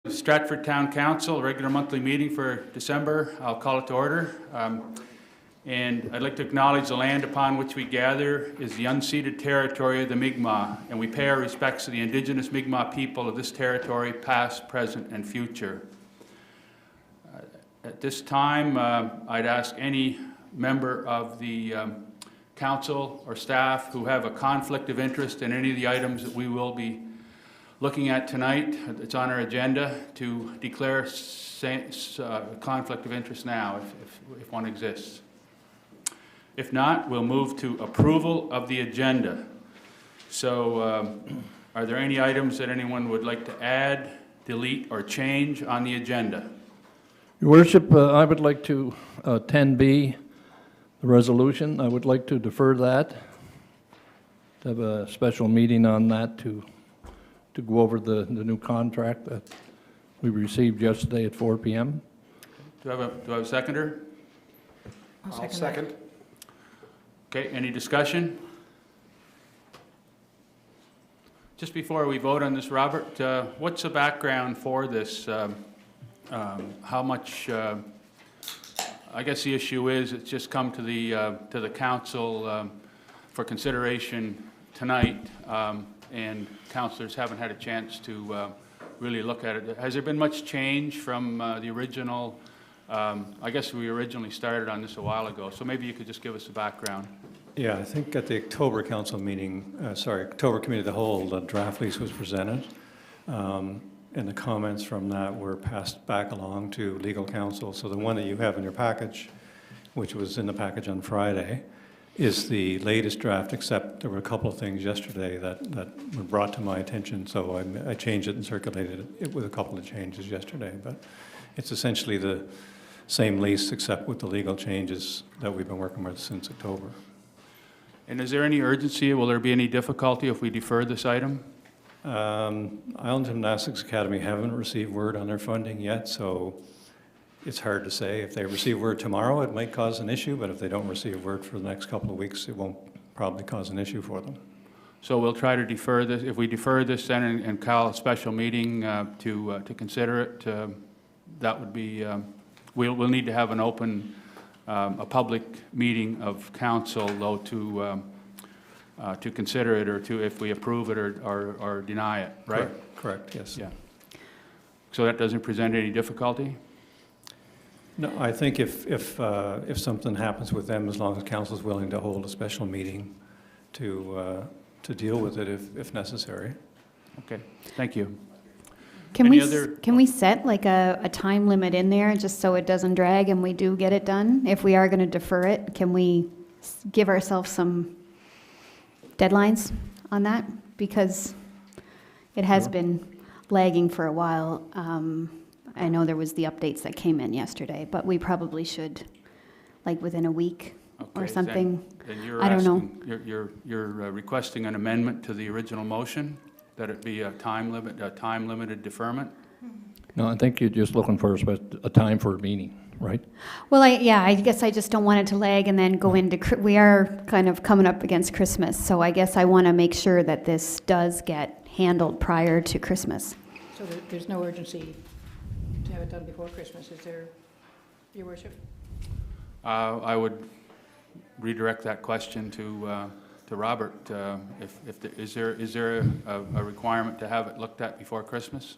Stratford Town Council, regular monthly meeting for December. I'll call it to order. And I'd like to acknowledge the land upon which we gather is the unceded territory of the Mi'kmaq, and we pay our respects to the Indigenous Mi'kmaq people of this territory, past, present, and future. At this time, I'd ask any member of the council or staff who have a conflict of interest in any of the items that we will be looking at tonight, it's on our agenda, to declare conflict of interest now, if one exists. If not, we'll move to approval of the agenda. So, are there any items that anyone would like to add, delete, or change on the agenda? Your Worship, I would like to 10B, the resolution. I would like to defer that, to have a special meeting on that to go over the new contract that we received yesterday at 4 p.m. Do I have a seconder? I'll second. Okay, any discussion? Just before we vote on this, Robert, what's the background for this? How much, I guess the issue is it's just come to the council for consideration tonight, and councillors haven't had a chance to really look at it. Has there been much change from the original? I guess we originally started on this a while ago, so maybe you could just give us a background. Yeah, I think at the October council meeting, October committee of the whole, the draft lease was presented, and the comments from that were passed back along to legal counsel. So the one that you have in your package, which was in the package on Friday, is the latest draft, except there were a couple of things yesterday that were brought to my attention, so I changed it and circulated it with a couple of changes yesterday. But it's essentially the same lease, except with the legal changes that we've been working with since October. And is there any urgency? Will there be any difficulty if we defer this item? Island Gymnastics Academy haven't received word on their funding yet, so it's hard to say. If they receive word tomorrow, it might cause an issue, but if they don't receive word for the next couple of weeks, it won't probably cause an issue for them. So we'll try to defer this. If we defer this then and call a special meeting to consider it, that would be, we'll need to have an open, a public meeting of council, though, to consider it, or to, if we approve it or deny it, right? Correct, yes. Yeah. So that doesn't present any difficulty? No, I think if something happens with them, as long as council is willing to hold a special meeting to deal with it if necessary. Okay, thank you. Can we set like a time limit in there just so it doesn't drag and we do get it done? If we are going to defer it, can we give ourselves some deadlines on that? Because it has been lagging for a while. I know there was the updates that came in yesterday, but we probably should, like within a week or something. Then you're I don't know. You're requesting an amendment to the original motion, that it be a time-limited deferment? No, I think you're just looking for a time for a meeting, right? Well, I guess I just don't want it to lag and then go into, we are kind of coming up against Christmas, so I guess I want to make sure that this does get handled prior to Christmas. So there's no urgency to have it done before Christmas, is there, Your Worship? I would redirect that question to Robert. Is there a requirement to have it looked at before Christmas?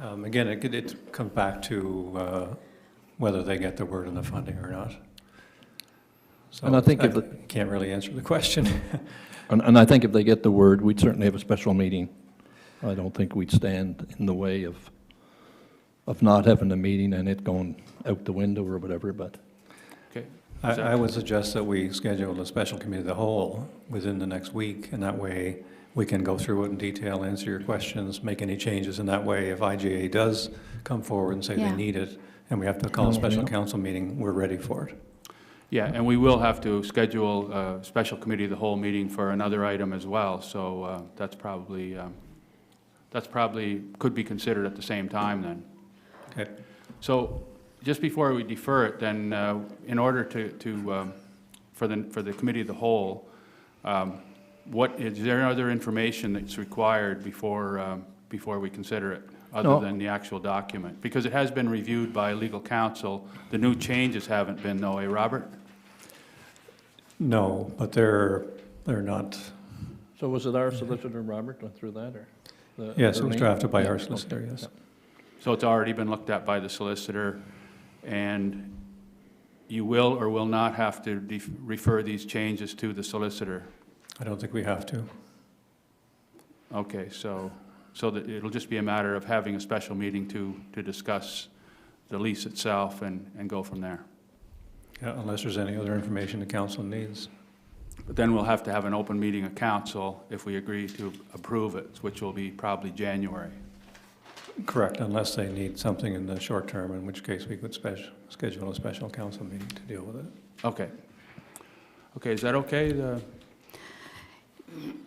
Again, it comes back to whether they get the word on the funding or not. So And I think I can't really answer the question. And I think if they get the word, we'd certainly have a special meeting. I don't think we'd stand in the way of not having a meeting and it going out the window or whatever, but. Okay. I would suggest that we schedule a special committee of the whole within the next week, and that way we can go through it in detail, answer your questions, make any changes, and that way if IGA does come forward and say they need it, and we have to call a special council meeting, we're ready for it. Yeah, and we will have to schedule a special committee of the whole meeting for another item as well, so that's probably could be considered at the same time then. Okay. So just before we defer it, then, in order for the committee of the whole, What is there other information that's required before before we consider it, other No. than the actual document? Because it has been reviewed by legal counsel. The new changes haven't been, though, Robert? No, but they're not, So was it our solicitor, Robert, went through that, or? yes, it was Ernie? drafted by Yeah, our okay, solicitor, yes. yeah. So it's already been looked at by the solicitor, and you will or will not have to refer these changes to the solicitor? I don't think we have to. Okay, so that it'll just be a matter of having a special meeting to discuss the lease itself and go from there. Yeah, unless there's any other information the council needs. But then we'll have to have an open meeting of council if we agree to approve it, which will be probably January. Correct, unless they need something in the short term, in which case we could schedule a special council meeting to deal with it. Okay. Okay, is that okay? Or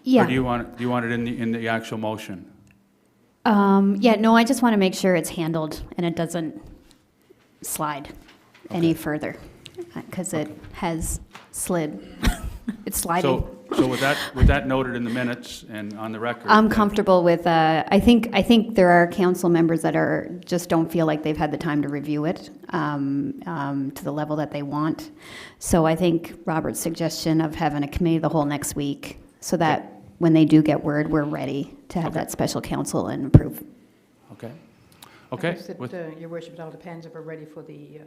Yeah. do you want it in the actual motion? Yeah, no, I just want to make sure it's handled and it doesn't slide any further, because it has slid. It's sliding. So with that noted in the minutes and on the record. I'm comfortable with, I think there are council members that just don't feel like they've had the time to review it to the level that they want. So I think Robert's suggestion of having a committee of the whole next week, so that when they do get word, we're ready to have that special council and approve. Okay. I Okay. guess that, Your Worship, it all depends if we're ready for the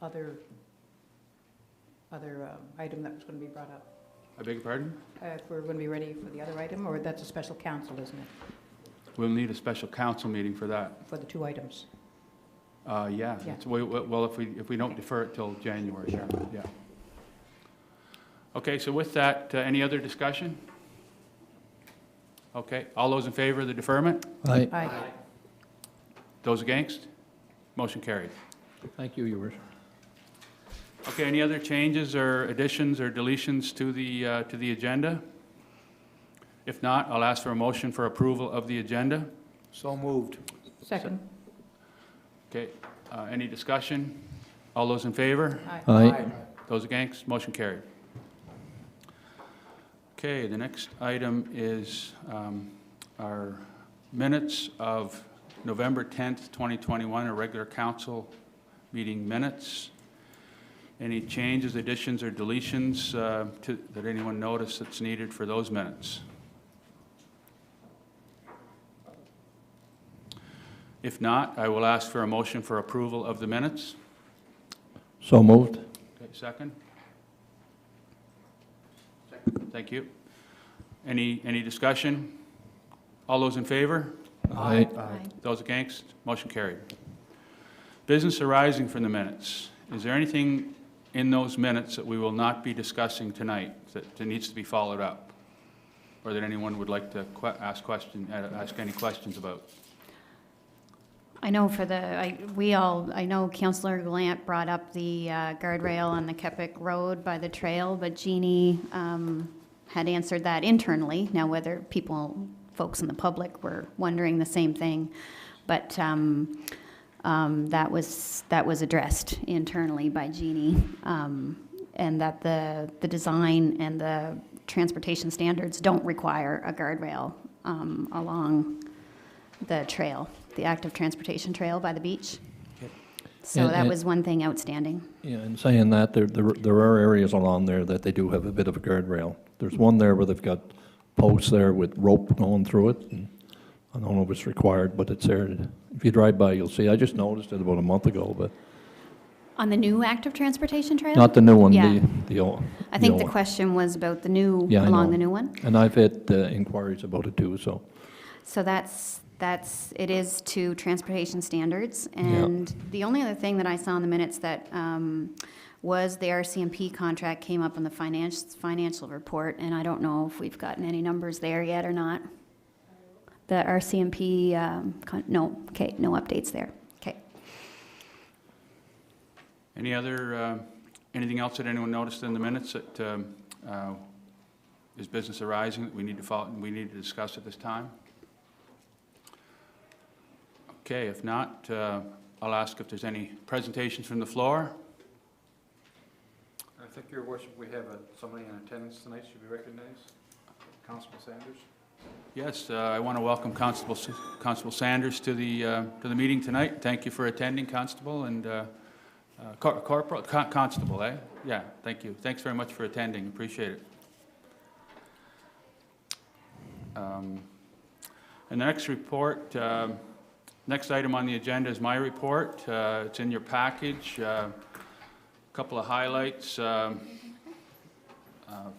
other item that was going to be brought up. I beg your pardon? If we're going to be ready for the other item, or that's a special council, isn't it, We'll need a special council meeting for that. for the two items? Yeah. Yeah. Well, if we don't defer it till January, yeah. Okay, so with that, any other discussion? Okay, all those in favor of the deferment? Aye. Aye. Those against? Motion carried. Thank you, Your Worship. Okay, any other changes or additions or deletions to the agenda? If not, I'll ask for a motion for approval of the agenda. So moved. Second? Okay, any discussion? All those in favor? Aye. Those against? Motion carried. Okay, the next item is our minutes of November 10th, 2021, a regular council meeting minutes. Any changes, additions, or deletions that anyone noticed that's needed for those minutes? If not, I will ask for a motion for approval of the minutes. So moved. Okay, second? Thank you. Any discussion? All those in favor? Aye. Those against? Motion carried. Business arising from the minutes. Is there anything in those minutes that we will not be discussing tonight that needs to be followed up? Or that anyone would like to ask any questions about? I know I know Councillor Glant brought up the guardrail on the Kepik Road by the trail, but Jeannie had answered that internally. Now, whether folks in the public were wondering the same thing, but that was addressed internally by Jeannie, and that the design and the transportation standards don't require a guardrail along the trail, the active transportation trail by the beach. So that was one thing outstanding. Yeah, and saying that, there are areas along there that they do have a bit of a guardrail. There's one there where they've got posts there with rope going through it, and I don't know if it's required, but it's there. If you drive by, you'll see. I just noticed it about a month ago, but On the new active transportation trail? not the new one, Yeah. the old. I think old the one. question was about the new, Yeah, I along know. the new one. And I've had inquiries about it too, so. So it is to transportation standards. And the only other thing that I saw in the minutes that was the Rcmp contract came up in the financial report, and I don't know if we've gotten any numbers there yet or not. The Rcmp, no updates there. Okay. Anything else that anyone noticed in the minutes that is business arising that we need to discuss at this time? Okay, if not, I'll ask if there's any presentations from the floor. I think, Your Worship, we have somebody in attendance tonight should be recognized. Councilman Sanders. Yes, I want to welcome Constable Sanders to the meeting tonight. Thank you for attending, Constable, and Corporal, Constable, eh? Yeah, thank you. Thanks very much for attending. Appreciate it. And the next report, next item on the agenda is my report. It's in your package. A couple of highlights.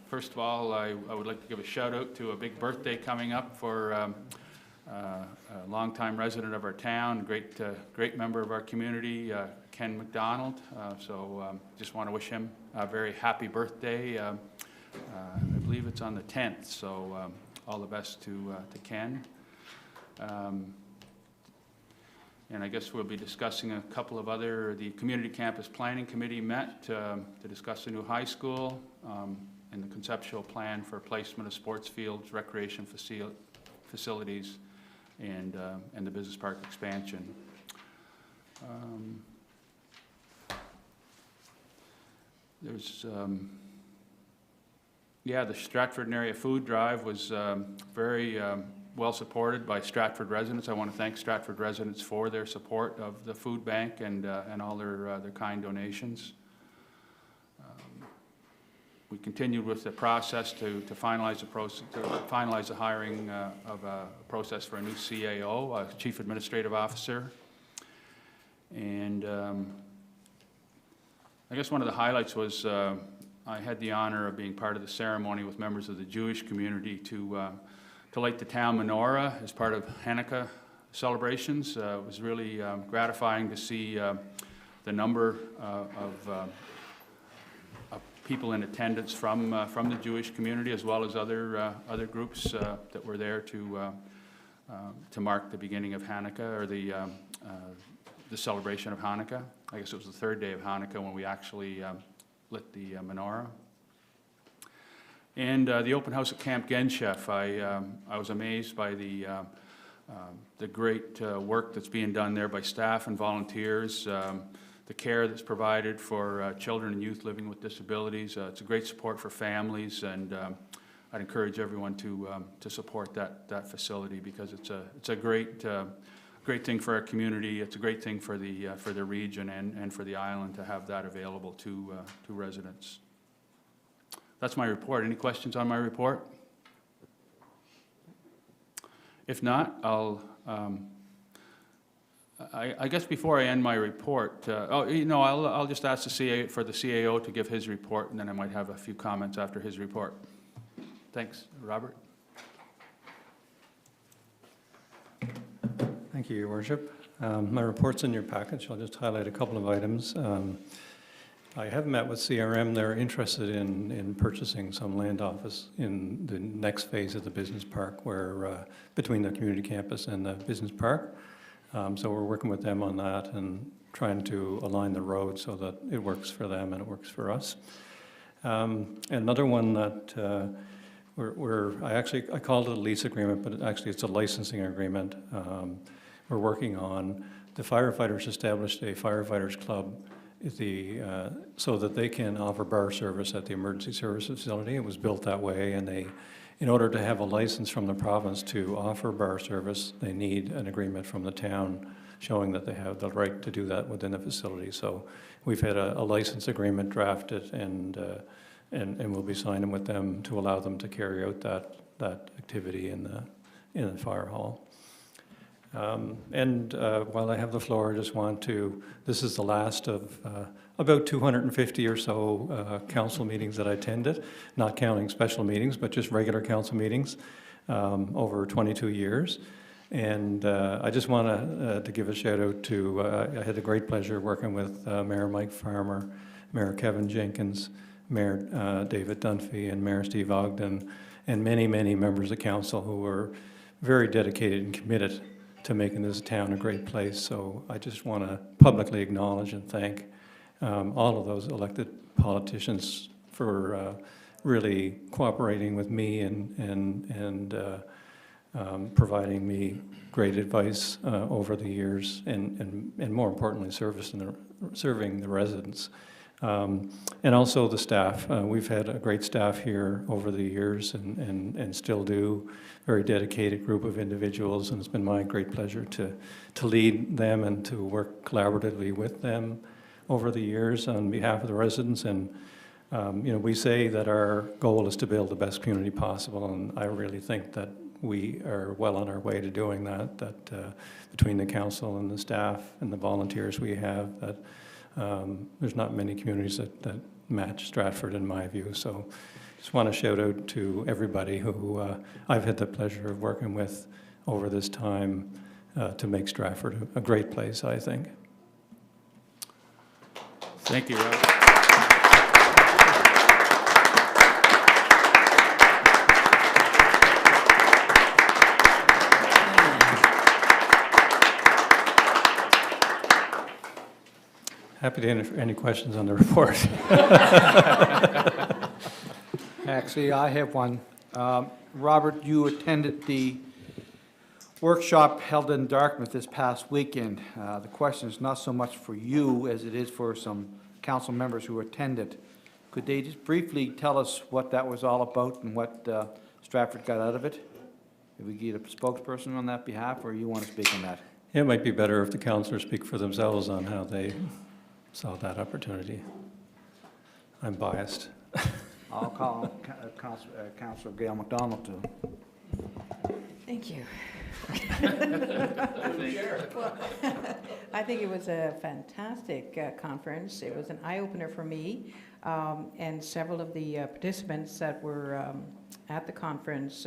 First of all, I would like to give a shout out to a big birthday coming up for a longtime resident of our town, great member of our community, Ken Mcdonald. So just want to wish him a very happy birthday. I believe it's on the 10th, so all the best to Ken. And I guess we'll be discussing a couple of the Community Campus Planning Committee met to discuss the new high school and the conceptual plan for placement of sports fields, recreation facilities, and the business park expansion. There's, the Stratford and area food drive was very well supported by Stratford residents. I want to thank Stratford residents for their support of the food bank and all their kind donations. We continued with the process to finalize the hiring of a process for a new CAO, a Chief Administrative Officer. And I guess one of the highlights was I had the honor of being part of the ceremony with members of the Jewish community to light the town menorah as part of Hanukkah celebrations. It was really gratifying to see the number of people in attendance from the Jewish community, as well as other groups that were there to mark the beginning of Hanukkah, or the celebration of Hanukkah. I guess it was the third day of Hanukkah when we actually lit the menorah. And the open house at Camp Genchef, I was amazed by the great work that's being done there by staff and volunteers. The care that's provided for children and youth living with disabilities. It's a great support for families, and I'd encourage everyone to support that facility, because it's a great thing for our community. It's a great thing for the region and for the island to have that available to residents. That's my report. Any questions on my report? If not, I guess before I end my report, I'll just ask the CAO to give his report, and then I might have a few comments after his report. Thanks. Robert? Thank you, Your Worship. My report's in your package. I'll just highlight a couple of items. I have met with CRM. They're interested in purchasing some land office in the next phase of the business park, where between the community campus and the business park. So we're working with them on that and trying to align the road so that it works for them and it works for us. Another one that I called it a lease agreement, but actually it's a licensing agreement. We're working on. The firefighters established a firefighters club so that they can offer bar service at the emergency service facility. It was built that way, and in order to have a license from the province to offer bar service, they need an agreement from the town showing that they have the right to do that within the facility. So we've had a license agreement drafted, and we'll be signing with them to allow them to carry out that activity in the fire hall. While I have the floor, I just want to, this is the last of about 250 or so council meetings that I attended, not counting special meetings, but just regular council meetings over 22 years. And I just want to give a shout out to, I had the great pleasure working with Mayor Mike Farmer, Mayor Kevin Jenkins, Mayor David Dunphy, and Mayor Steve Ogden, and many, many members of council who were very dedicated and committed to making this town a great place. So I just want to publicly acknowledge and thank all of those elected politicians for really cooperating with me and providing me great advice over the years, and more importantly, serving the residents. And also the staff. We've had a great staff here over the years and still do. Very dedicated group of individuals, and it's been my great pleasure to lead them and to work collaboratively with them over the years on behalf of the residents. And we say that our goal is to build the best community possible, and I really think that we are well on our way to doing that, between the council and the staff and the volunteers we have, that there's not many communities that match Stratford in my view. So just want to shout out to everybody who I've had the pleasure of working with over this time to make Stratford a great place, I think. Thank you, Rob. Happy to answer any questions on the report. Actually, I have one. Robert, you attended the workshop held in Dartmouth this past weekend. The question is not so much for you as it is for some council members who attended. Could they just briefly tell us what that was all about and what Stratford got out of it? If we get a spokesperson on that behalf, or you want to speak on that? It might be better if the councillors speak for themselves on how they saw that opportunity. I'm biased. I'll call Councillor Gail Mcdonald to. Thank you. I think it was a fantastic conference. It was an eye-opener for me, and several of the participants that were at the conference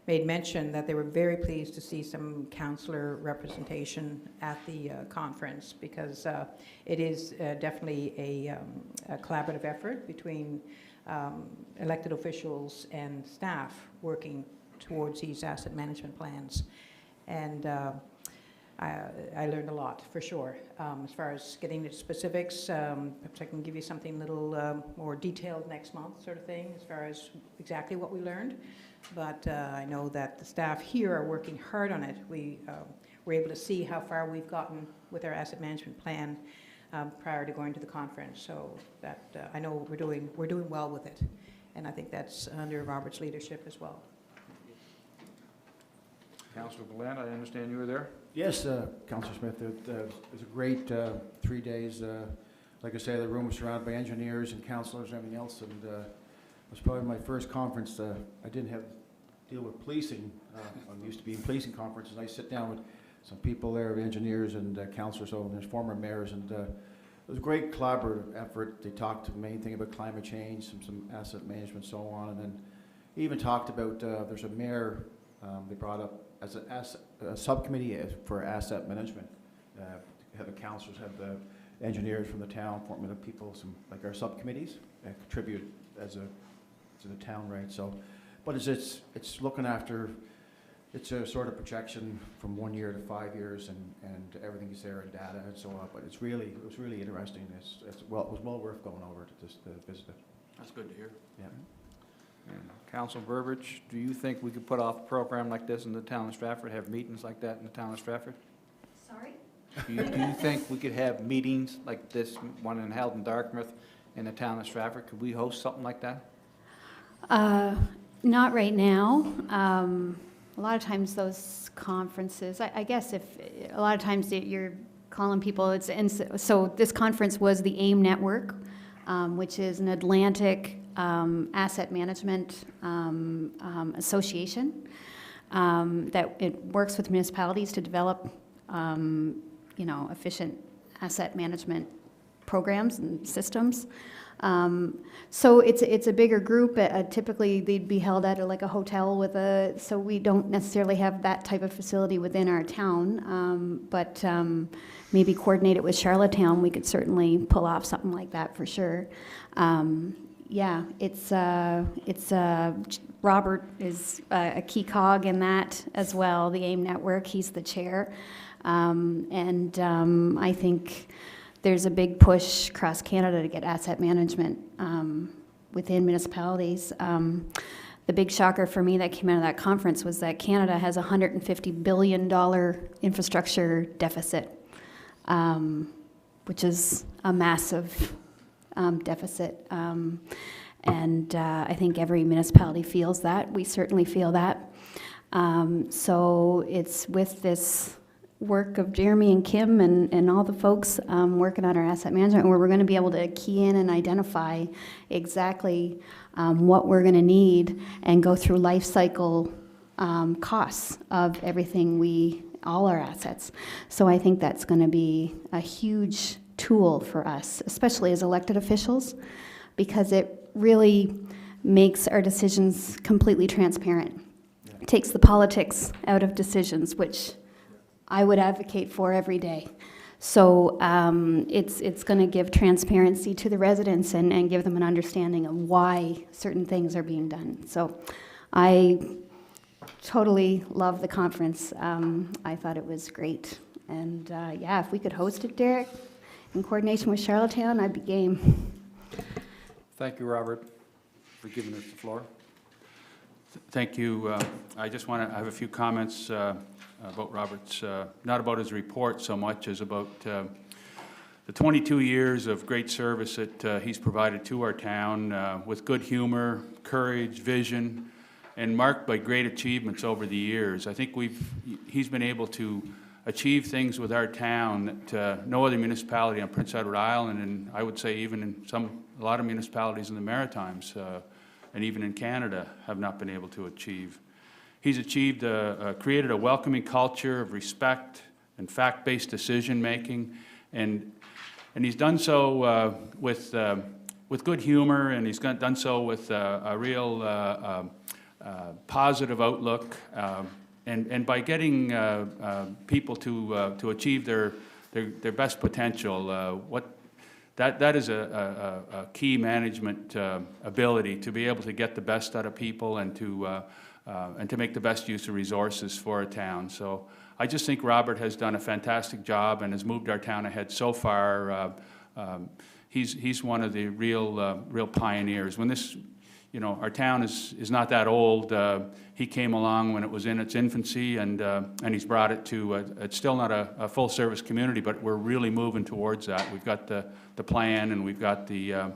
made mention that they were very pleased to see some councillor representation at the conference, because it is definitely a collaborative effort between elected officials and staff working towards these asset management plans. And I learned a lot, for sure. As far as getting into specifics, perhaps I can give you something a little more detailed next month, sort of thing, as far as exactly what we learned. But I know that the staff here are working hard on it. We were able to see how far we've gotten with our asset management plan prior to going to the conference. So that I know we're doing well with it, and I think that's under Robert's leadership as well. Councillor Bland, I understand you were there? Yes, Councillor Smith, it was a great 3 days. Like I say, the room was surrounded by engineers and councillors and everything else, and it was probably my first conference. I didn't have to deal with policing. I'm used to being policing conferences. I sit down with some people there, engineers and councillors, so there's former mayors, and it was a great collaborative effort. They talked the main thing about climate change, some asset management, so on, and then even talked about there's a mayor they brought up as a subcommittee for asset management. Have the councillors, have the engineers from the town, form of people, some like our subcommittees contribute to the town, right? So, but it's looking after. It's a sort of projection from 1 year to 5 years, and everything is there in data and so on. But it was really interesting. It was well worth going over to just visit it. That's good to hear. Yeah. And Councillor Burbidge, do you think we could put off a program like this in the town of Stratford, have meetings like that in the town of Stratford? Sorry? Do you think we could have meetings like this one held in Dartmouth in the town of Stratford? Could we host something like that? Not right now. A lot of times those conferences, I guess if, a lot of times you're calling people, so this conference was the AIM Network, which is an Atlantic asset management association that it works with municipalities to develop, efficient asset management programs and systems. So it's a bigger group. Typically, they'd be held at like a hotel so we don't necessarily have that type of facility within our town, but maybe coordinate it with Charlottetown. We could certainly pull off something like that for sure. Yeah, it's Robert is a key cog in that as well, the AIM Network. He's the chair. I think there's a big push across Canada to get asset management within municipalities. The big shocker for me that came out of that conference was that Canada has a $150 billion infrastructure deficit, which is a massive deficit. And I think every municipality feels that. We certainly feel that. So it's with this work of Jeremy and Kim and all the folks working on our asset management, where we're going to be able to key in and identify exactly what we're going to need and go through life cycle costs of everything all our assets. So I think that's going to be a huge tool for us, especially as elected officials, because it really makes our decisions completely transparent. It takes the politics out of decisions, which I would advocate for every day. So it's going to give transparency to the residents and give them an understanding of why certain things are being done. So I totally love the conference. I thought it was great. And yeah, if we could host it, Derek, in coordination with Charlottetown, I'd be game. Thank you, Robert, for giving us the floor. Thank you. I just want to have a few comments about Robert's, not about his report so much as about the 22 years of great service that he's provided to our town with good humor, courage, vision, and marked by great achievements over the years. I think he's been able to achieve things with our town that no other municipality on Prince Edward Island, and I would say even in a lot of municipalities in the Maritimes and even in Canada, have not been able to achieve. He's achieved, created a welcoming culture of respect and fact-based decision-making, and he's done so with good humor, and he's done so with a real positive outlook, and by getting people to achieve their best potential. That is a key management ability, to be able to get the best out of people and to make the best use of resources for a town. So I just think Robert has done a fantastic job and has moved our town ahead so far. He's one of the real pioneers. When this, our town is not that old. He came along when it was in its infancy, and he's brought it to, it's still not a full-service community, but we're really moving towards that. We've got the plan, and we've got the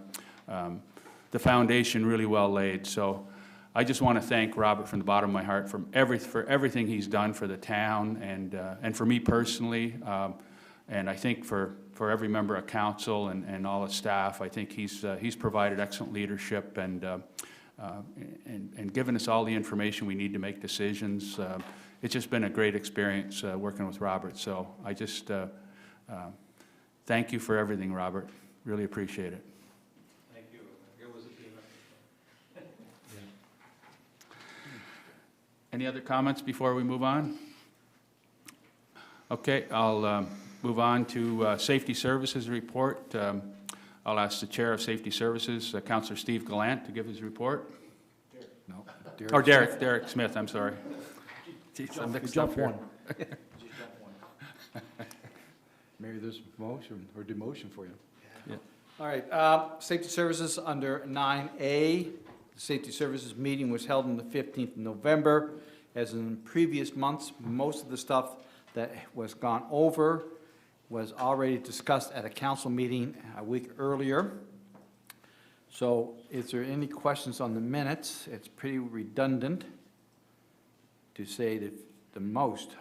foundation really well laid. So I just want to thank Robert from the bottom of my heart for everything he's done for the town and for me personally, and I think for every member of council and all the staff. I think he's provided excellent leadership and given us all the information we need to make decisions. It's just been a great experience working with Robert. So I just thank you for everything, Robert. Really appreciate it. Thank you. It was a team effort. Any other comments before we move on? Okay, I'll move on to Safety Services report. I'll ask the Chair of Safety Services, Councillor Steve Gallant, to give his report. No, Derek Smith, I'm sorry. Jeez, I'm mixed up here. Maybe there's motion or demotion for you. Yeah. All right, Safety Services under 9A. The Safety Services meeting was held on the 15th of November. As in previous months, most of the stuff that was gone over was already discussed at a council meeting a week earlier. So is there any questions on the minutes? It's pretty redundant, to say the most.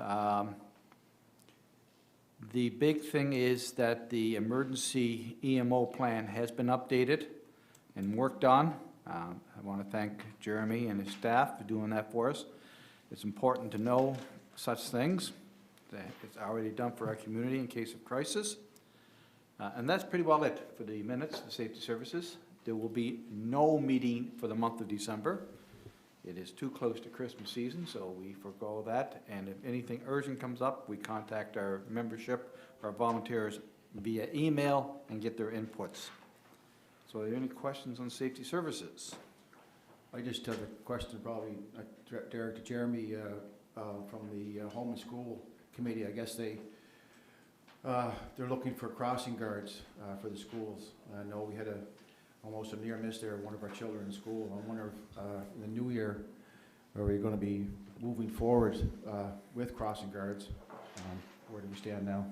The big thing is that the emergency EMO plan has been updated and worked on. I want to thank Jeremy and his staff for doing that for us. It's important to know such things, that it's already done for our community in case of crisis. And that's pretty well it for the minutes, the Safety Services. There will be no meeting for the month of December. It is too close to Christmas season, so we forego that. And if anything urgent comes up, we contact our membership, our volunteers via email and get their inputs. So are there any questions on Safety Services? I just have a question, probably, Derek, to Jeremy, from the Home and School Committee. I guess they're looking for crossing guards for the schools. I know we had almost a near miss there, one of our children in school. I wonder if in the new year, are we going to be moving forward with crossing guards? Where do we stand now?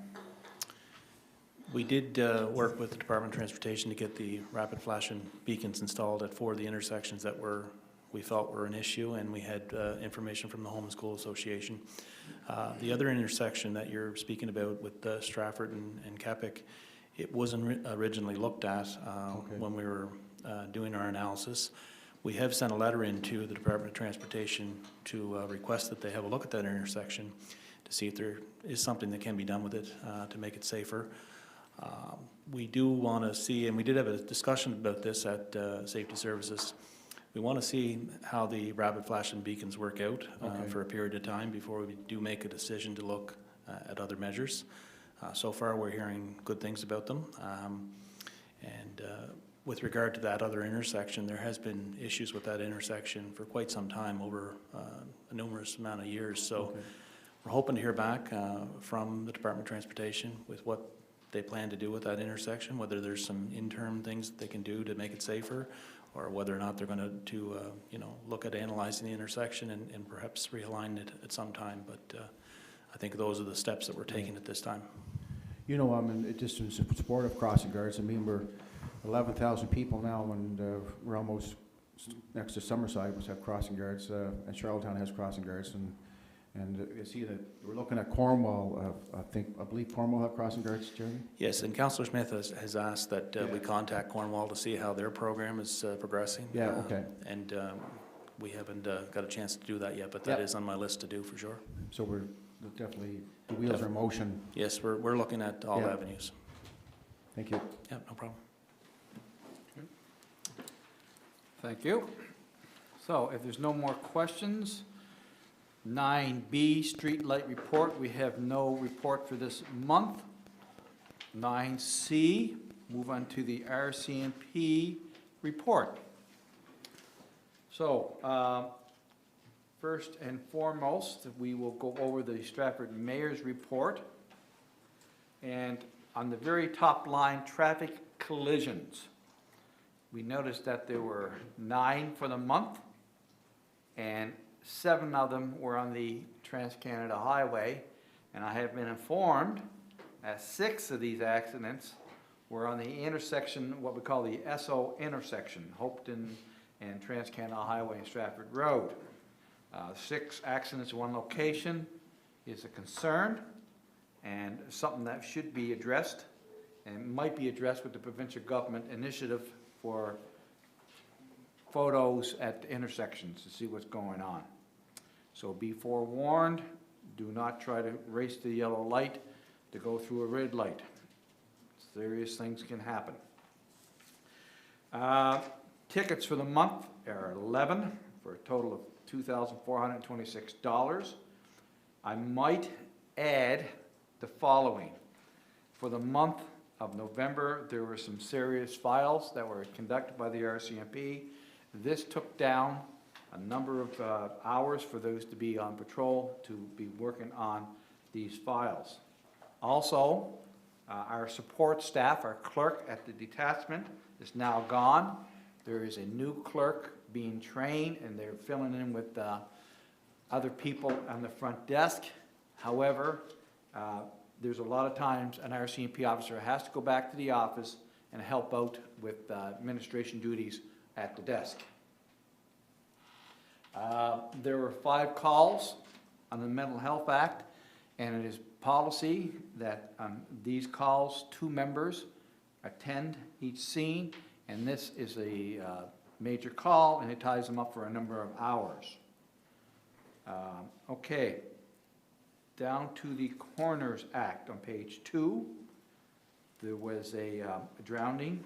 We did work with the Department of Transportation to get the rapid flashing beacons installed at 4 of the intersections that we felt were an issue, and we had information from the Home and School Association. The other intersection that you're speaking about with Stratford and Kepik, it wasn't originally looked at when we were doing our analysis. We have sent a letter in to the Department of Transportation to request that they have a look at that intersection to see if there is something that can be done with it to make it safer. We do want to see, and we did have a discussion about this at Safety Services, we want to see how the rapid flashing beacons work out for a period of time before we do make a decision to look at other measures. So far, we're hearing good things about them. With regard to that other intersection, there has been issues with that intersection for quite some time, over a numerous amount of years. So we're hoping to hear back from the Department of Transportation with what they plan to do with that intersection, whether there's some interim things that they can do to make it safer, or whether or not they're going to you know, look at analyzing the intersection and perhaps realign it at some time. But I think those are the steps that we're taking at this time. You know, I'm just in support of crossing guards. I mean, we're 11,000 people now, and we're almost next to Summerside, which have crossing guards, and Charlottetown has crossing guards, and you see that we're looking at Cornwall. I believe Cornwall have crossing guards, Jeremy? Yes, and Councillor Smith has asked that we contact Cornwall to see how their program is progressing. Yeah, okay. And we haven't got a chance to do that yet, but that is on my list to do for sure. So we're definitely, the wheels are in motion. Yes, we're looking at all avenues. Thank you. Yeah, no problem. Thank you. So if there's no more questions, 9B, Street Light Report, we have no report for this month. 9C, move on to the RCMP report. So, first and foremost, we will go over the Stratford Mayor's report. And on the very top line, traffic collisions. We noticed that there were 9 for the month, and 7 of them were on the Trans-Canada Highway, and I have been informed that 6 of these accidents were on the intersection, what we call the SO intersection, Hopeton and Trans-Canada Highway and Stratford Road. 6 accidents in one location is a concern and something that should be addressed, and might be addressed with the provincial government initiative for photos at the intersections to see what's going on. So be forewarned, do not try to race the yellow light to go through a red light. Serious things can happen. Tickets for the month are 11 for a total of $2,426. I might add the following. For the month of November, there were some serious files that were conducted by the RCMP. This took down a number of hours for those to be on patrol, to be working on these files. Also, our support staff, our clerk at the detachment is now gone. There is a new clerk being trained, and they're filling in with other people on the front desk. However, there's a lot of times an RCMP officer has to go back to the office and help out with administration duties at the desk. There were 5 calls on the Mental Health Act, and it is policy that on these calls, 2 members attend each scene, and this is a major call, and it ties them up for a number of hours. Okay. Down to the Coroners Act on page 2, there was a drowning,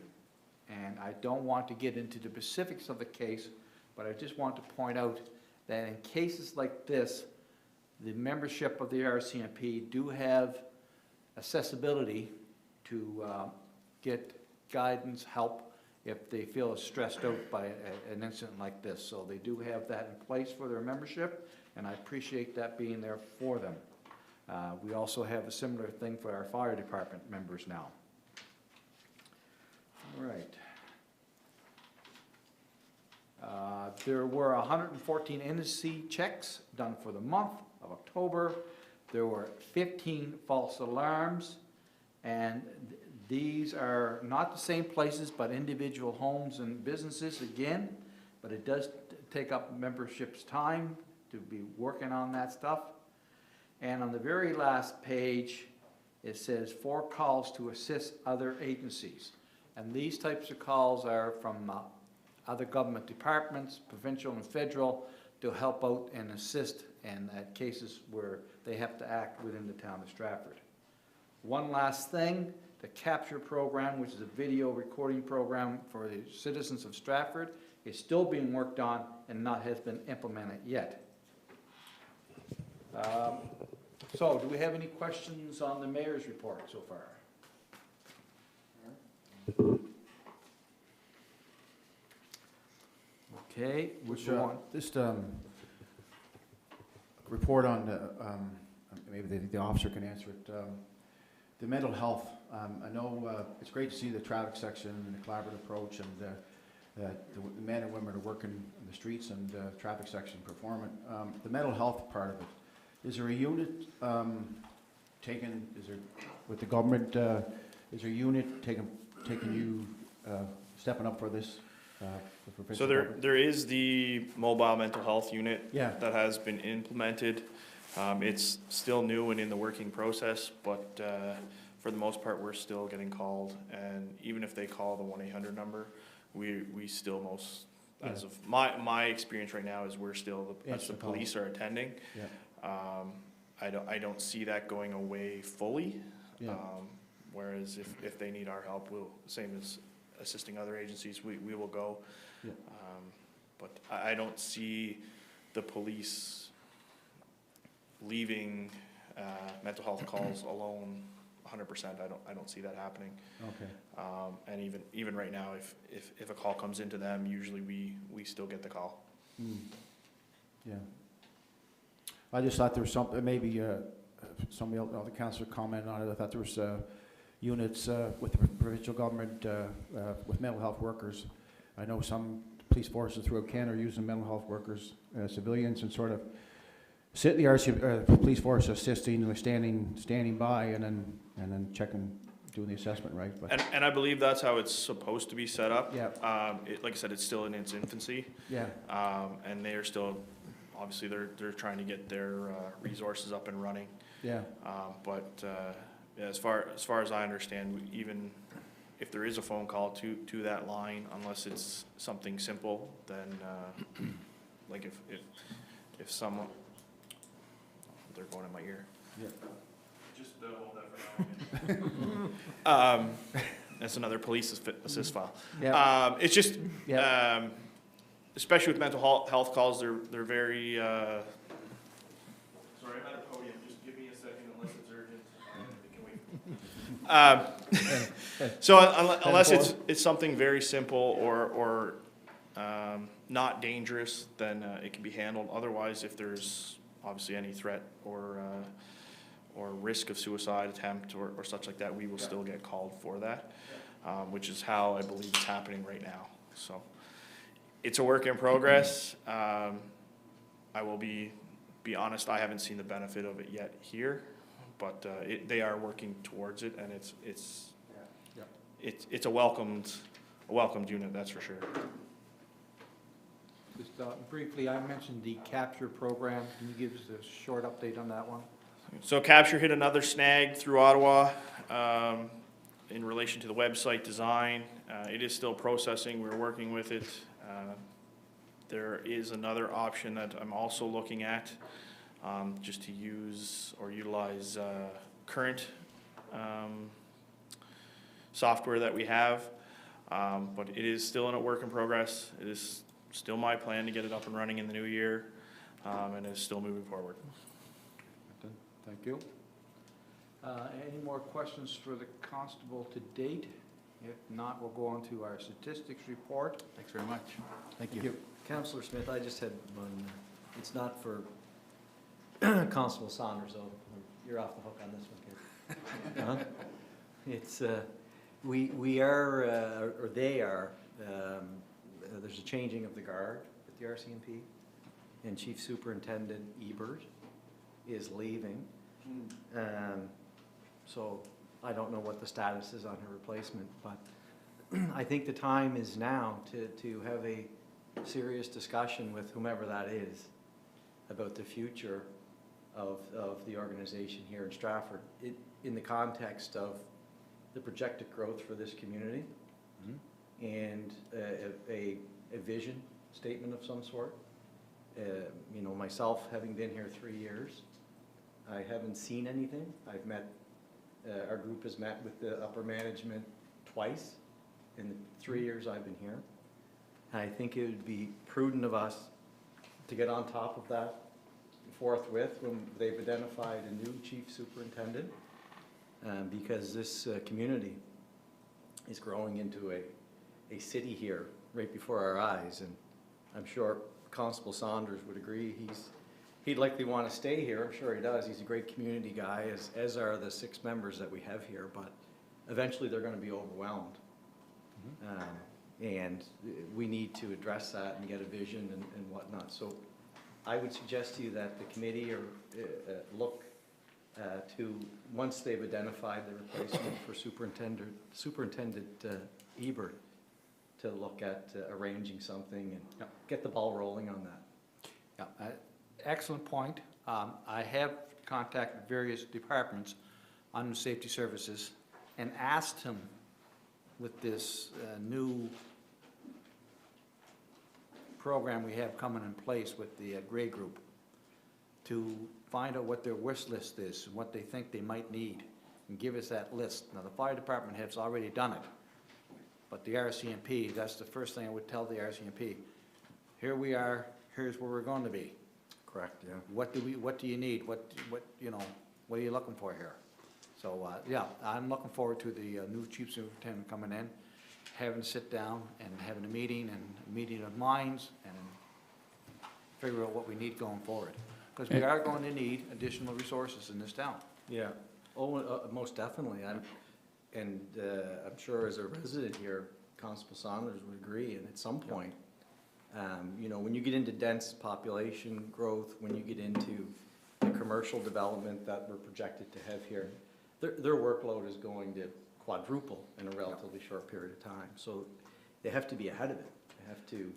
and I don't want to get into the specifics of the case, but I just want to point out that in cases like this, the membership of the RCMP do have accessibility to get guidance, help, if they feel stressed out by an incident like this. So they do have that in place for their membership, and I appreciate that being there for them. We also have a similar thing for our fire department members now. All right. There were 114 NSC checks done for the month of October. There were 15 false alarms, and These are not the same places, but individual homes and businesses again, but it does take up membership's time to be working on that stuff. And on the very last page, it says 4 calls to assist other agencies. And these types of calls are from other government departments, provincial and federal, to help out and assist in cases where they have to act within the town of Stratford. One last thing, the Capture program, which is a video recording program for the citizens of Stratford, is still being worked on and has been implemented yet. So, do we have any questions on the mayor's report so far? Okay, Which, we'll go on. just report on, maybe the officer can answer it. The mental health, I know it's great to see the traffic section and the collaborative approach, and the men and women are working in the streets and traffic section performing. The mental health part of it, is there a unit with the government, is there a unit taking you, stepping up for this? So there is the mobile mental health unit Yeah. that has been implemented. It's still new and in the working process, but for the most part, we're still getting called. And even if they call the 1-800 number, we still as of my experience right now is we're still, as the police are attending. Yeah. I don't see that going away fully. Yeah. Whereas if they need our help, same as assisting other agencies, we will go. Yeah. But I don't see the police leaving mental health calls alone 100%. I don't see that happening. Okay. And even right now, if a call comes into them, usually we still get the call. Yeah. I just thought there was something, maybe somebody else, the councillor commented on it. I thought there was units with the provincial government with mental health workers. I know some police forces throughout Canada are using mental health workers, civilians, and sort of sit in the police force assisting, like standing by, and then checking, doing the assessment, right? But And I believe that's how it's supposed to be set up. yeah, Like I said, it's still in its infancy. yeah, And they are still, obviously, they're trying to get their resources up and running. yeah, But yeah, as far as I understand, even if there is a phone call to that line, unless it's something simple, then like if someone, they're going in my ear. yeah. Just hold that for now. That's another police assist file. Yeah. It's just, Yeah. especially with mental health calls, they're very. Sorry, I'm at a podium. Just give me a second, unless it's urgent. Can we? So unless it's something very simple or not dangerous, then it can be handled. Otherwise, if there's obviously any threat or risk of suicide attempt or such like that, we will still get called for that, which is how I believe it's happening right now. So it's a work in progress. I will be honest, I haven't seen the benefit of it yet here, but they are working towards it, and it's a welcomed unit, that's for sure. Just briefly, I mentioned the Capture program. Can you give us a short update on that one? So Capture hit another snag through Ottawa in relation to the website design. It is still processing. We're working with it. There is another option that I'm also looking at, just to use or utilize current software that we have. But it is still in a work in progress. It is still my plan to get it up and running in the new year, and is still moving forward. Thank you. Any more questions for the constable to date? If not, we'll go on to our statistics report. Thanks very much. Thank you. Councillor Smith, I just had one. It's not for Constable Saunders, though. You're off the hook on this one, kid. It's we are, or they are. There's a changing of the guard at the RCMP, and Chief Superintendent Ebert is leaving. So I don't know what the status is on her replacement, but I think the time is now to have a serious discussion with whomever that is about the future of the organization here in Stratford, in the context of the projected growth for this community, and a vision statement of some sort. You know, myself, having been here 3 years, I haven't seen anything. I've met, our group has met with the upper management twice in the 3 years I've been here. And I think it would be prudent of us to get on top of that forthwith when they've identified a new chief superintendent, because this community is growing into a city here right before our eyes, and I'm sure Constable Saunders would agree. He'd likely want to stay here. I'm sure he does. He's a great community guy, as are the 6 members that we have here, but eventually they're going to be overwhelmed. And we need to address that and get a vision and whatnot. So I would suggest to you that the committee look to, once they've identified the replacement for Superintendent Ebert, to look at arranging something and get the ball rolling on that. Yeah, excellent point. I have contacted various departments on safety services and asked him, with this new program we have coming in place with the Gray Group, to find out what their wish list is and what they think they might need, and give us that list. Now, the fire department has already done it, but the RCMP, that's the first thing I would tell the RCMP. Here we are, here's where we're going to be. Correct, yeah. What do you need? What are you looking for here? So, yeah, I'm looking forward to the new chief superintendent coming in, having a sit down and having a meeting of minds and figure out what we need going forward. Because we are going to need additional resources in this town. Yeah, most definitely. I'm sure as a resident here, Constable Saunders would agree, and at some point, you know, when you get into dense population growth, when you get into the commercial development that we're projected to have here, their workload is going to quadruple in a relatively short period of time. So they have to be ahead of it. They have to,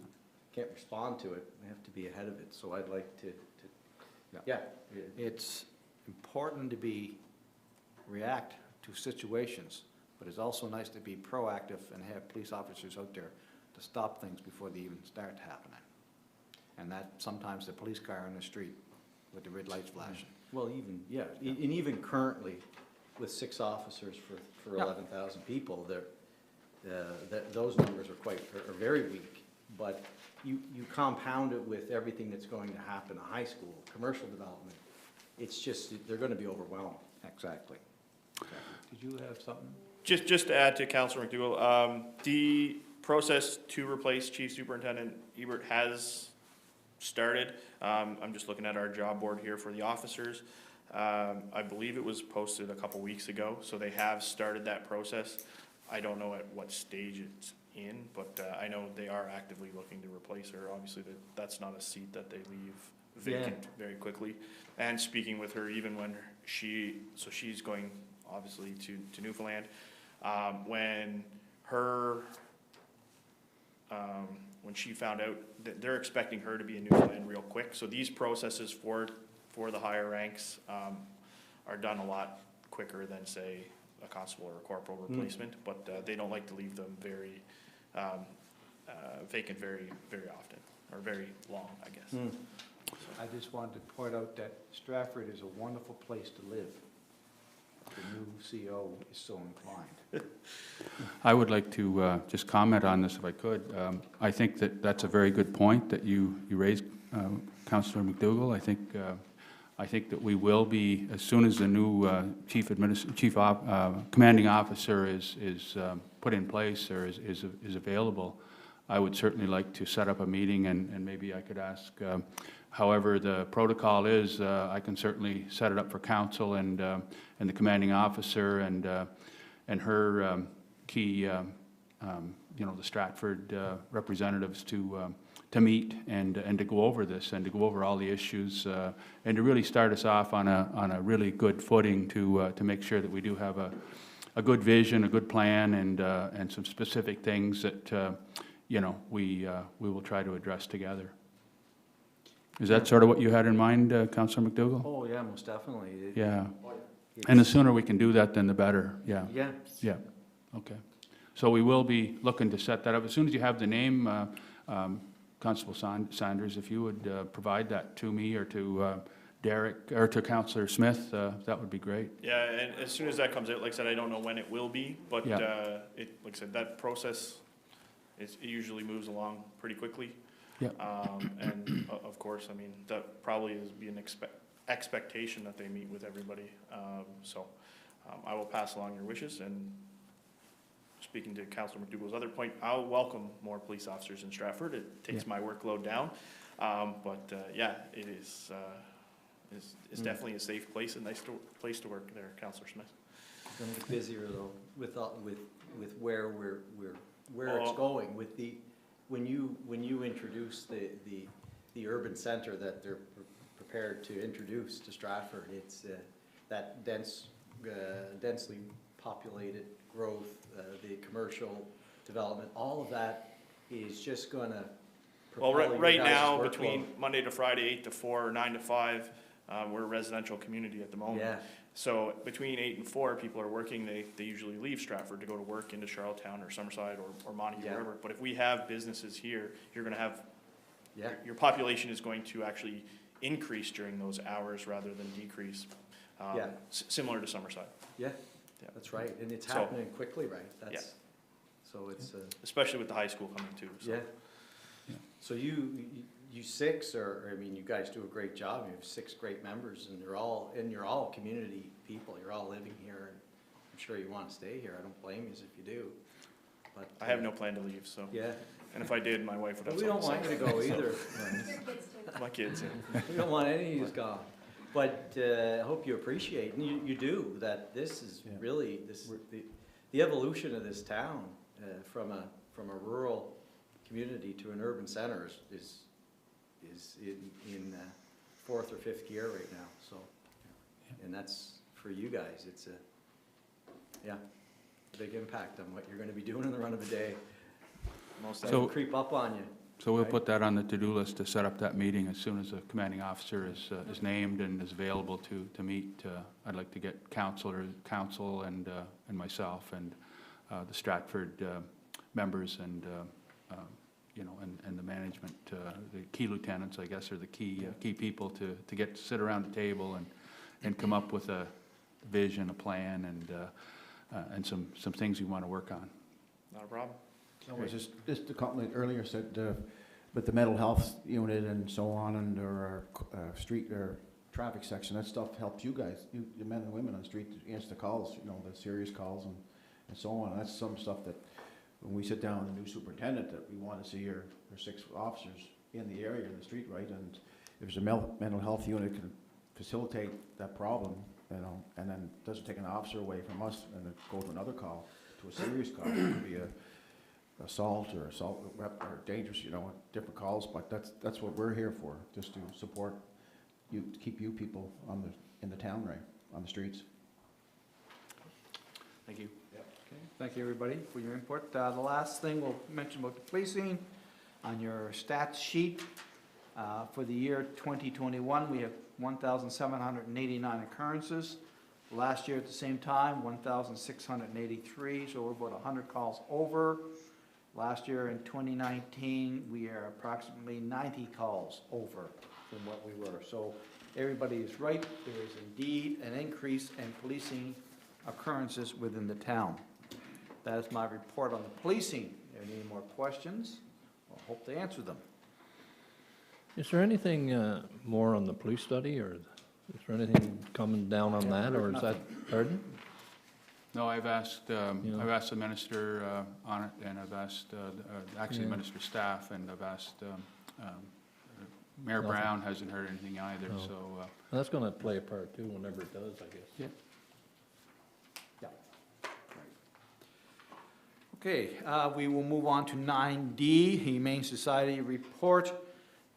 can't respond to it, they have to be ahead of it. So I'd like to It's important to react to situations, but it's also nice to be proactive and have police officers out there to stop things before they even start happening. And that sometimes the police car on the street with the red lights flashing. Well, even, and even currently, with 6 officers for 11,000 people, those numbers are very weak. But you compound it with everything that's going to happen, a high school, commercial development. It's just, they're going to be overwhelmed. Exactly. Did you have something? Just to add to Councillor McDougall, the process to replace Chief Superintendent Ebert has started. I'm just looking at our job board here for the officers. I believe it was posted a couple weeks ago, so they have started that process. I don't know at what stage it's in, but I know they are actively looking to replace her. Obviously, that's not a seat that they leave vacant very quickly. And speaking with her, even when she's going obviously to Newfoundland, when she found out that they're expecting her to be in Newfoundland real quick. So these processes for the higher ranks are done a lot quicker than, say, a constable or a corporal replacement, but they don't like to leave them very vacant very often, or very long, I guess. I just wanted to point out that Stratford is a wonderful place to live. The new CO is so inclined. I would like to just comment on this if I could. I think that's a very good point that you raised, Councillor McDougall. I think that we will be, as soon as the new commanding officer is put in place or is available, I would certainly like to set up a meeting, and maybe I could ask, however the protocol is, I can certainly set it up for council and the commanding officer and her key, the Stratford representatives to meet and to go over this and to go over all the issues and to really start us off on a really good footing to make sure that we do have a good vision, a good plan, and some specific things that, you know, we will try to address together. Is that sort of what you had in mind, Councillor McDougall? Oh, yeah, most definitely. Yeah. And the sooner we can do that, then the better, yeah. Yeah. Yeah, okay. So we will be looking to set that up. As soon as you have the name, Constable Sanders, if you would provide that to me or to Derek, or to Councillor Smith, that would be great. Yeah, and as soon as that comes out, like I said, I don't know when it will be, but Yeah. like I said, that process, it usually moves along pretty quickly. Yeah. And of course, I mean, that probably is be an expectation that they meet with everybody. So I will pass along your wishes, and speaking to Councillor McDougall's other point, I'll welcome more police officers in Stratford. It takes my workload down. But yeah, it is, it's definitely a safe place, a nice place to work there, Councillor Smith. It's gonna get busier though, with where it's going, with the, when you introduce the urban center that they're prepared to introduce to Stratford, it's that densely populated growth, the commercial development, all of that is just gonna Well, propel your right guys' now, workload. between Monday to Friday, 8 to 4, or 9 to 5, we're a residential community at the moment. Yeah, So between 8 and 4, people are working, they usually leave Stratford to go to work into Charlottetown or Summerside or Montague, Yeah. wherever. But if we have businesses here, you're gonna have, yeah, your population is going to actually increase during those hours rather than decrease. Yeah. Similar to Summerside, yeah, Yeah. that's right, and it's So- happening quickly, right? That's, so it's, especially with the high school coming too, so. yeah. Yeah. So you six are, I mean, you guys do a great job, you have 6 great members, and you're all community people, you're all living here, and I'm sure you want to stay here, I don't blame you if you do, but. I have no plan to leave, so, Yeah, and if I did, my wife would have we don't something want to you to say. go either. My kids, yeah. We don't want any of you's gone. But I hope you appreciate, and you do, that this is Yeah. really, the evolution of this town from a rural community to an urban center is in 4th or 5th gear right now, so. And that's, for you guys, it's a big impact on what you're gonna be doing in the run of a day. Most of So- them creep up on you. So we'll Right. put that on the to-do list to set up that meeting as soon as the commanding officer is named and is available to meet. I'd like to get council and myself and the Stratford members and, you know, and the management, the key lieutenants, I guess, are the key people to sit around the table and come up with a vision, a plan, and some things we want to work on. Not a problem. No, it's just the company earlier said, with the mental health unit and so on, and our street or traffic section, that stuff helps you guys, you men and women on the street to answer the calls, you know, the serious calls and so on. And that's some stuff that, when we sit down with the new superintendent, that we want to see our 6 officers in the area, in the street, right? And if there's a mental health unit can facilitate that problem, you know, and then doesn't take an officer away from us and then go to another call, to a serious call, it could be assault or dangerous, you know, different calls, but that's what we're here for, just to support you, to keep you people in the town, right, on the streets. Thank you. Okay, thank you, everybody, for your input. The last thing we'll mention about the policing, on your stats sheet, for the year 2021, we have 1,789 occurrences. Last year at the same time, 1,683, so we're about 100 calls over. Last year in 2019, we are approximately 90 calls over from what we were. So everybody is right, there is indeed an increase in policing occurrences within the town. That is my report on the policing. Any more questions? I hope to answer them. Is there anything more on the police study, or is there anything coming down on that, or is that, pardon? No, I've asked the minister on it, and I've asked, actually, Yeah. minister staff, and I've asked, Mayor Nothing. Brown hasn't heard anything either, No. so, Well, that's gonna play a part too, whenever it does, I guess. Yeah. Okay, we will move on to 9D, Humane Society Report.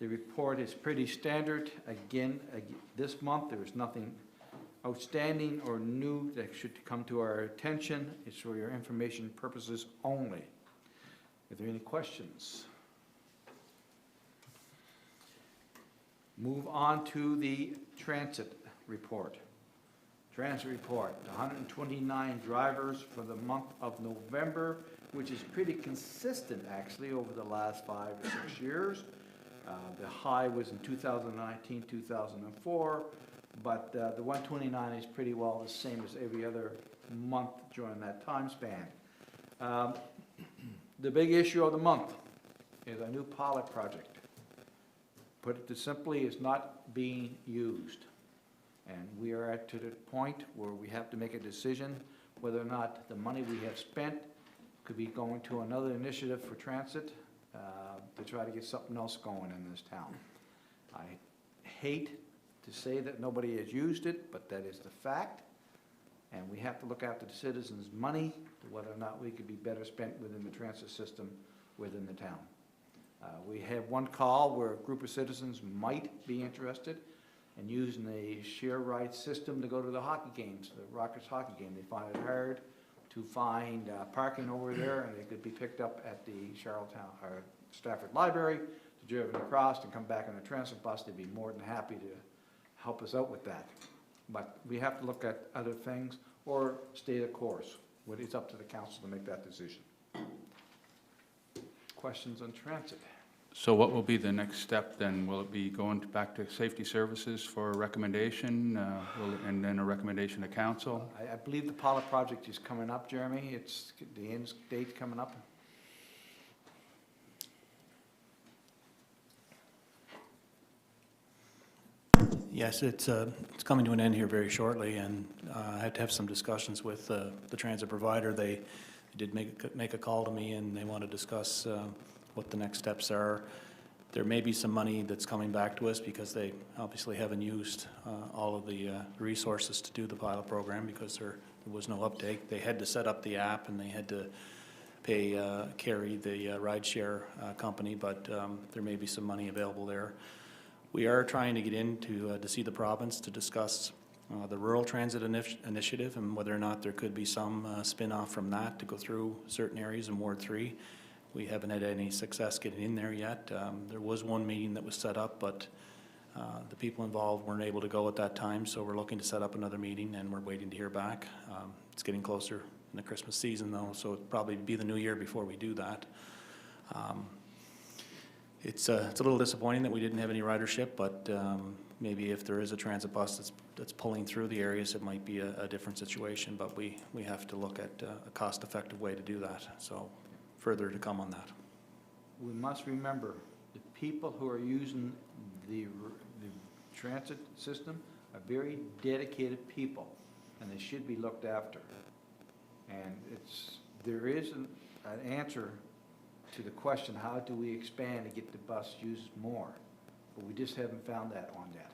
The report is pretty standard. Again, this month, there is nothing outstanding or new that should come to our attention. It's for your information purposes only. Are there any questions? Move on to the transit report. Transit report, 129 drivers for the month of November, which is pretty consistent actually over the last 5 or 6 years. The high was in 2019, 2004, but the 129 is pretty well the same as every other month during that time span. The big issue of the month is a new pilot project. Put it simply, is not being used. And we are to the point where we have to make a decision whether or not the money we have spent could be going to another initiative for transit to try to get something else going in this town. I hate to say that nobody has used it, but that is the fact. And we have to look after the citizens' money, to whether or not we could be better spent within the transit system within the town. We have one call where a group of citizens might be interested in using the share ride system to go to the hockey games, the Rockets hockey game. They find it hard to find parking over there, and they could be picked up at the Stratford Library, driven across and come back on a transit bus. They'd be more than happy to help us out with that. But we have to look at other things or stay the course. It's up to the council to make that decision. Questions on transit? So what will be the next step then? Will it be going back to safety services for a recommendation, and then a recommendation to council? I believe the pilot project is coming up, Jeremy. It's the end date coming up. Yes, it's coming to an end here very shortly, and I had to have some discussions with the transit provider. They did make a call to me, and they want to discuss what the next steps are. There may be some money that's coming back to us because they obviously haven't used all of the resources to do the pilot program because there was no uptake. They had to set up the app, and they had to pay Carrie, the rideshare company, but there may be some money available there. We are trying to get in to see the province to discuss the rural transit initiative and whether or not there could be some spin-off from that to go through certain areas in Ward 3. We haven't had any success getting in there yet. There was one meeting that was set up, but the people involved weren't able to go at that time, so we're looking to set up another meeting, and we're waiting to hear back. It's getting closer in the Christmas season, though, so it'll probably be the new year before we do that. It's a little disappointing that we didn't have any ridership, but maybe if there is a transit bus that's pulling through the areas, it might be a different situation, but we have to look at a cost-effective way to do that. So further to come on that. We must remember the people who are using the transit system are very dedicated people, and they should be looked after. And there is an answer to the question, how do we expand to get the bus used more? But we just haven't found that on yet.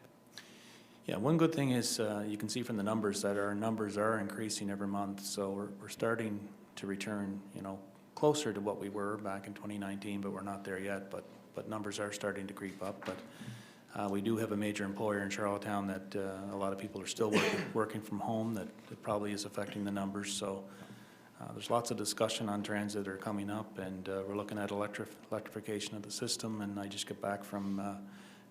Yeah, one good thing is you can see from the numbers that our numbers are increasing every month, so we're starting to return, closer to what we were back in 2019, but we're not there yet, but numbers are starting to creep up. But we do have a major employer in Charlottetown that a lot of people are still working from home that probably is affecting the numbers. So there's lots of discussion on transit that are coming up, and we're looking at electrification of the system. And I just got back from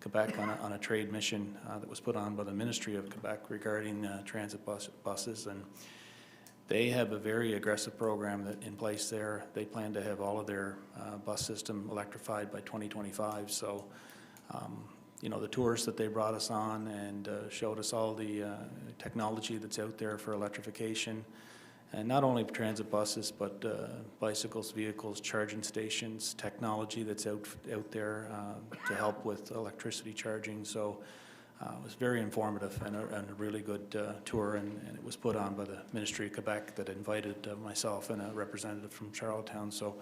Quebec on a trade mission that was put on by the Ministry of Quebec regarding transit buses, and they have a very aggressive program in place there. They plan to have all of their bus system electrified by 2025. So, the tours that they brought us on and showed us all the technology that's out there for electrification. And not only transit buses, but bicycles, vehicles, charging stations, technology that's out there to help with electricity charging. So it was very informative and a really good tour, and it was put on by the Ministry of Quebec that invited myself and a representative from Charlottetown. So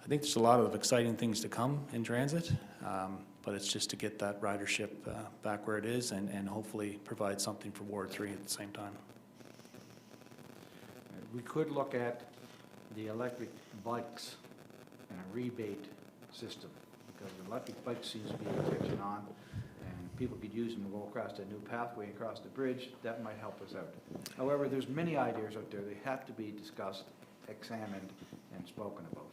I think there's a lot of exciting things to come in transit, but it's just to get that ridership back where it is and hopefully provide something for Ward 3 at the same time. We could look at the electric bikes and a rebate system, because the electric bike seems to be catching on, and people could use them to go across that new pathway, across the bridge, that might help us out. However, there's many ideas out there. They have to be discussed, examined, and spoken about.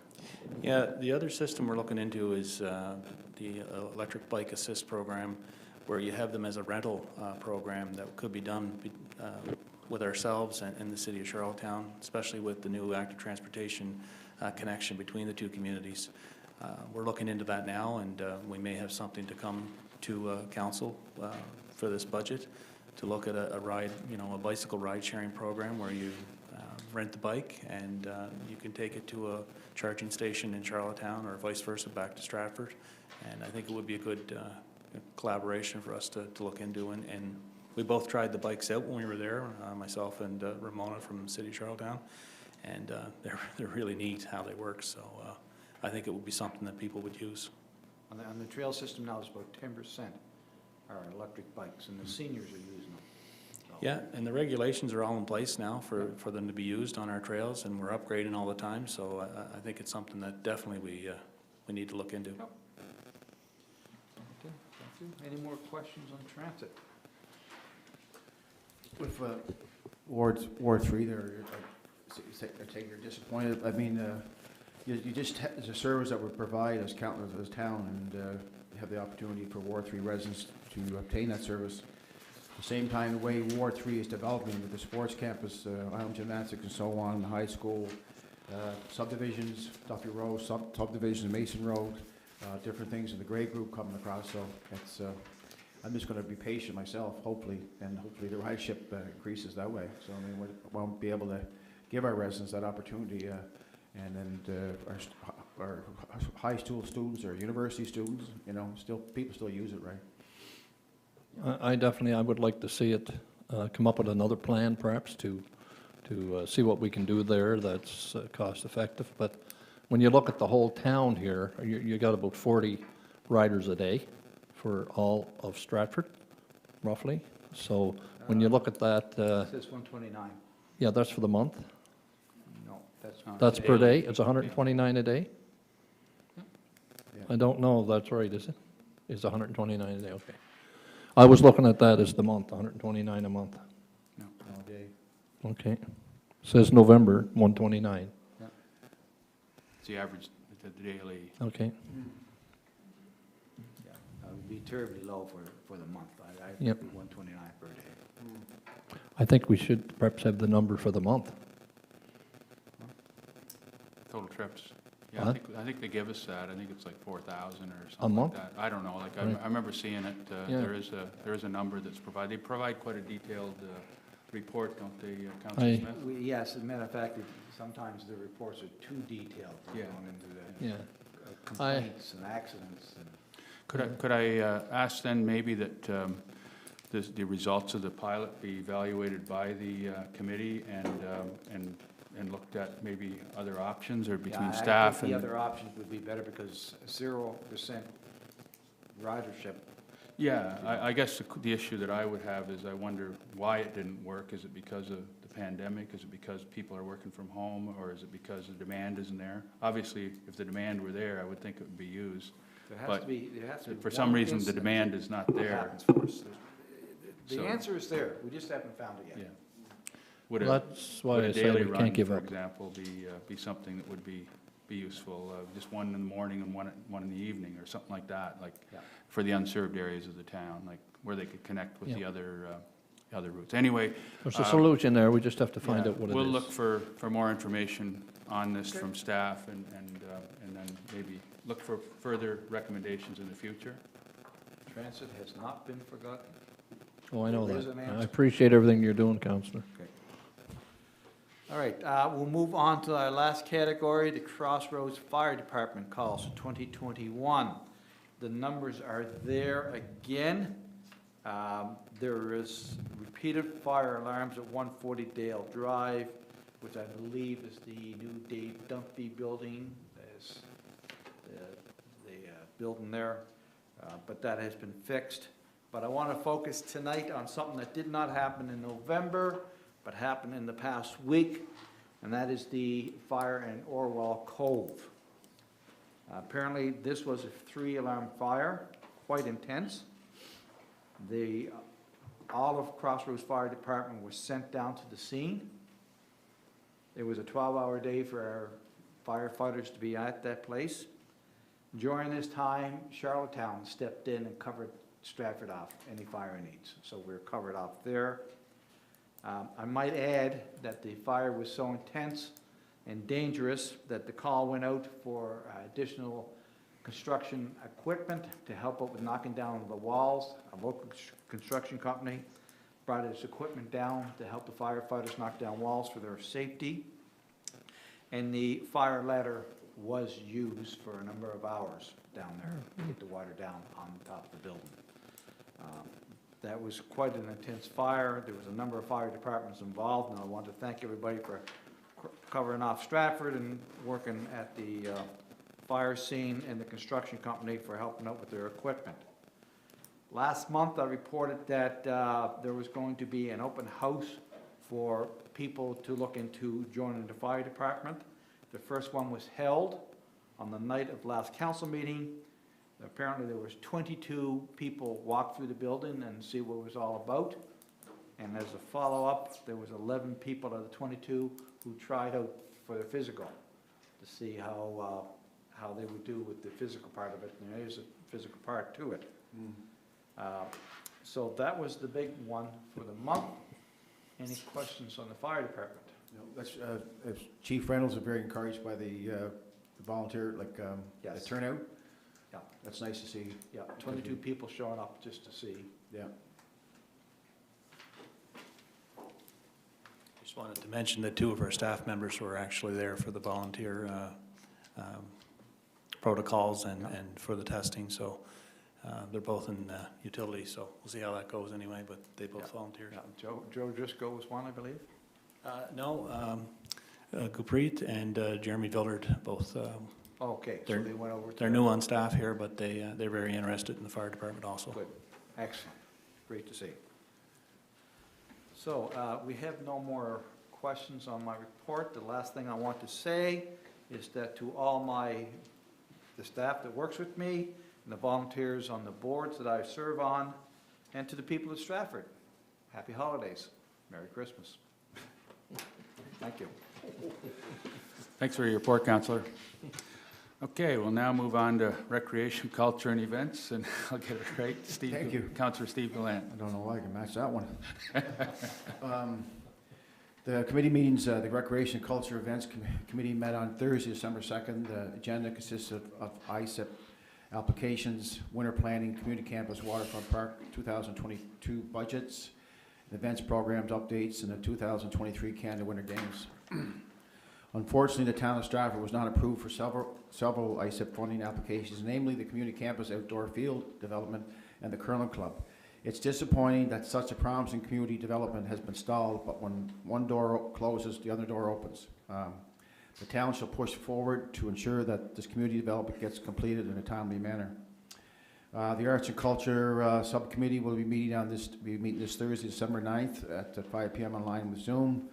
Yeah, the other system we're looking into is the electric bike assist program, where you have them as a rental program that could be done with ourselves and the city of Charlottetown, especially with the new active transportation connection between the two communities. We're looking into that now, and we may have something to come to council for this budget to look at a ride, a bicycle ride sharing program where you rent the bike and you can take it to a charging station in Charlottetown or vice versa back to Stratford. And I think it would be a good collaboration for us to look into. And we both tried the bikes out when we were there, myself and Ramona from the city of Charlottetown. And they're really neat how they work. So I think it would be something that people would use. On the trail system now, it's about 10% are electric bikes, and the seniors are using them. So- Yeah, and the regulations are all in place now for them to be used on our trails, and we're upgrading all the time. So I think it's something that definitely we need to look into. Okay, thank you. Any more questions on transit? With Ward 3 there, I take you're disappointed. I mean, you just, it's a service that we provide as councillors as town, and have the opportunity for Ward 3 residents to obtain that service. At the same time, the way Ward 3 is developing with the sports campus, island gymnastics and so on, the high school, subdivisions, Duffy Road, subdivisions, Mason Road, different things in the grade group coming across, so it's, I'm just going to be patient myself, hopefully, and hopefully the ridership increases that way. So I mean, we won't be able to give our residents that opportunity, and then our high school students or university students, people still use it, right? I would like to see it come up with another plan, perhaps, to see what we can do there that's cost effective. But when you look at the whole town here, you got about 40 riders a day for all of Stratford, roughly. So when you look at that, It says 129. yeah, that's for the month. No, that's not. That's per day. It's 129 a day. Yeah. I don't know if that's right, is it? It's 129 a day, okay. I was looking at that as the month, 129 a month. No, all day. Okay. Says November, 129. It's the average, the daily. Okay. Yeah, it would be terribly low for the month. I Yep. think 129 per day. I think we should perhaps have the number for the month. Total trips. Yeah, Huh? I think they give us that. I think it's like 4,000 or A something month? like that. I don't know, like, Right. I remember seeing it. Yeah. There is a number that's provided. They provide quite a detailed report, don't they, Councillor I- Smith? Yes, as a matter of fact, sometimes the reports are too detailed. Yeah. Going into the Yeah. complaints and accidents and. Could I ask then maybe that the results of the pilot be evaluated by the committee and looked at maybe other options or between staff I think and? the other options would be better because 0% ridership. Yeah, I guess the issue that I would have is I wonder why it didn't work. Is it because of the pandemic? Is it because people are working from home? Or is it because the demand isn't there? Obviously, if the demand were there, I would think it would be used. There has But to be, there has to be. For some one reason, the incident demand is not that there. happens for us. The So- answer is there, we just haven't found it Yeah. yet. Would Well, a that's why would I a said daily we run, can't give for up. example, be something that would be useful? Just one in the morning and one in the evening or something like that, like Yeah. for the unserved areas of the town, like where they could connect with Yeah. the other routes. Anyway, There's a solution there, we just have to find yeah, out what it is. we'll look for more information on this from staff and then maybe look for further recommendations in the future. Transit has not been forgotten. Oh, I know There is that. an I answer. appreciate everything you're doing, Councillor. All right, we'll move on to our last category, the Crossroads Fire Department calls for 2021. The numbers are there again. There is repeated fire alarms at 140 Dale Drive, which I believe is the new Dave Dunphy building. There's the building there, but that has been fixed. But I want to focus tonight on something that did not happen in November, but happened in the past week, and that is the fire in Orwell Cove. Apparently, this was a 3-alarm fire, quite intense. The Olive Crossroads Fire Department was sent down to the scene. It was a 12-hour day for our firefighters to be at that place. During this time, Charlottetown stepped in and covered Stratford off, any fire needs. So we're covered off there. I might add that the fire was so intense and dangerous that the call went out for additional construction equipment to help out with knocking down the walls. A local construction company brought its equipment down to help the firefighters knock down walls for their safety. And the fire ladder was used for a number of hours down there to get the water down on top of the building. That was quite an intense fire. There was a number of fire departments involved, and I want to thank everybody for covering off Stratford and working at the fire scene, and the construction company for helping out with their equipment. Last month, I reported that there was going to be an open house for people to look into joining the fire department. The first one was held on the night of last council meeting. Apparently there was 22 people walk through the building and see what it was all about. And as a follow-up, there was 11 people out of the 22 who tried out for their physical to see how they would do with the physical part of it. And there is a physical part to it. So that was the big one for the month. Any questions on the fire department? No, that's, Chief Reynolds is very encouraged by the volunteer, the Yes. turnout. Yeah. That's nice to see. Yeah, 22 people showing up just to see. Yeah. Just wanted to mention that 2 of our staff members were actually there for the volunteer protocols and for the testing, so they're both in utilities, so we'll see how that goes anyway, but they both volunteered. Yeah, Joe Driscoll was one, I believe. No, Guppreet and Jeremy Villard, both, Okay, so they went over to. they're new on staff here, but they're very interested in the fire department also. Good, excellent, great to see. So we have no more questions on my report. The last thing I want to say is that to all the staff that works with me, and the volunteers on the boards that I serve on, and to the people of Stratford, happy holidays, Merry Christmas. Thank you. Thanks for your report, Councillor. Okay, we'll now move on to recreation, culture, and events, and I'll get it right. Steve, Thank you. Councillor Steve Gallant. I don't know why I can match that one. The committee meetings, the Recreation and Culture Events Committee met on Thursday, December 2nd. The agenda consists of ISIP applications, winter planning, community campus, waterfront park, 2022 budgets, events, programs, updates, and the 2023 Canada Winter Games. Unfortunately, the town of Stratford was not approved for several ISIP funding applications, namely the community campus outdoor field development and the curling club. It's disappointing that such a promising community development has been stalled, but when one door closes, the other door opens. The town shall push forward to ensure that this community development gets completed in a timely manner. The Arts and Culture Subcommittee will be meeting this Thursday, December 9th at 5 p.m. online with Zoom.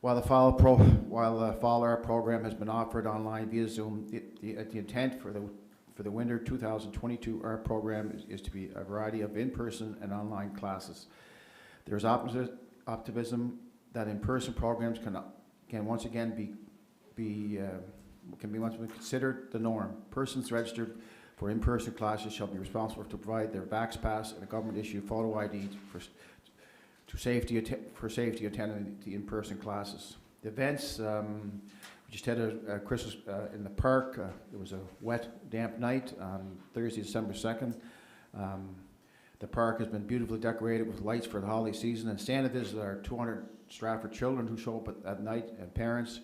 While the Fall Art program has been offered online via Zoom, the intent for the winter 2022 art program is to be a variety of in-person and online classes. There's optimism that in-person programs can once again be considered the norm. Persons registered for in-person classes shall be responsible to provide their Vax Pass and a government-issued photo ID for safety attending the in-person classes. The events, we just had a Christmas in the park. It was a wet, damp night on Thursday, December 2nd. The park has been beautifully decorated with lights for the holiday season, and Santa visits our 200 Stratford children who show up at night, and parents,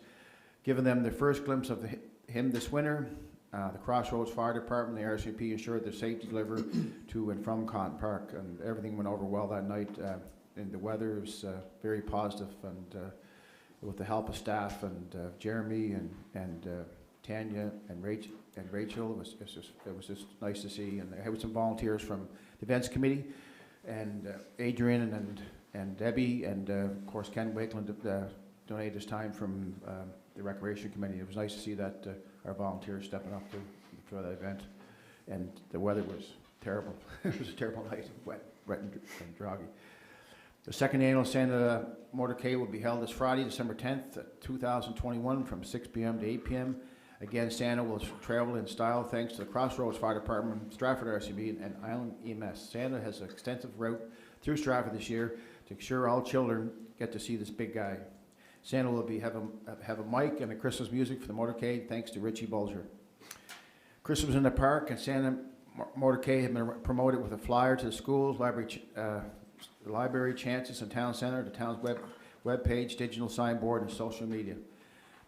giving them their first glimpse of him this winter. The Crossroads Fire Department, the Rcmp, ensured their safety delivery to and from Cotton Park, and everything went over well that night. And the weather was very positive, and with the help of staff and Jeremy and Tanya and Rachel, it was just nice to see. And I had some volunteers from the events committee, and Adrian and Debbie, and of course Ken Wakeland donated his time from the recreation committee. It was nice to see that our volunteers stepping up for that event, and the weather was terrible. It was a terrible night, wet. Draghi. The second annual Santa Motorcade will be held this Friday, December 10th, 2021, from 6 p.m. to 8 p.m. Again, Santa will travel in style thanks to the Crossroads Fire Department, Stratford Rcmp, and Island EMS. Santa has an extensive route through Stratford this year to ensure all children get to see this big guy. Santa will have a mic and a Christmas music for the motorcade thanks to Richie Bulger. Christmas in the Park and Santa Motorcade have been promoted with a flyer to the schools, library chances and town center, the town's web page, digital signboard, and social media.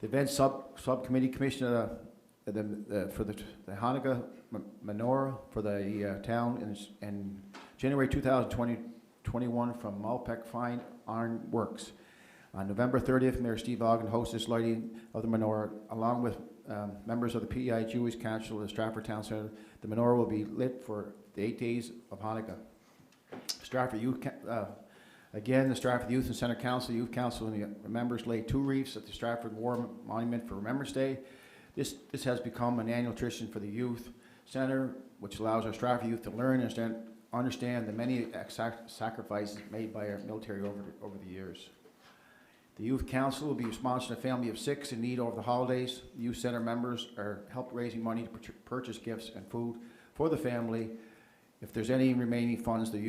The event subcommittee commissioned for the Hanukkah menorah for the town in January 2021 from Malpec Fine Iron Works. On November 30th, Mayor Steve Ogden hosted this lighting of the menorah along with members of the PEI Jewish Council of the Stratford Town Centre. The menorah will be lit for the 8 days of Hanukkah. Stratford Youth, again, the Stratford Youth and Centre Council, Youth Council, and the members laid 2 wreaths at the Stratford War Monument for Remembrance Day. This has become an annual tradition for the Youth Centre, which allows our Stratford youth to learn and understand the many sacrifices made by our military over the years. The Youth Council will be sponsoring a family of 6 in need over the holidays. Youth Centre members are helped raising money to purchase gifts and food for the family. If there's any remaining funds, the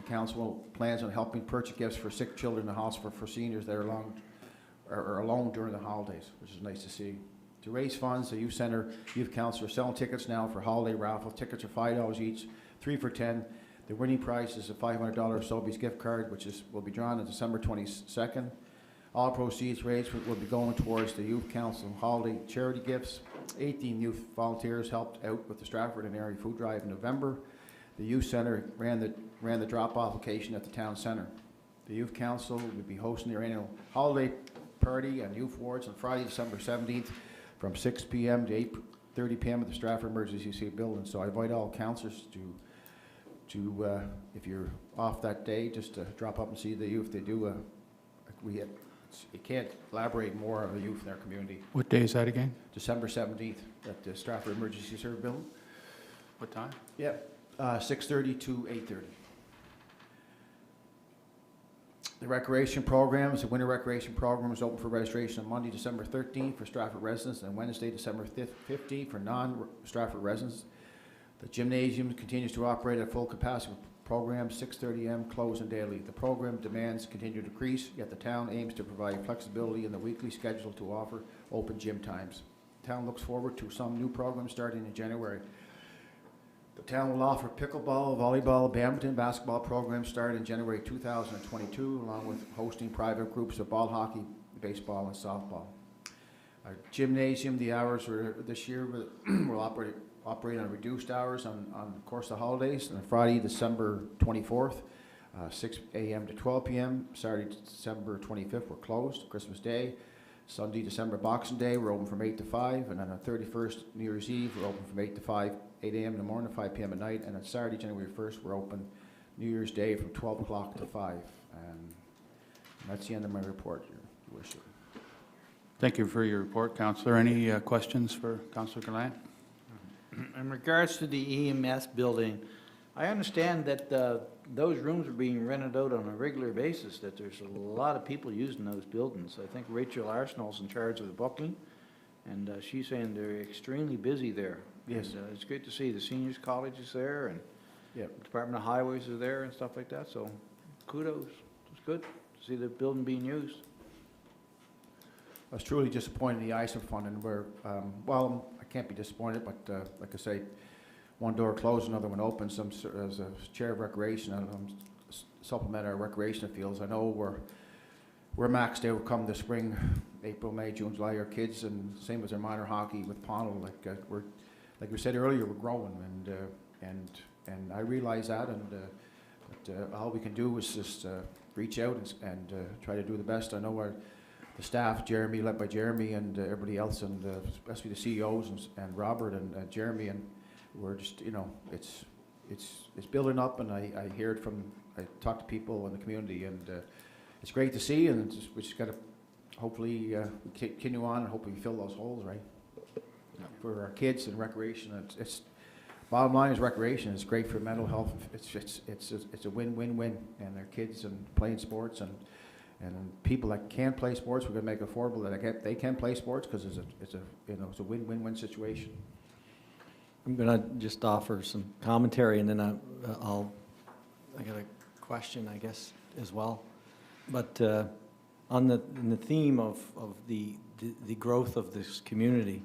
council plans on helping purchase gifts for sick children in the hospital for seniors that are alone during the holidays, which is nice to see. To raise funds, the Youth Centre Youth Council are selling tickets now for holiday raffle. Tickets are $5 each, 3 for $10. The winning prize is a $500 Sobeys gift card, which will be drawn on December 22nd. All proceeds raised will be going towards the Youth Council holiday charity gifts. 18 youth volunteers helped out with the Stratford and area food drive in November. The Youth Centre ran the drop-off location at the town centre. The Youth Council will be hosting their annual holiday party and youth awards on Friday, December 17th, from 6 p.m. to 8:30 p.m. at the Stratford Emergency Building. So I invite all councillors to if you're off that day, just to drop up and see the youth. They do you can't elaborate more on the youth in our community. What day is that again? December 17th at the Stratford Emergency Service Building. What time? Yeah, 6:30 to 8:30. The recreation programs, the winter recreation program is open for registration on Monday, December 13th for Stratford residents and Wednesday, December 15th for non-Stratford residents. The gymnasium continues to operate at full capacity with programs 6:30 a.m. closing daily. The program demands continue to decrease, yet the town aims to provide flexibility in the weekly schedule to offer open gym times. The town looks forward to some new programs starting in January. The town will offer pickleball, volleyball, badminton, basketball programs starting in January 2022, along with hosting private groups of ball hockey, baseball, and softball. Our gymnasium, the hours this year will operate on reduced hours on of course the holidays. On Friday, December 24th, 6 a.m. to 12 p.m. Saturday, December 25th, we're closed. Christmas Day. Sunday, December Boxing Day, we're open from 8 to 5. And on the 31st, New Year's Eve, we're open from 8 to 5, 8 a.m. in the morning, 5 p.m. at night. And on Saturday, January 1st, we're open New Year's Day from 12 o'clock to 5. And that's the end of my report, Your Worship. Thank you for your report, Councillor. Any questions for Councillor Gallant? In regards to the EMS building, I understand that those rooms are being rented out on a regular basis, that there's a lot of people using those buildings. I think Rachel Arsenal's in charge of the booking, and she's saying they're extremely busy there. Yes. And, it's great to see the seniors college is there, and Yep. Department of Highways is there and stuff like that, so kudos. It's good to see the building being used. I was truly disappointed in the ISA fund, and we're, well, I can't be disappointed, but like I say, one door closed, another one open. As a chair of recreation, I'm supplement our recreation fields. I know we're maxed out come the spring, April, May, June, July. Our kids, and same as our minor hockey with Mcdonald. Like we said earlier, we're growing, and I realize that, but all we can do is just reach out and try to do the best. I know the staff, Jeremy, led by Jeremy, and everybody else, and especially the CEOs and Robert and Jeremy, and we're just, you know, it's building up, and I hear it from, I talk to people in the community, and it's great to see, and we just got to hopefully continue on and hopefully fill those holes, right? For our kids and recreation, it's bottom line is recreation. It's great for mental health. It's a win-win-win, and their kids and playing sports and people that can't play sports, we're going to make it affordable that they can play sports because it's a win-win-win situation. I'm going to just offer some commentary, and then I got a question, I guess, as well. But in the theme of the growth of this community,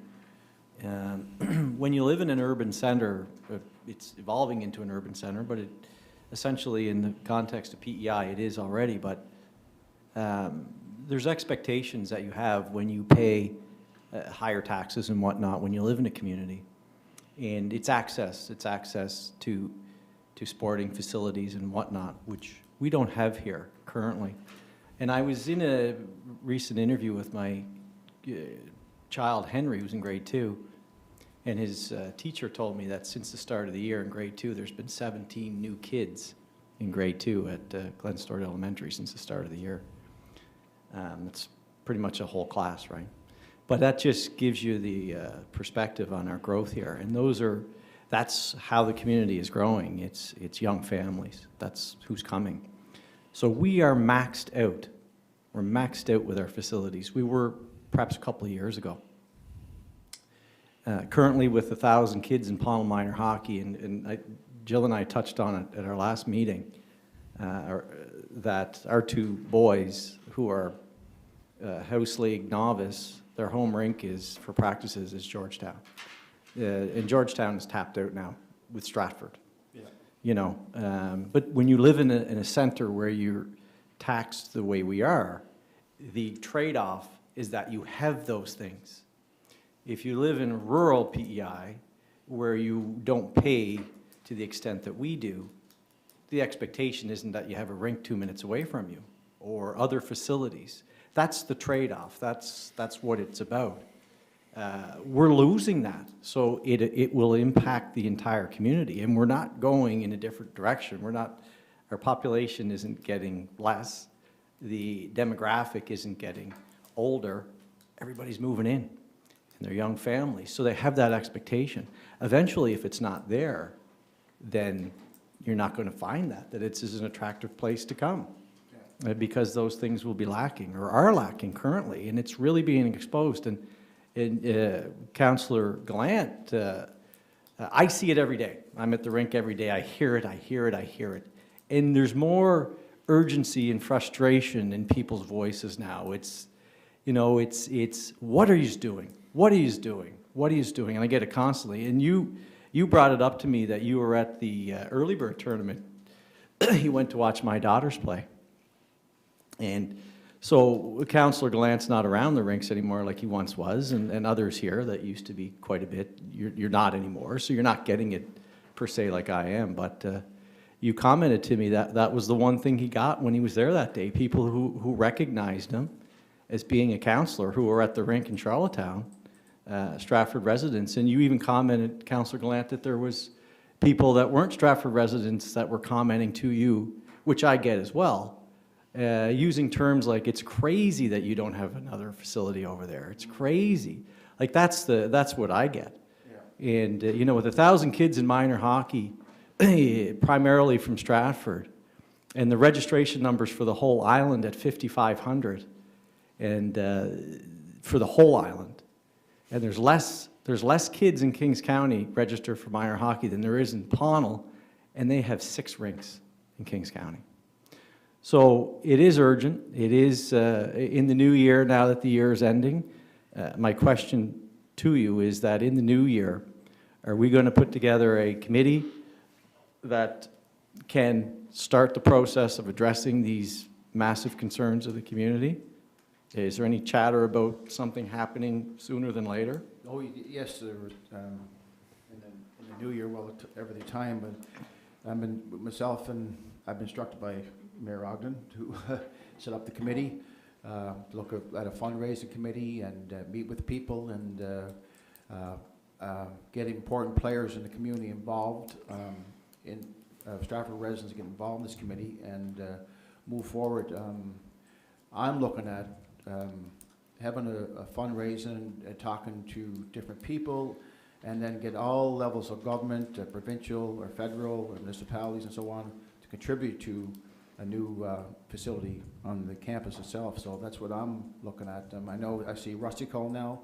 when you live in an urban center, it's evolving into an urban center, but it essentially, in the context of PEI, it is already. But there's expectations that you have when you pay higher taxes and whatnot when you live in a community. And it's access to sporting facilities and whatnot, which we don't have here currently. And I was in a recent interview with my child, Henry, who's in grade 2, and his teacher told me that since the start of the year in grade 2, there's been 17 new kids in grade 2 at Glen Stewart Elementary since the start of the year. It's pretty much a whole class, right? But that just gives you the perspective on our growth here. And that's how the community is growing. It's young families. That's who's coming. So we are maxed out. We're maxed out with our facilities. We were perhaps a couple of years ago. Currently with 1,000 kids in Pownell Minor hockey, and Jill and I touched on it at our last meeting, that our 2 boys who are House League novice, their home rink is for practices is Georgetown. And Georgetown is tapped out now with Stratford. Yeah. You know, but when you live in a center where you're taxed the way we are, the trade-off is that you have those things. If you live in rural PEI, where you don't pay to the extent that we do, the expectation isn't that you have a rink 2 minutes away from you or other facilities. That's the trade-off. That's what it's about. We're losing that, so it will impact the entire community, and we're not going in a different direction. Our population isn't getting less. The demographic isn't getting older. Everybody's moving in, and they're young families, so they have that expectation. Eventually, if it's not there, then you're not going to find that it's an attractive place to come. Because those things will be lacking or are lacking currently, and it's really being exposed. And Councillor Gallant, I see it every day. I'm at the rink every day. I hear it. And there's more urgency and frustration in people's voices now. It's what are you doing? What are you doing? What are you doing? And I get it constantly. And you brought it up to me that you were at the early bird tournament. You went to watch my daughters play. And so Councillor Gallant's not around the rinks anymore like he once was, and others here that used to be quite a bit. You're not anymore, so you're not getting it per se like I am. But you commented to me that was the one thing he got when he was there that day. People who recognized him as being a councillor who were at the rink in Charlottetown, Stratford residents. And you even commented, Councillor Gallant, that there was people that weren't Stratford residents that were commenting to you, which I get as well. Using terms like, it's crazy that you don't have another facility over there. It's crazy. Like, that's what I get. Yeah. And, with 1,000 kids in minor hockey, primarily from Stratford, and the registration numbers for the whole island at 5,500, and for the whole island. And there's less kids in Kings County registered for minor hockey than there is in Pownell, and they have 6 rinks in Kings County. So it is urgent. It is in the new year, now that the year is ending. My question to you is that in the new year, are we going to put together a committee that can start the process of addressing these massive concerns of the community? Is there any chatter about something happening sooner than later? Oh, yes, there was, in the new year, well, every time, but I've been instructed by Mayor Ogden to set up the committee, look at a fundraising committee and meet with people and get important players in the community involved, Stratford residents get involved in this committee and move forward. I'm looking at having a fundraising and talking to different people and then get all levels of government, provincial or federal or municipalities and so on, to contribute to a new facility on the campus itself. So that's what I'm looking at. I know I see Rustico now.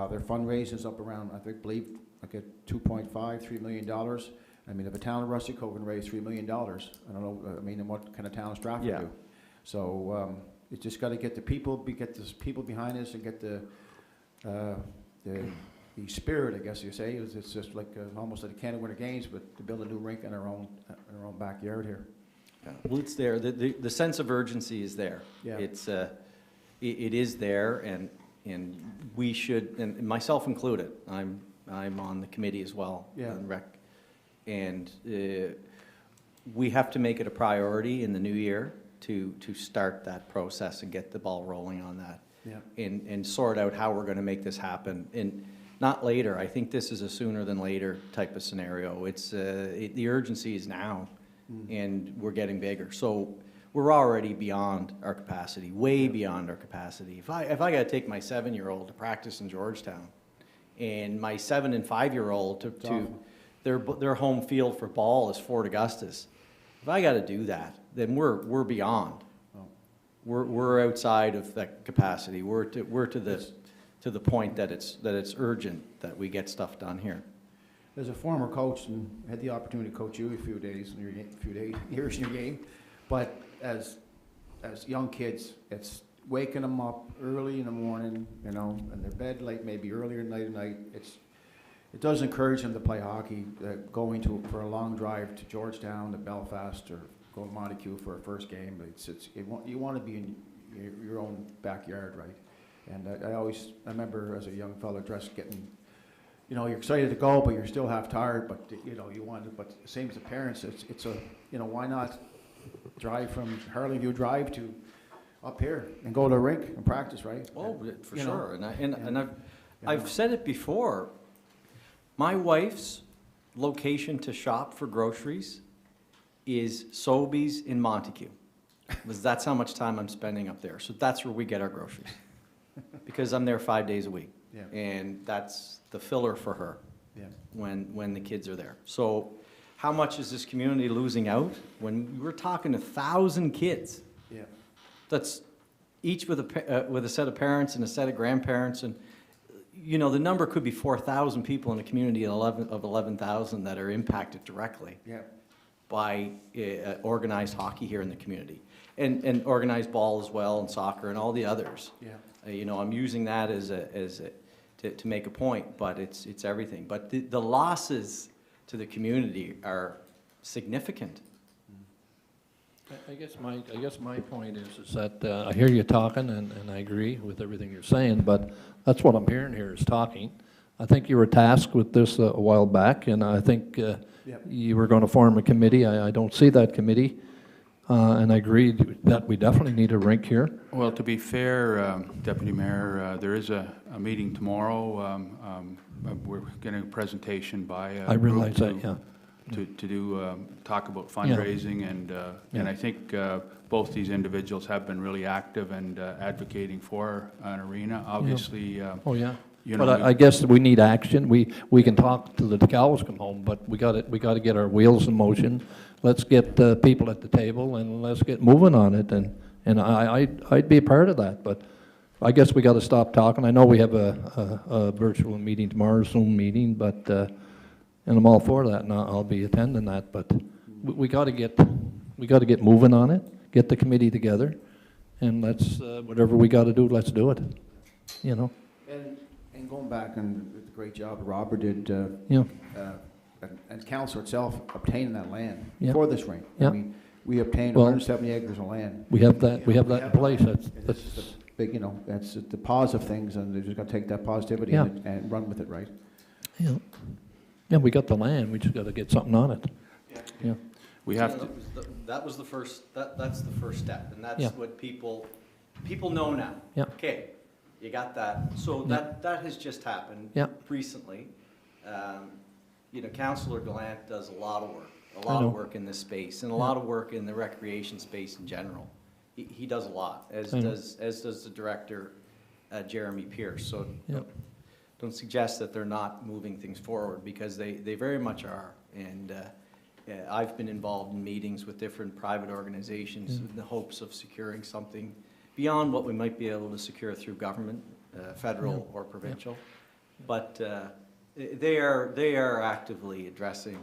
Their fundraisers up around, I believe, like at $2.5–3 million. I mean, if a town of Rustico can raise $3 million, I don't know. I mean, and what kind of town Stratford do? So it's just got to get the people, get the people behind us, and get the spirit, I guess you say. It's just like almost like a can of winter games, but to build a new rink in our own backyard here. Well, it's there. The sense of urgency is there. Yeah. It's it is there, and we should, and myself included. I'm on the committee as well. Yeah. On rec, and we have to make it a priority in the new year to start that process and get the ball rolling on that. Yeah. And sort out how we're going to make this happen, and not later. I think this is a sooner than later type of scenario. It's the urgency is now. And we're getting bigger. So we're already beyond our capacity, way beyond our capacity. If I got to take my 7-year-old to practice in Georgetown, and my 7- and 5-year-old to their home field for ball is Fort Augustus, if I got to do that, then we're beyond. Oh. We're outside of that capacity. We're to the point that it's urgent that we get stuff done here. As a former coach, and had the opportunity to coach you a few years in your game, but as young kids, it's waking them up early in the morning, you know, and their bed late, maybe earlier night at night. It does encourage them to play hockey, going for a long drive to Georgetown, to Belfast, or go to Montague for a first game. You want to be in your own backyard, right? And I remember as a young fellow getting. You know, you're excited to go, but you're still half tired. But you know, you want to. But same as the parents, it's a, you know, why not drive from Harleyview Drive to up here and go to a rink and practice, right? Oh, for You sure. know, And I've said it before. My wife's location to shop for groceries is Sobeys in Montague, because that's how much time I'm spending up there. So that's where we get our groceries, because I'm there 5 days a week. Yeah. And that's the filler for her. Yeah. When the kids are there. So how much is this community losing out? When we're talking 1,000 kids, Yeah. that's each with a set of parents and a set of grandparents, and you know, the number could be 4,000 people in a community of 11,000 that are impacted directly Yeah. by organized hockey here in the community, and organized ball as well, and soccer and all the others. Yeah. You know, I'm using that to make a point, but it's everything. But the losses to the community are significant. I guess my point is that I hear you talking, and I agree with everything you're saying, but that's what I'm hearing here is talking. I think you were tasked with this a while back, and I think you were going to form a committee. I don't see that committee, and I agree that we definitely need a rink here. Well, to be fair, Deputy Mayor, there is a meeting tomorrow. We're getting a presentation by a I realize group that, yeah. to talk about fundraising, and I think both these individuals have been really active and advocating for an arena. Obviously, Oh, yeah. you know, But I guess we need action. We can talk till the cows come home, but we got to get our wheels in motion. Let's get people at the table, and let's get moving on it. And I'd be a part of that, but I guess we got to stop talking. I know we have a virtual meeting tomorrow, Zoom meeting, but and I'm all for that, and I'll be attending that. But we got to get moving on it. Get the committee together, and let's whatever we got to do, let's do it. You know. And going back, and the great job Robert did. Yeah. And council itself obtaining that land Yeah. for this rink. Yeah. I mean, we obtained Well, 170 acres of land. We have that in place. And this is the big, you know, that's the positive things, and they're just got to take that positivity Yeah. and run with it, right? Yeah. Yeah, we got the land. We just got to get something on it. Yeah. we have to. That was the first. That's the first step, and that's Yeah. what people know now. Yeah. Okay, you got that. So Yeah. that has just happened. Yeah. Recently. You know, Councillor Gallant does a lot of work, I know. in this space, and a Yeah. lot of work in the recreation space in general. He does a lot, as I know. does the director, Jeremy Pierce. So Yeah. don't suggest that they're not moving things forward, because they very much are. And I've been involved in meetings with different private organizations in the hopes of securing something beyond what we might be able to secure through government, federal or provincial. But they are actively addressing,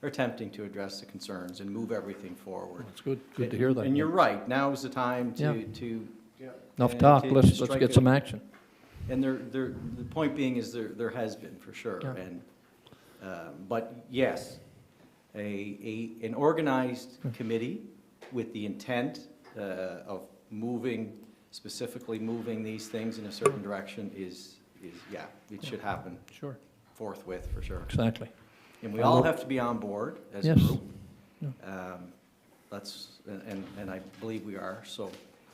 or attempting to address the concerns and move everything forward. It's good to hear that. And you're right, now is the time Yeah. to Enough talk, to let's strike get a- some action. And the point being is there has been, for sure. Yeah. And, but yes, an organized committee with the intent of specifically moving these things in a certain direction is yeah, it should happen Sure. forthwith, for sure. Exactly. And we all have to be on board as a Yes. group. Yeah. And I believe we are. So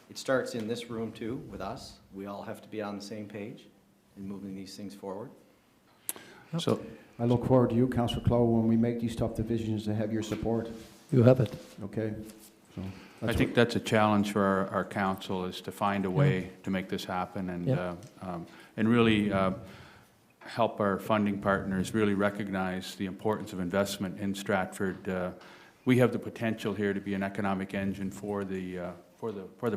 it starts in this room too, with us. We all have to be on the same page in moving these things forward. So, I look forward to you, Councillor Clow, when we make these tough decisions to have your support, You have it. okay? So I that's think that's a challenge for our council, is to find a way to make this happen Yeah. and really help our funding partners really recognize the importance of investment in Stratford. We have the potential here to be an economic engine for the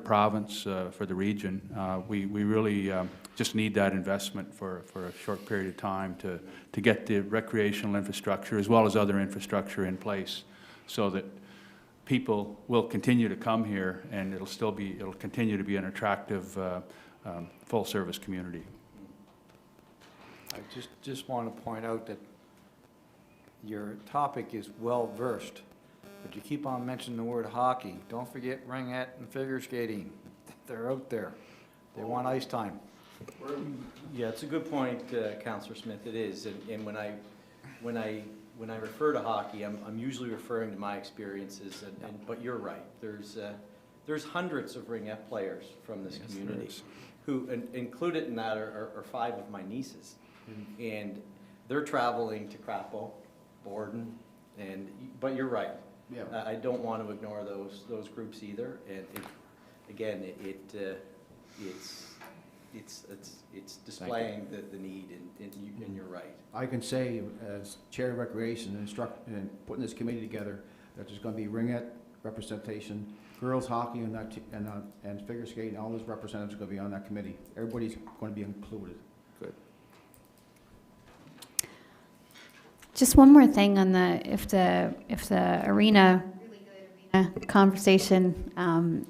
province, for the region. We really just need that investment for a short period of time to get the recreational infrastructure as well as other infrastructure in place, so that people will continue to come here, and it'll continue to be an attractive full-service community. I just want to point out that your topic is well-versed, but you keep on mentioning the word hockey. Don't forget ringette and figure skating. They're out there. They want ice time. Yeah, it's a good point, Councillor Smith, it is. And when I refer to hockey, I'm usually referring to my experiences, but you're right. There's hundreds of ringette players from this community who, included in that are 5 of my nieces. And they're traveling to Crapo, Borden, but you're right. Yeah. I don't want to ignore those groups either. And again, it's displaying the need, and you're right. I can say, as Chair of Recreation and putting this committee together, that there's going to be ringette representation, girls hockey and figure skating, all those representatives are going to be on that committee. Everybody's going to be included. Good. Just one more thing on if the arena conversation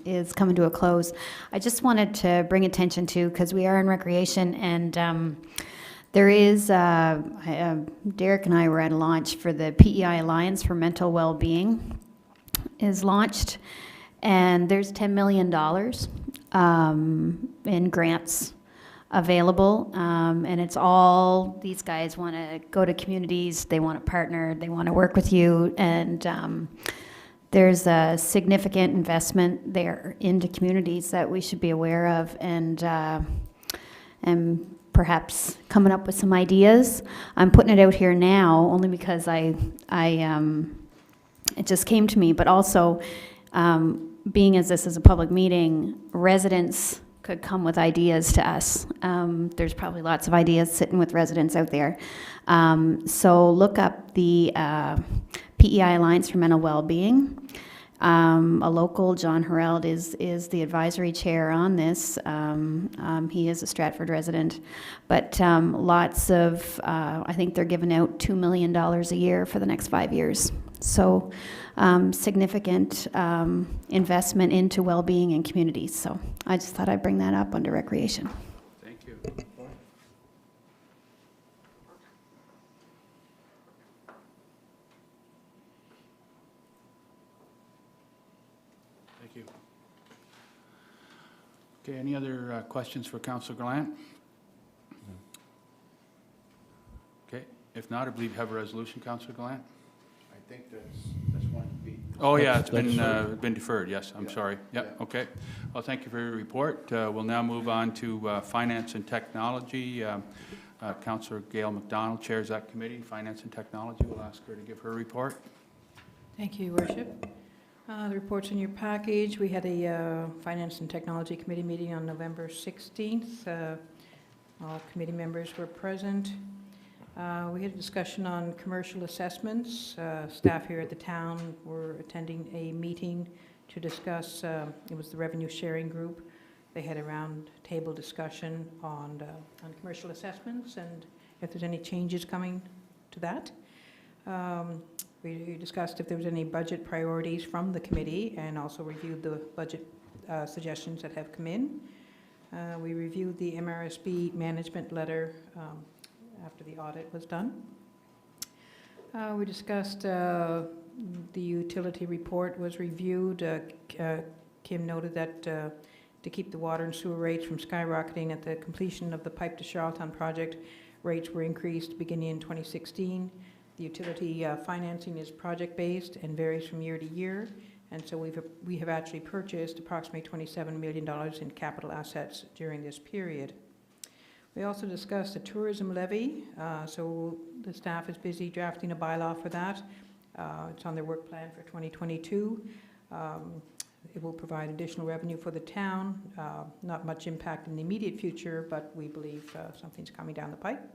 is coming to a close. I just wanted to bring attention to, because we are in recreation, and there is, Derek and I were at a launch for the PEI Alliance for Mental Wellbeing is launched, and there's $10 million in grants available, and it's all, these guys want to go to communities, they want to partner, they want to work with you, and there's a significant investment there into communities that we should be aware of, and perhaps coming up with some ideas. I'm putting it out here now only because it just came to me, but also being as this is a public meeting, residents could come with ideas to us. There's probably lots of ideas sitting with residents out there. So look up the PEI Alliance for Mental Wellbeing. A local, John Herald, is the advisory chair on this. He is a Stratford resident. But lots of, I think they're giving out $2 million a year for the next 5 years. So significant investment into well-being in communities. So I just thought I'd bring that up under recreation. Thank you. Thank you. Okay, any other questions for Councillor Gallant? Okay, if not, I believe you have a resolution, Councillor Gallant? I think that's one to be. Oh, yeah, it's That's been deferred, yes, I'm Yeah. sorry. Yep, Yeah. okay. Well, thank you for your report. We'll now move on to Finance and Technology. Councillor Gail Mcdonald chairs that committee, Finance and Technology. We'll ask her to give her report. Thank you, Your Worship. The report's in your package. We had a Finance and Technology Committee meeting on November 16th. All committee members were present. We had a discussion on commercial assessments. Staff here at the town were attending a meeting to discuss, it was the revenue sharing group. They had a round table discussion on commercial assessments and if there's any changes coming to that. We discussed if there was any budget priorities from the committee and also reviewed the budget suggestions that have come in. We reviewed the MRSB management letter after the audit was done. We discussed the utility report was reviewed. Kim noted that to keep the water and sewer rates from skyrocketing at the completion of the Pipe to Charlottetown project, rates were increased beginning in 2016. The utility financing is project-based and varies from year to year, and so we have actually purchased approximately $27 million in capital assets during this period. We also discussed the tourism levy, so the staff is busy drafting a bylaw for that. It's on their work plan for 2022. It will provide additional revenue for the town, not much impact in the immediate future, but we believe something's coming down the pipe.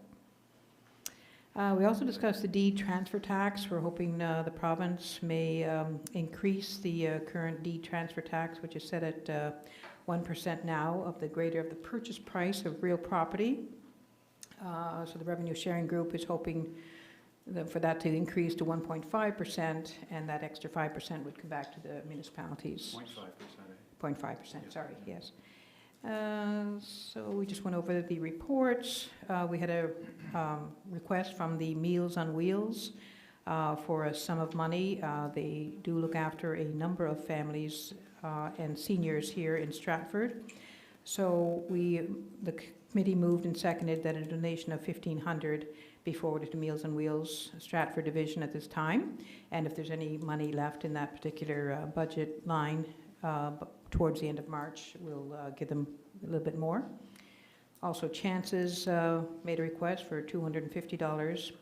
We also discussed the deed transfer tax. We're hoping the province may increase the current deed transfer tax, which is set at 1% now of the greater of the purchase price of real property. So the revenue sharing group is hoping for that to increase to 1.5%, and that extra 5% would come back to the municipalities. 0.5%. 0.5%, sorry, yes. So we just went over the reports. We had a request from the Meals on Wheels for a sum of money. They do look after a number of families and seniors here in Stratford. So the committee moved and seconded that a donation of $1,500 be forwarded to Meals on Wheels Stratford Division at this time. And if there's any money left in that particular budget line, towards the end of March, we'll give them a little bit more. Also, Chances made a request for $250.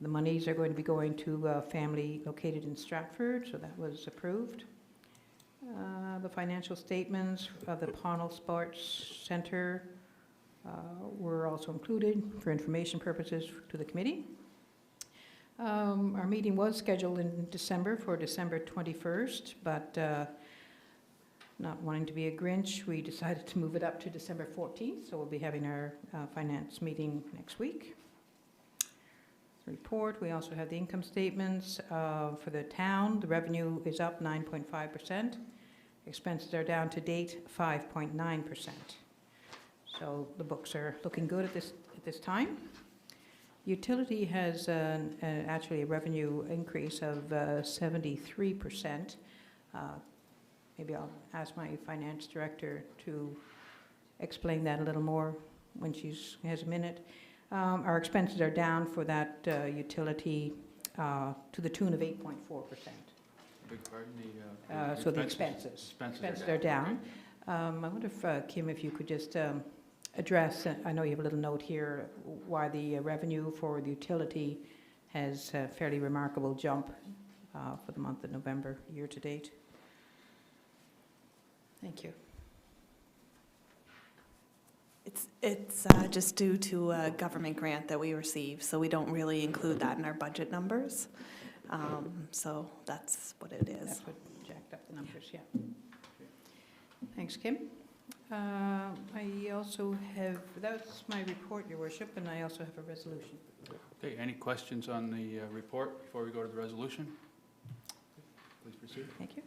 The monies are going to be going to a family located in Stratford, so that was approved. The financial statements of the Pownell Sports Centre were also included for information purposes to the committee. Our meeting was scheduled in December for December 21st, but not wanting to be a Grinch, we decided to move it up to December 14th, so we'll be having our finance meeting next week. Report, we also have the income statements for the town. The revenue is up 9.5%. Expenses are down to date 5.9%. So the books are looking good at this time. Utility has actually a revenue increase of 73%. Maybe I'll ask my finance director to explain that a little more when she has a minute. Our expenses are down for that utility to the tune of 8.4%. So the expenses are down. I wonder if, Kim, if you could just address, I know you have a little note here, why the revenue for the utility has a fairly remarkable jump for the month of November, year to date. Thank you. It's just due to a government grant that we received, so we don't really include that in our budget numbers. So that's what it is. That's what jacked up the numbers, yeah. Thanks, Kim. I also have, that's my report, Your Worship, and I also have a resolution. Okay, any questions on the report before we go to the resolution? Please proceed. Thank you.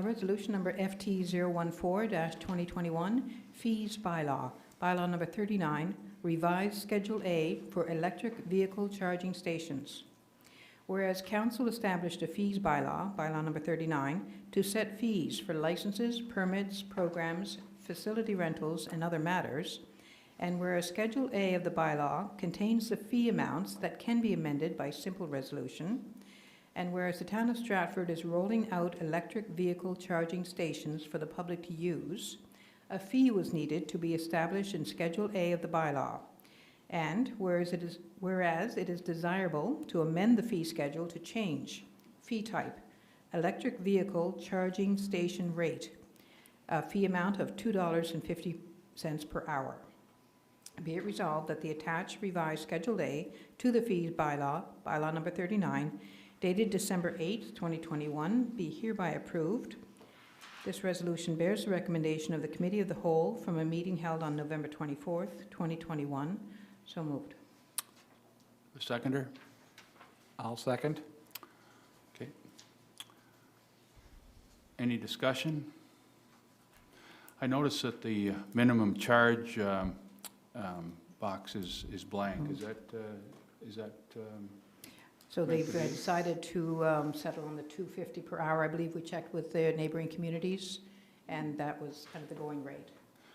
Resolution number FT014-2021, Fees Bylaw. Bylaw number 39, Revised Schedule A for Electric Vehicle Charging Stations. Whereas Council established a fees bylaw, bylaw number 39, to set fees for licenses, permits, programs, facility rentals, and other matters, and whereas Schedule A of the bylaw contains the fee amounts that can be amended by simple resolution, and whereas the town of Stratford is rolling out electric vehicle charging stations for the public to use, a fee was needed to be established in Schedule A of the bylaw. And whereas it is desirable to amend the fee schedule to change fee type, electric vehicle charging station rate, a fee amount of $2.50 per hour. Be it resolved that the attached revised Schedule A to the fees bylaw, bylaw number 39, dated December 8th, 2021, be hereby approved. This resolution bears the recommendation of the Committee of the Whole from a meeting held on November 24th, 2021. So moved. The seconder? I'll second. Okay. Any discussion? I noticed that the minimum charge box is blank. Is that So they've decided to settle on the $2.50 per hour. I believe we checked with the neighboring communities, and that was kind of the going rate.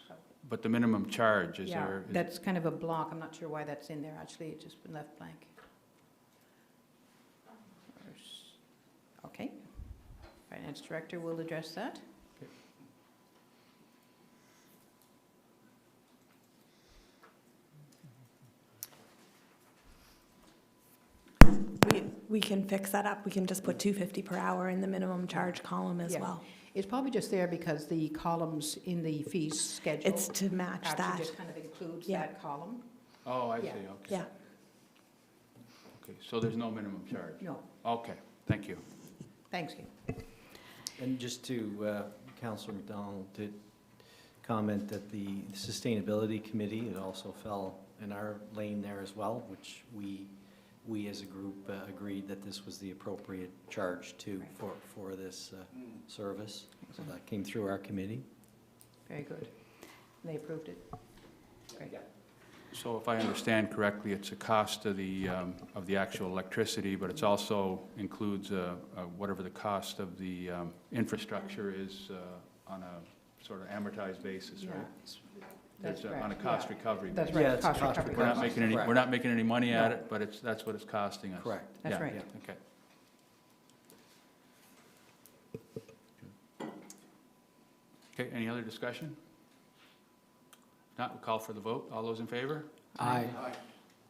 So, but the minimum charge, is yeah, there? that's kind of a block. I'm not sure why that's in there, actually. It's just been left blank. Okay. Finance Director will address that. We can fix that up. We can just put $2.50 per hour in the minimum charge column as Yeah. well. It's probably just there because the columns in the fees schedule It's to match actually that. just kind of includes Yeah. that column. Oh, I see, Yeah. okay. Yeah. Okay, so there's no minimum charge? No, Okay, thank you. thanks, Gail. And just to Councillor Mcdonald did comment that the Sustainability Committee, it also fell in our lane there as well, which we as a group agreed that this was the appropriate charge to for this service. So that came through our committee. Very good. They approved it. Great. So if I understand correctly, it's a cost of the actual electricity, but it's also includes whatever the cost of the infrastructure is on a sort of amortized basis, Yeah. right? That's It's correct. on a cost recovery That's basis. right. Yeah, it's a Cost cost recovery. recovery. We're not making any money at No. it, but that's what it's costing us. Correct. That's Yeah, right. okay. Okay, any other discussion? Not, we'll call for the vote. All those in favor? Aye.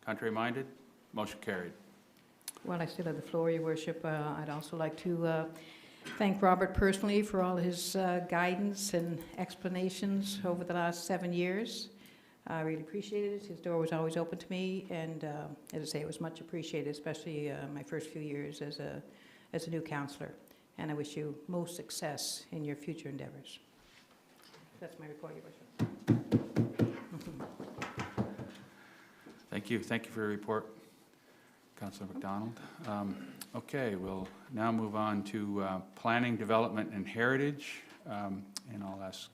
Contrary minded? Motion carried. While I still have the floor, Your Worship, I'd also like to thank Robert personally for all his guidance and explanations over the last 7 years. I really appreciated it. His door was always open to me, and as I say, it was much appreciated, especially my first few years as a new councillor. And I wish you most success in your future endeavours. That's my report, Your Worship. Thank you. Thank you for your report, Councillor Mcdonald. Okay, we'll now move on to Planning, Development, and Heritage. And I'll ask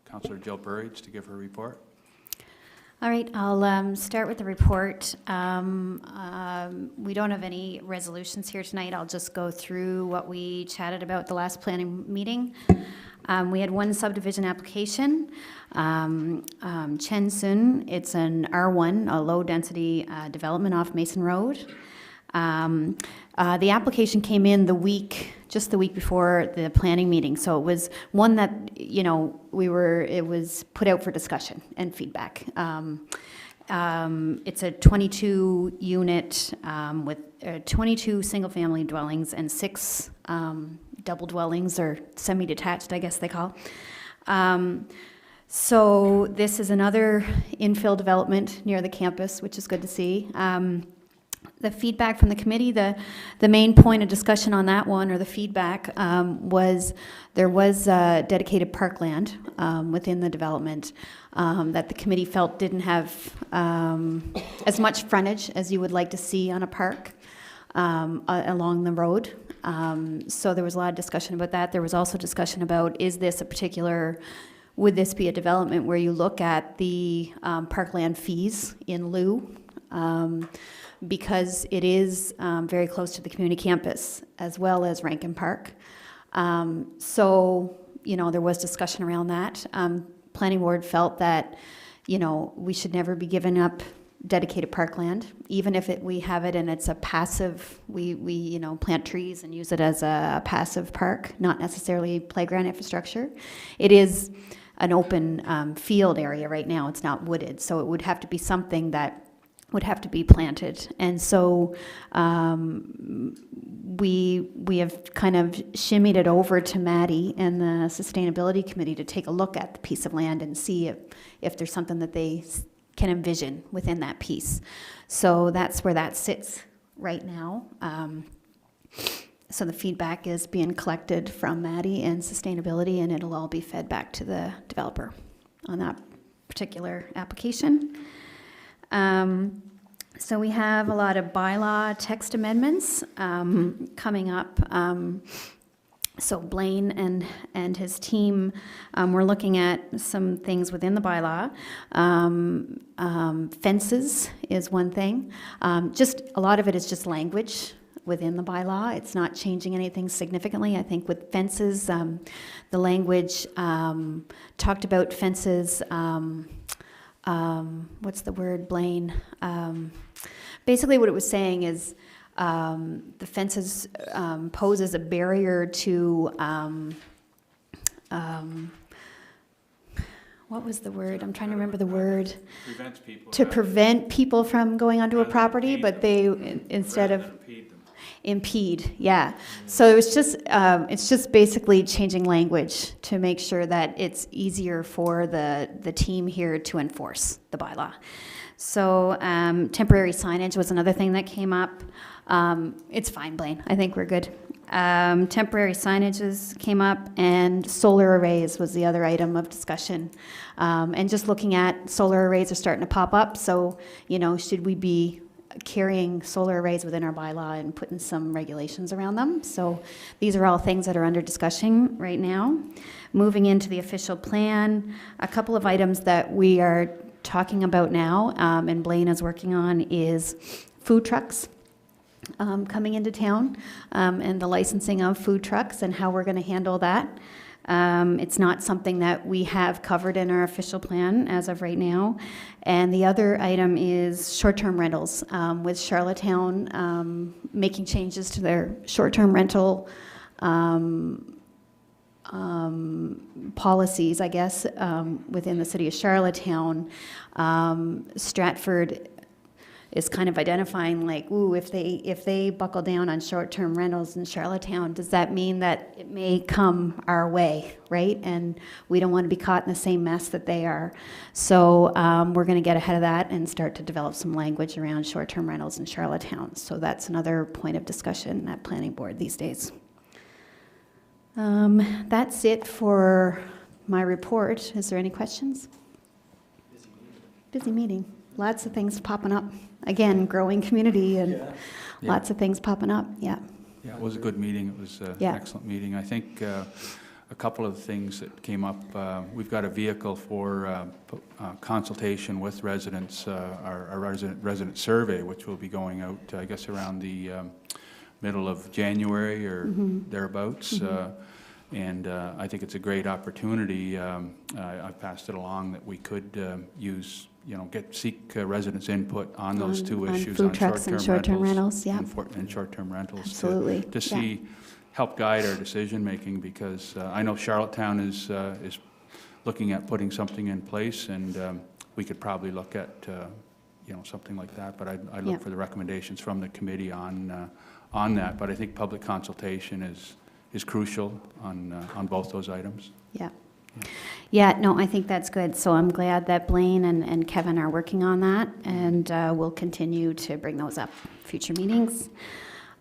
Councillor Jill Burridge to give her report. All right, I'll start with the report. We don't have any resolutions here tonight. I'll just go through what we chatted about the last planning meeting. We had one subdivision application, Chen Sun. It's an R1, a low-density development off Mason Road. The application came in just the week before the planning meeting, so it was one that, it was put out for discussion and feedback. It's a 22-unit with 22 single-family dwellings and 6 double dwellings, or semi-detached, I guess they call. So this is another infill development near the campus, which is good to see. The feedback from the committee, the main point of discussion on that one, or the feedback, was there was dedicated parkland within the development that the committee felt didn't have as much frontage as you would like to see on a park along the road. So there was a lot of discussion about that. There was also discussion about, would this be a development where you look at the parkland fees in lieu? Because it is very close to the community campus, as well as Rankin Park. So, there was discussion around that. Planning board felt that, we should never be giving up dedicated parkland, even if we have it and it's a passive, we plant trees and use it as a passive park, not necessarily playground infrastructure. It is an open field area right now. It's not wooded, so it would have to be something that would have to be planted. And so we have kind of shimmied it over to Maddie and the Sustainability Committee to take a look at the piece of land and see if there's something that they can envision within that piece. So that's where that sits right now. So the feedback is being collected from Maddie and sustainability, and it'll all be fed back to the developer on that particular application. So we have a lot of bylaw text amendments coming up. So Blaine and his team, we're looking at some things within the bylaw. Fences is one thing. Just a lot of it is just language within the bylaw. It's not changing anything significantly. I think with fences, the language talked about fences. What's the word, Blaine? Basically, what it was saying is the fences pose as a barrier to. What was the word? I'm trying to remember the word. Prevents people. To prevent people from going onto a property, but they instead of. Impede, yeah. So it's just basically changing language to make sure that it's easier for the team here to enforce the bylaw. So temporary signage was another thing that came up. It's fine, Blaine. I think we're good. Temporary signages came up, and solar arrays was the other item of discussion. And just looking at solar arrays are starting to pop up. So, should we be carrying solar arrays within our bylaw and putting some regulations around them? So these are all things that are under discussion right now. Moving into the official plan, a couple of items that we are talking about now, and Blaine is working on, is food trucks coming into town, and the licensing of food trucks and how we're going to handle that. It's not something that we have covered in our official plan as of right now. And the other item is short-term rentals, with Charlottetown making changes to their short-term rental policies, I guess, within the city of Charlottetown. Stratford is kind of identifying, like, ooh, if they buckle down on short-term rentals in Charlottetown, does that mean that it may come our way, right? And we don't want to be caught in the same mess that they are. So we're going to get ahead of that and start to develop some language around short-term rentals in Charlottetown. So that's another point of discussion at planning board these days. That's it for my report. Is there any questions? Busy meeting. Lots of things popping up. Again, growing community and lots of things popping up. Yeah. Yeah, it was a good meeting. It was an excellent meeting. I think a couple of the things that came up, we've got a vehicle for consultation with residents, our resident survey, which will be going out, I guess, around the middle of January or thereabouts. And I think it's a great opportunity. I've passed it along that we could use, seek residents' input on those two issues, food trucks and short-term rentals, yeah. And short-term rentals. Absolutely. To help guide our decision-making, because I know Charlottetown is looking at putting something in place, and we could probably look at, something like that, but I look for the recommendations from the committee on that. But I think public consultation is crucial on both those items. Yeah. Yeah, no, I think that's good. So I'm glad that Blaine and Kevin are working on that, and we'll continue to bring those up future meetings.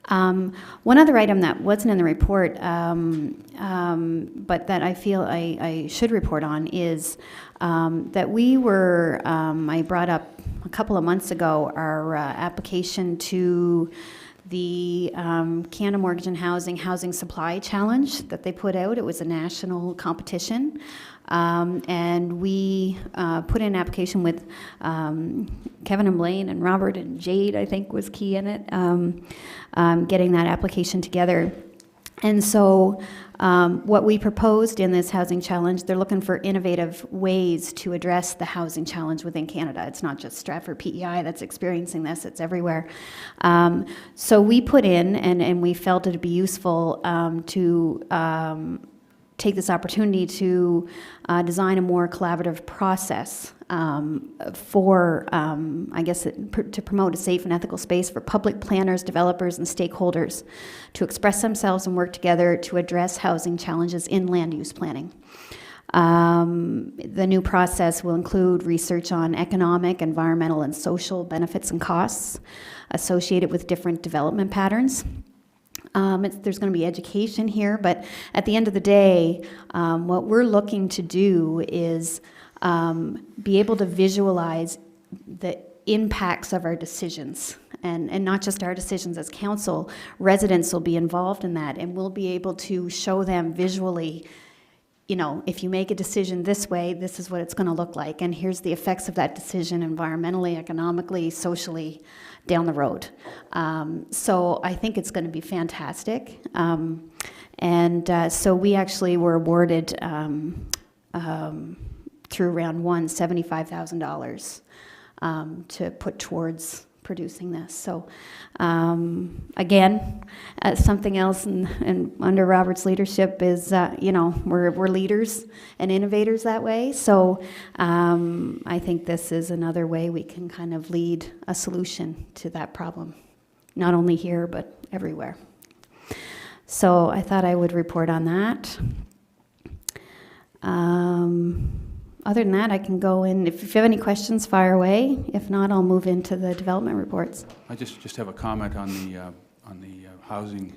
One other item that wasn't in the report, but that I feel I should report on is that we were, I brought up a couple of months ago, our application to the Canada Mortgage and Housing Supply Challenge that they put out. It was a national competition. And we put in an application with Kevin and Blaine and Robert and Jade, I think was key in it, getting that application together. And so what we proposed in this housing challenge, they're looking for innovative ways to address the housing challenge within Canada. It's not just Stratford PEI that's experiencing this, it's everywhere. So we put in, and we felt it'd be useful to take this opportunity to design a more collaborative process for, I guess, to promote a safe and ethical space for public planners, developers, and stakeholders to express themselves and work together to address housing challenges in land use planning. The new process will include research on economic, environmental, and social benefits and costs associated with different development patterns. There's going to be education here, but at the end of the day, what we're looking to do is be able to visualize the impacts of our decisions, and not just our decisions as council. Residents will be involved in that, and we'll be able to show them visually, you know, if you make a decision this way, this is what it's going to look like, and here's the effects of that decision environmentally, economically, socially, down the road. So I think it's going to be fantastic. So we actually were awarded through round one $75,000 to put towards producing this. So again, something else and under Robert's leadership is, you know, we're leaders and innovators that way. So I think this is another way we can kind of lead a solution to that problem, not only here, but everywhere. So I thought I would report on that. Other than that, I can go in. If you have any questions, fire away. If not, I'll move into the development reports. I just have a comment on the housing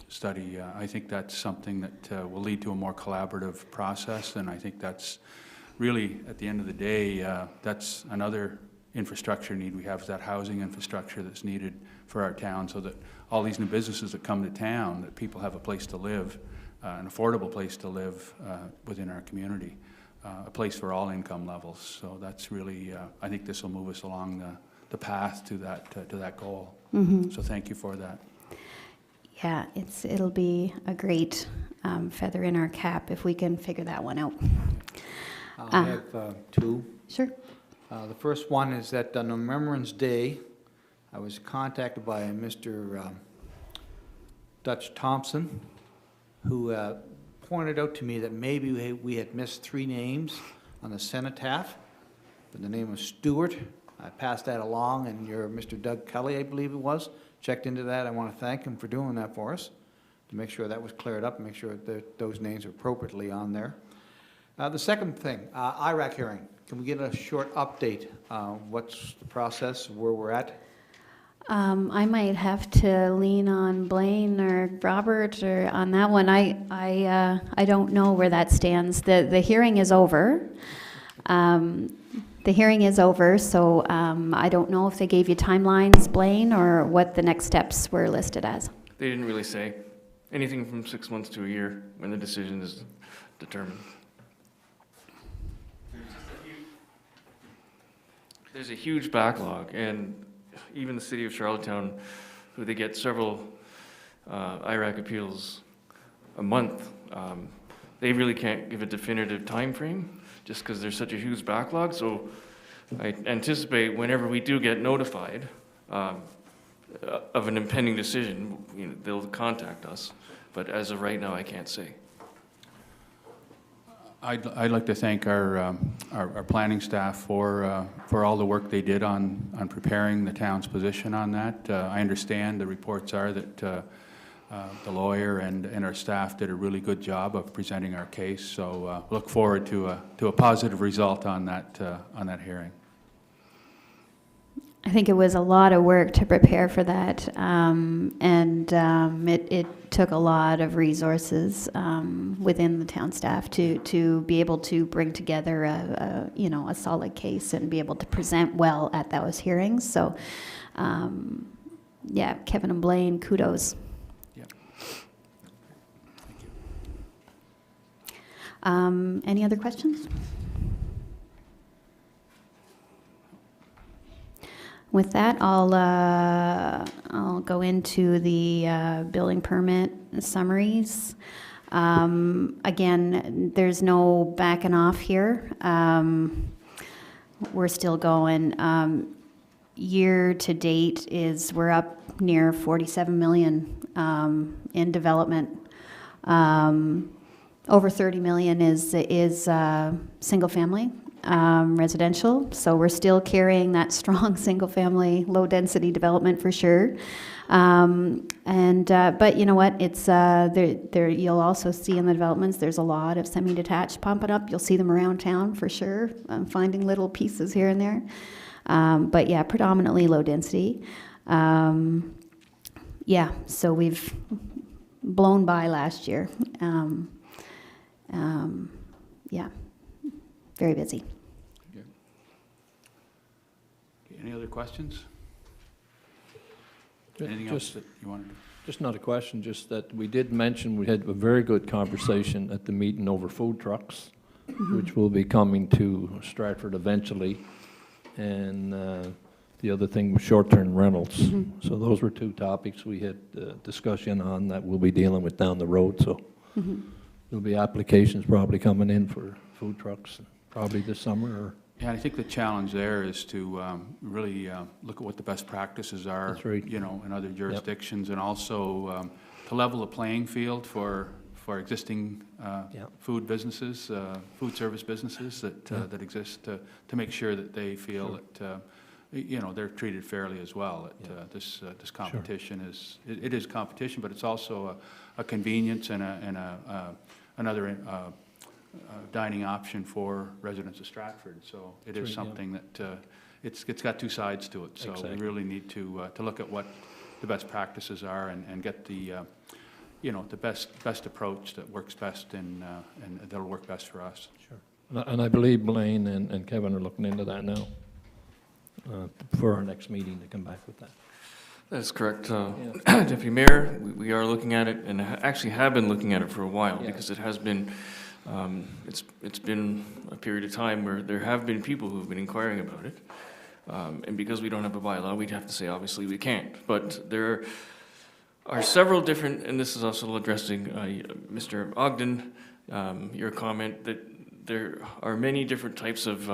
study. I think that's something that will lead to a more collaborative process, and I think that's really, at the end of the day, that's another infrastructure need we have, is that housing infrastructure that's needed for our town, so that all these new businesses that come to town, that people have a place to live, an affordable place to live within our community. A place for all income levels. So that's really, I think this will move us along the path to that goal. Mm-hmm. So thank you for that. Yeah, it'll be a great feather in our cap if we can figure that one out. I have two. Sure. The first one is that on Remembrance Day, I was contacted by Mr. Dutch Thompson, who pointed out to me that maybe we had missed 3 names on the cenotaph, but the name was Stewart. I passed that along, and your Mr. Doug Kelly, I believe it was, checked into that. I want to thank him for doing that for us, to make sure that was cleared up and make sure that those names are appropriately on there. The second thing, IRAC hearing. Can we get a short update? What's the process, where we're at? I might have to lean on Blaine or Robert or on that one. I don't know where that stands. The hearing is over. The hearing is over, so I don't know if they gave you timelines, Blaine, or what the next steps were listed as. They didn't really say. Anything from 6 months to a year when the decision is determined. There's a huge backlog, and even the city of Charlottetown, who they get several IRAC appeals a month, they really can't give a definitive time frame just because there's such a huge backlog. So I anticipate whenever we do get notified of an impending decision, you know, they'll contact us. But as of right now, I can't say. I'd like to thank our planning staff for all the work they did on preparing the town's position on that. I understand the reports are that the lawyer and our staff did a really good job of presenting our case. So look forward to a positive result on that hearing. I think it was a lot of work to prepare for that, it took a lot of resources within the town staff to be able to bring together a solid case and be able to present well at those hearings. So, yeah, Kevin and Blaine, kudos. Yep. Thank you. Any other questions? With that, I'll go into the building permit summaries. Again, there's no backing off here. We're still going. Year to date we're up near 47 million in development. Over 30 million is single family. residential. So we're still carrying that strong single-family, low-density development for sure. But you know what? It's there. You'll also see in the developments there's a lot of semi-detached pumping up. You'll see them around town for sure. Finding little pieces here and there. But yeah, predominantly low density. Yeah, so we've blown by last year. Yeah, very busy. Okay. Any other questions? Anything else that you wanted to? Just not a question, just that we did mention we had a very good conversation at the meeting over food trucks, which will be coming to Stratford eventually, and the other thing was short-term rentals. So those were two topics we had discussion on that we'll be dealing with down the road. So there'll be applications probably coming in for food trucks probably this summer. Or Yeah, I think the challenge there is to really look at what the best practices are, That's right. you know, in other jurisdictions, and also to level the playing field for existing food businesses, food service businesses that exist, to make sure that they feel that you know, they're treated fairly as well. This competition is it is competition, but it's also a convenience and another dining option for residents of Stratford. So it is something that it's got two sides to it. So we really need to look at what the best practices are and get the you know, the best approach that works best and that'll work best for us. Sure. And I believe Blaine and Kevin are looking into that now for our next meeting to come back with that. That's correct. Deputy Mayor, we are looking at it, and actually have been looking at it for a while, because it has been, it's been a period of time where there have been people who have been inquiring about it. And because we don't have a bylaw, we'd have to say, obviously, we can't. But there are several different, and this is also addressing Mr. Ogden, your comment that there are many different types of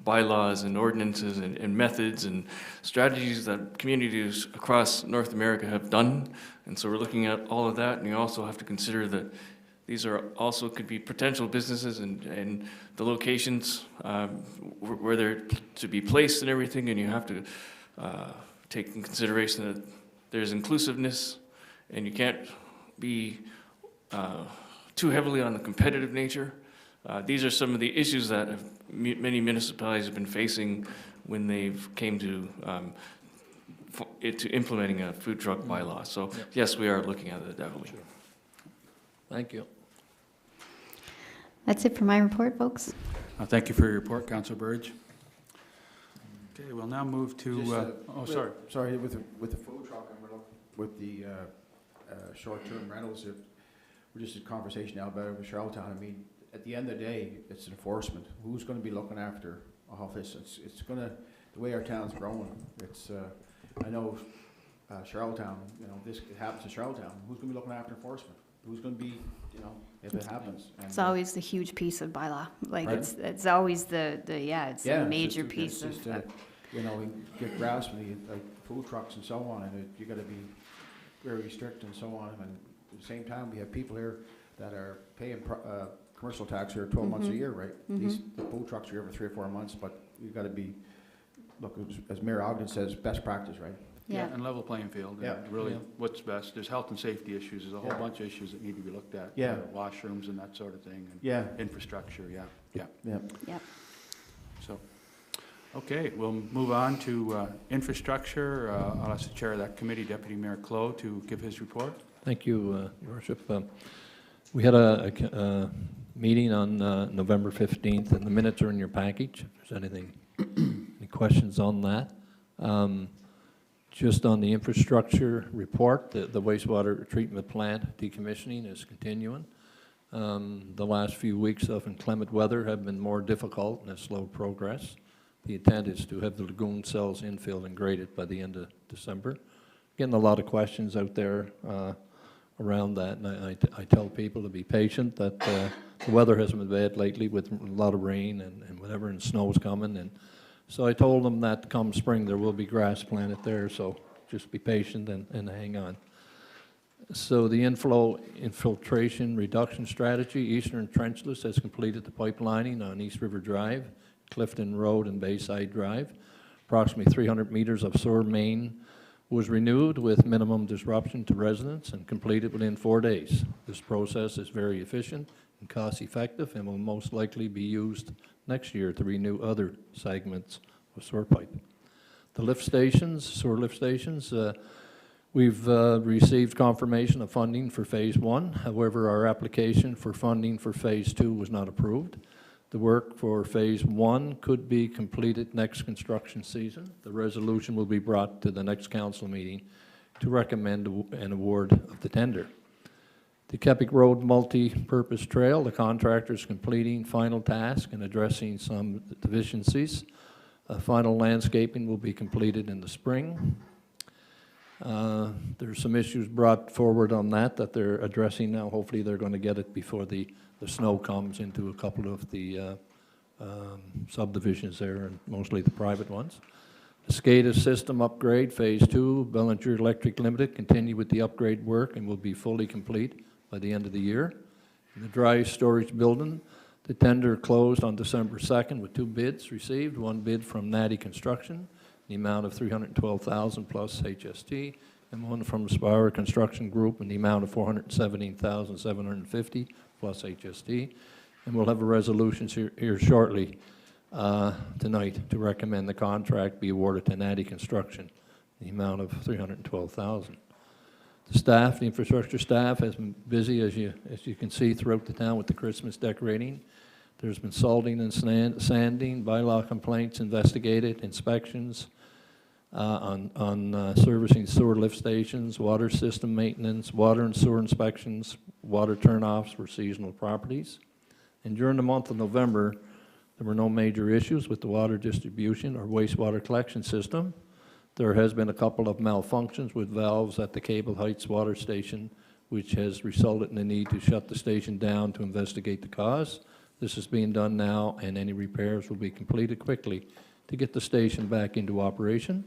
bylaws and ordinances and methods and strategies that communities across North America have done. And so we're looking at all of that, and you also have to consider that these are also could be potential businesses and the locations where they're to be placed and everything, and you have to take in consideration that there's inclusiveness, and you can't be too heavily on the competitive nature. These are some of the issues that many municipalities have been facing when they've came to implementing a food truck bylaw. So yes, we are looking at it definitely. Thank you. That's it for my report, folks. Thank you for your report, Councillor Burge. Okay, we'll now move to. Sorry, with the food truck and with the short-term rentals, if we're just in conversation now about it with Charlottetown. I mean, at the end of the day, it's enforcement. Who's going to be looking after all this? It's going to, the way our town's growing, it's, I know Charlottetown, you know, this happens to Charlottetown. Who's going to be looking after enforcement? Who's going to be, you know, if it happens? And, It's always the huge piece of bylaw. Like Right. it's always the a major piece of. You know, we get grasp of the like food trucks and so on, and you got to be very strict and so on. And at the same time, we have people here that are paying commercial tax here 12 months a year, right? These the food trucks are here for 3 or 4 months, but you've got to be, look, as Mayor Ogden says, best practice, right? Yeah, and level playing field. Yeah. And really, what's best. There's health and safety issues. There's a whole bunch of issues that need to be looked at. Yeah. Washrooms and that sort of thing. And Yeah. infrastructure. Yeah. Yep. So, okay, we'll move on to infrastructure. I'll ask the chair of that committee, Deputy Mayor Clow, to give his report. Thank you, Your Worship. We had a meeting on November 15th, and the minutes are in your package. If there's any questions on that. Just on the infrastructure report, the wastewater treatment plant decommissioning is continuing. The last few weeks of inclement weather have been more difficult and has slowed progress. The intent is to have the lagoon cells infilled and graded by the end of December. Getting a lot of questions out there around that, and I tell people to be patient, that the weather hasn't been bad lately with a lot of rain and whatever, and snow's coming. And so I told them that come spring there will be grass planted there, so just be patient and hang on. So the infiltration reduction strategy, Eastern Trenchless has completed the pipelining on East River Drive Clifton Road and Bayside Drive. Approximately 300 meters of sewer main was renewed with minimum disruption to residents and completed within 4 days. This process is very efficient and cost-effective and will most likely be used next year to renew other segments of sewer pipe. The lift stations, sewer lift stations, we've received confirmation of funding for Phase 1. However, our application for funding for Phase 2 was not approved. The work for Phase 1 could be completed next construction season. The resolution will be brought to the next council meeting to recommend an award of the tender. The Kepik Road Multi-Purpose Trail, the contractor is completing final task and addressing some deficiencies. Final landscaping will be completed in the spring. There's some issues brought forward on that they're addressing now. Hopefully they're going to get it before the snow comes into a couple of the subdivisions there, and mostly the private ones. The Scada system upgrade, Phase 2, Bellinger Electric Limited, continue with the upgrade work and will be fully complete by the end of the year. In the dry storage building, the tender closed on December 2nd with 2 bids received. One bid from Natty Construction, the amount of $312,000 plus HST, and one from Spire Construction Group in the amount of $417,750 plus HST. And we'll have a resolution here shortly tonight to recommend the contract be awarded to Natty Construction, the amount of $312,000. The staff, the infrastructure staff, has been busy, as you can see, throughout the town with the Christmas decorating. There's been salting and sanding, bylaw complaints investigated, inspections on servicing sewer lift stations, water system maintenance, water and sewer inspections, water turnoffs for seasonal properties. And during the month of November, there were no major issues with the water distribution or wastewater collection system. There has been a couple of malfunctions with valves at the Cable Heights water station, which has resulted in the need to shut the station down to investigate the cause. This is being done now, and any repairs will be completed quickly to get the station back into operation.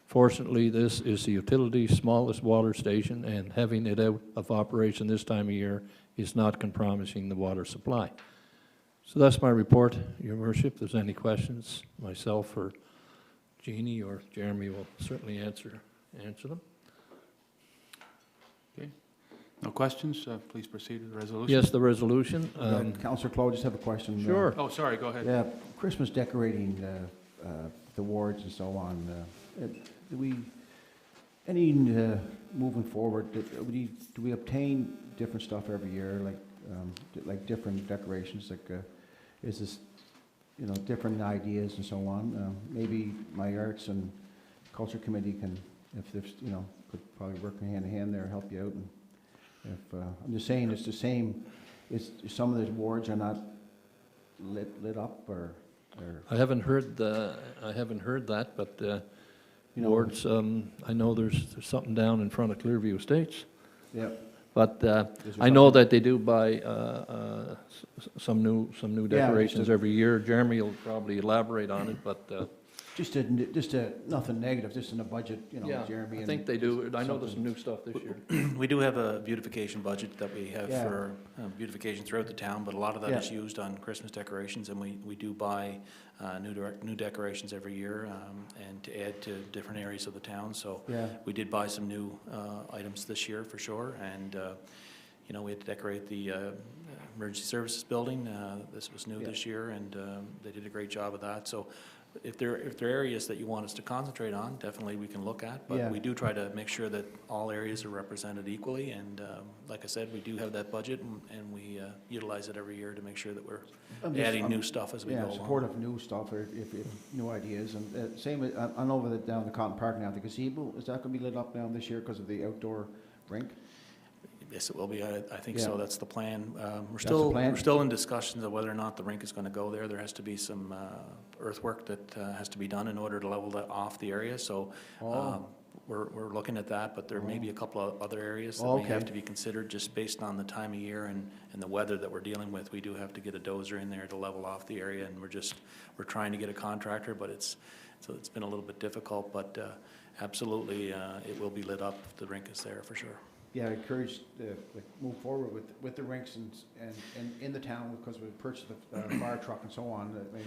Fortunately, this is the utility's smallest water station, and having it out of operation this time of year is not compromising the water supply. So that's my report, Your Worship. If there's any questions, myself or Jeannie or Jeremy will certainly answer them. Okay. No questions? Please proceed with the resolution. Yes, the resolution. Councillor Clow, just have a question. Sure. Oh, sorry, go ahead. Yeah, Christmas decorating, the wards and so on. Do we, moving forward, do we obtain different stuff every year, like different decorations? Like, is this, different ideas and so on? Maybe my Arts and Culture Committee can, if there's, could probably work hand in hand there, help you out. And if I'm just saying, it's the same. Some of the wards are not lit up, or I haven't heard that, but wards. I know there's something down in front of Clearview Estates. Yeah. But I know that they do buy some new decorations every year. Jeremy will probably elaborate on it, but just nothing negative, just in the budget, yeah, Jeremy. I think they do. I know there's some new stuff this year. We do have a beautification budget that we have for beautification throughout the town, but a lot of that is used on Christmas decorations, and we do buy new decorations every year, and to add to different areas of the town. So we did buy some new items this year for sure, and we had to decorate the emergency services building. This was new this year, and they did a great job of that. So if there are areas that you want us to concentrate on, definitely we can look at, but we do try to make sure that all areas are represented equally, and like I said, we do have that budget, and we utilize it every year to make sure that we're adding new stuff as we go along. Supportive new stuff, or if new ideas, and same with, I know down the Cotton Park now, the gazebo, is that going to be lit up now this year because of the outdoor rink? Yes, it will be. I think so. That's the plan. We're still in discussions of whether or not the rink is going to go there. There has to be some earthwork that has to be done in order to level that off the area. So we're looking at that, but there may be a couple of other areas that may have to be considered just based on the time of year and the weather that we're dealing with. We do have to get a dozer in there to level off the area, and we're trying to get a contractor, but it's been a little bit difficult. But absolutely, it will be lit up if the rink is there for sure. yeah, I encourage, like, move forward with the rinks and in the town, because we purchased the fire truck and so on, I mean,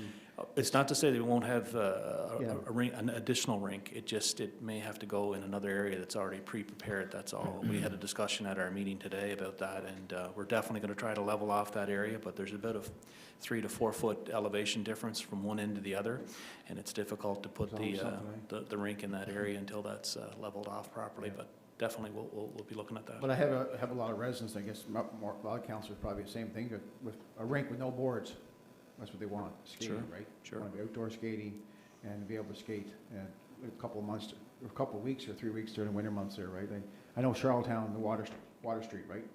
It's not to say they won't have Yeah. a rink, an additional rink. It may have to go in another area that's already pre-prepared, that's all. We had a discussion at our meeting today about that, and we're definitely going to try to level off that area, but there's about a 3 to 4 foot elevation difference from one end to the other, and it's difficult to put the rink in that area until that's leveled off properly, but definitely we'll be looking at that. but I have a lot of residents, I guess, a lot of councillors probably the same thing, with a rink with no boards. That's what they want, skating, Sure, right? sure. Want to be outdoor skating and be able to skate a couple of months, or a couple of weeks or 3 weeks during the winter months there, right? I know Charlottetown, the Water Street, right?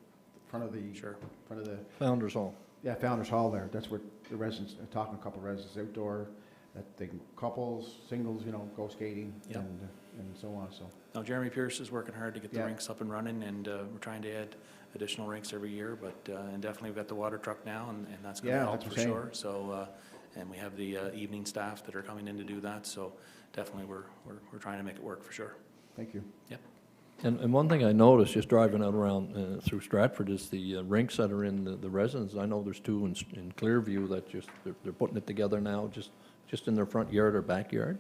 Front of the. Sure. Front of the. Founders Hall. Yeah, Founders Hall there. That's where the residents, talking to a couple of residents outdoor, that they can, couples, singles, go skating Yep. and so on, so. Now, Jeremy Pierce is working hard to get the Yeah. rinks up and running, and we're trying to add additional rinks every year, but, and definitely we've got the water truck now, and that's gonna Yeah, help that's for what I'm saying. sure. So, and we have the evening staff that are coming in to do that, so definitely we're trying to make it work for sure. Thank you. Yep. And one thing I noticed just driving out around through Stratford is the rinks that are in the residence. I know there's two in Clearview that they're putting it together now, just in their front yard or backyard.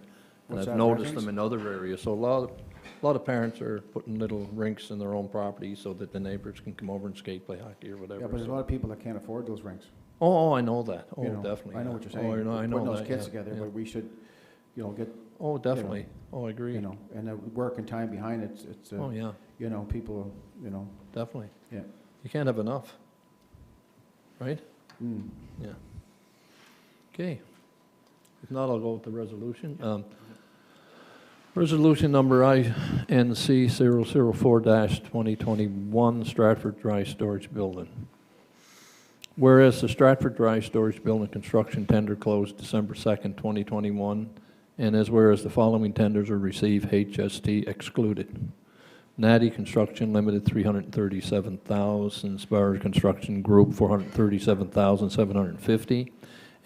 And What's I've that, noticed reference? them in other areas. So a lot of parents are putting little rinks in their own property so that the neighbors can come over and skate, play hockey or whatever. Yeah, but there's a So- lot of people that can't afford those rinks. Oh, I know that. Oh, you know. definitely. I know what you're yeah. saying. Oh, I know Putting those that, kids yeah, together, yeah. but we should, get, Oh, definitely. Oh, I agree. and the work and time behind it, it's, Oh, yeah, people, definitely. yeah. You can't have enough, right? Mm. Yeah. Okay. If not, I'll go with the resolution. Resolution number INC 004-2021, Stratford Dry Storage Building. Whereas the Stratford Dry Storage Building construction tender closed December 2nd, 2021, and as whereas the following tenders are received, HST excluded. Natty Construction Limited, $337,000, Spire Construction Group, $437,750.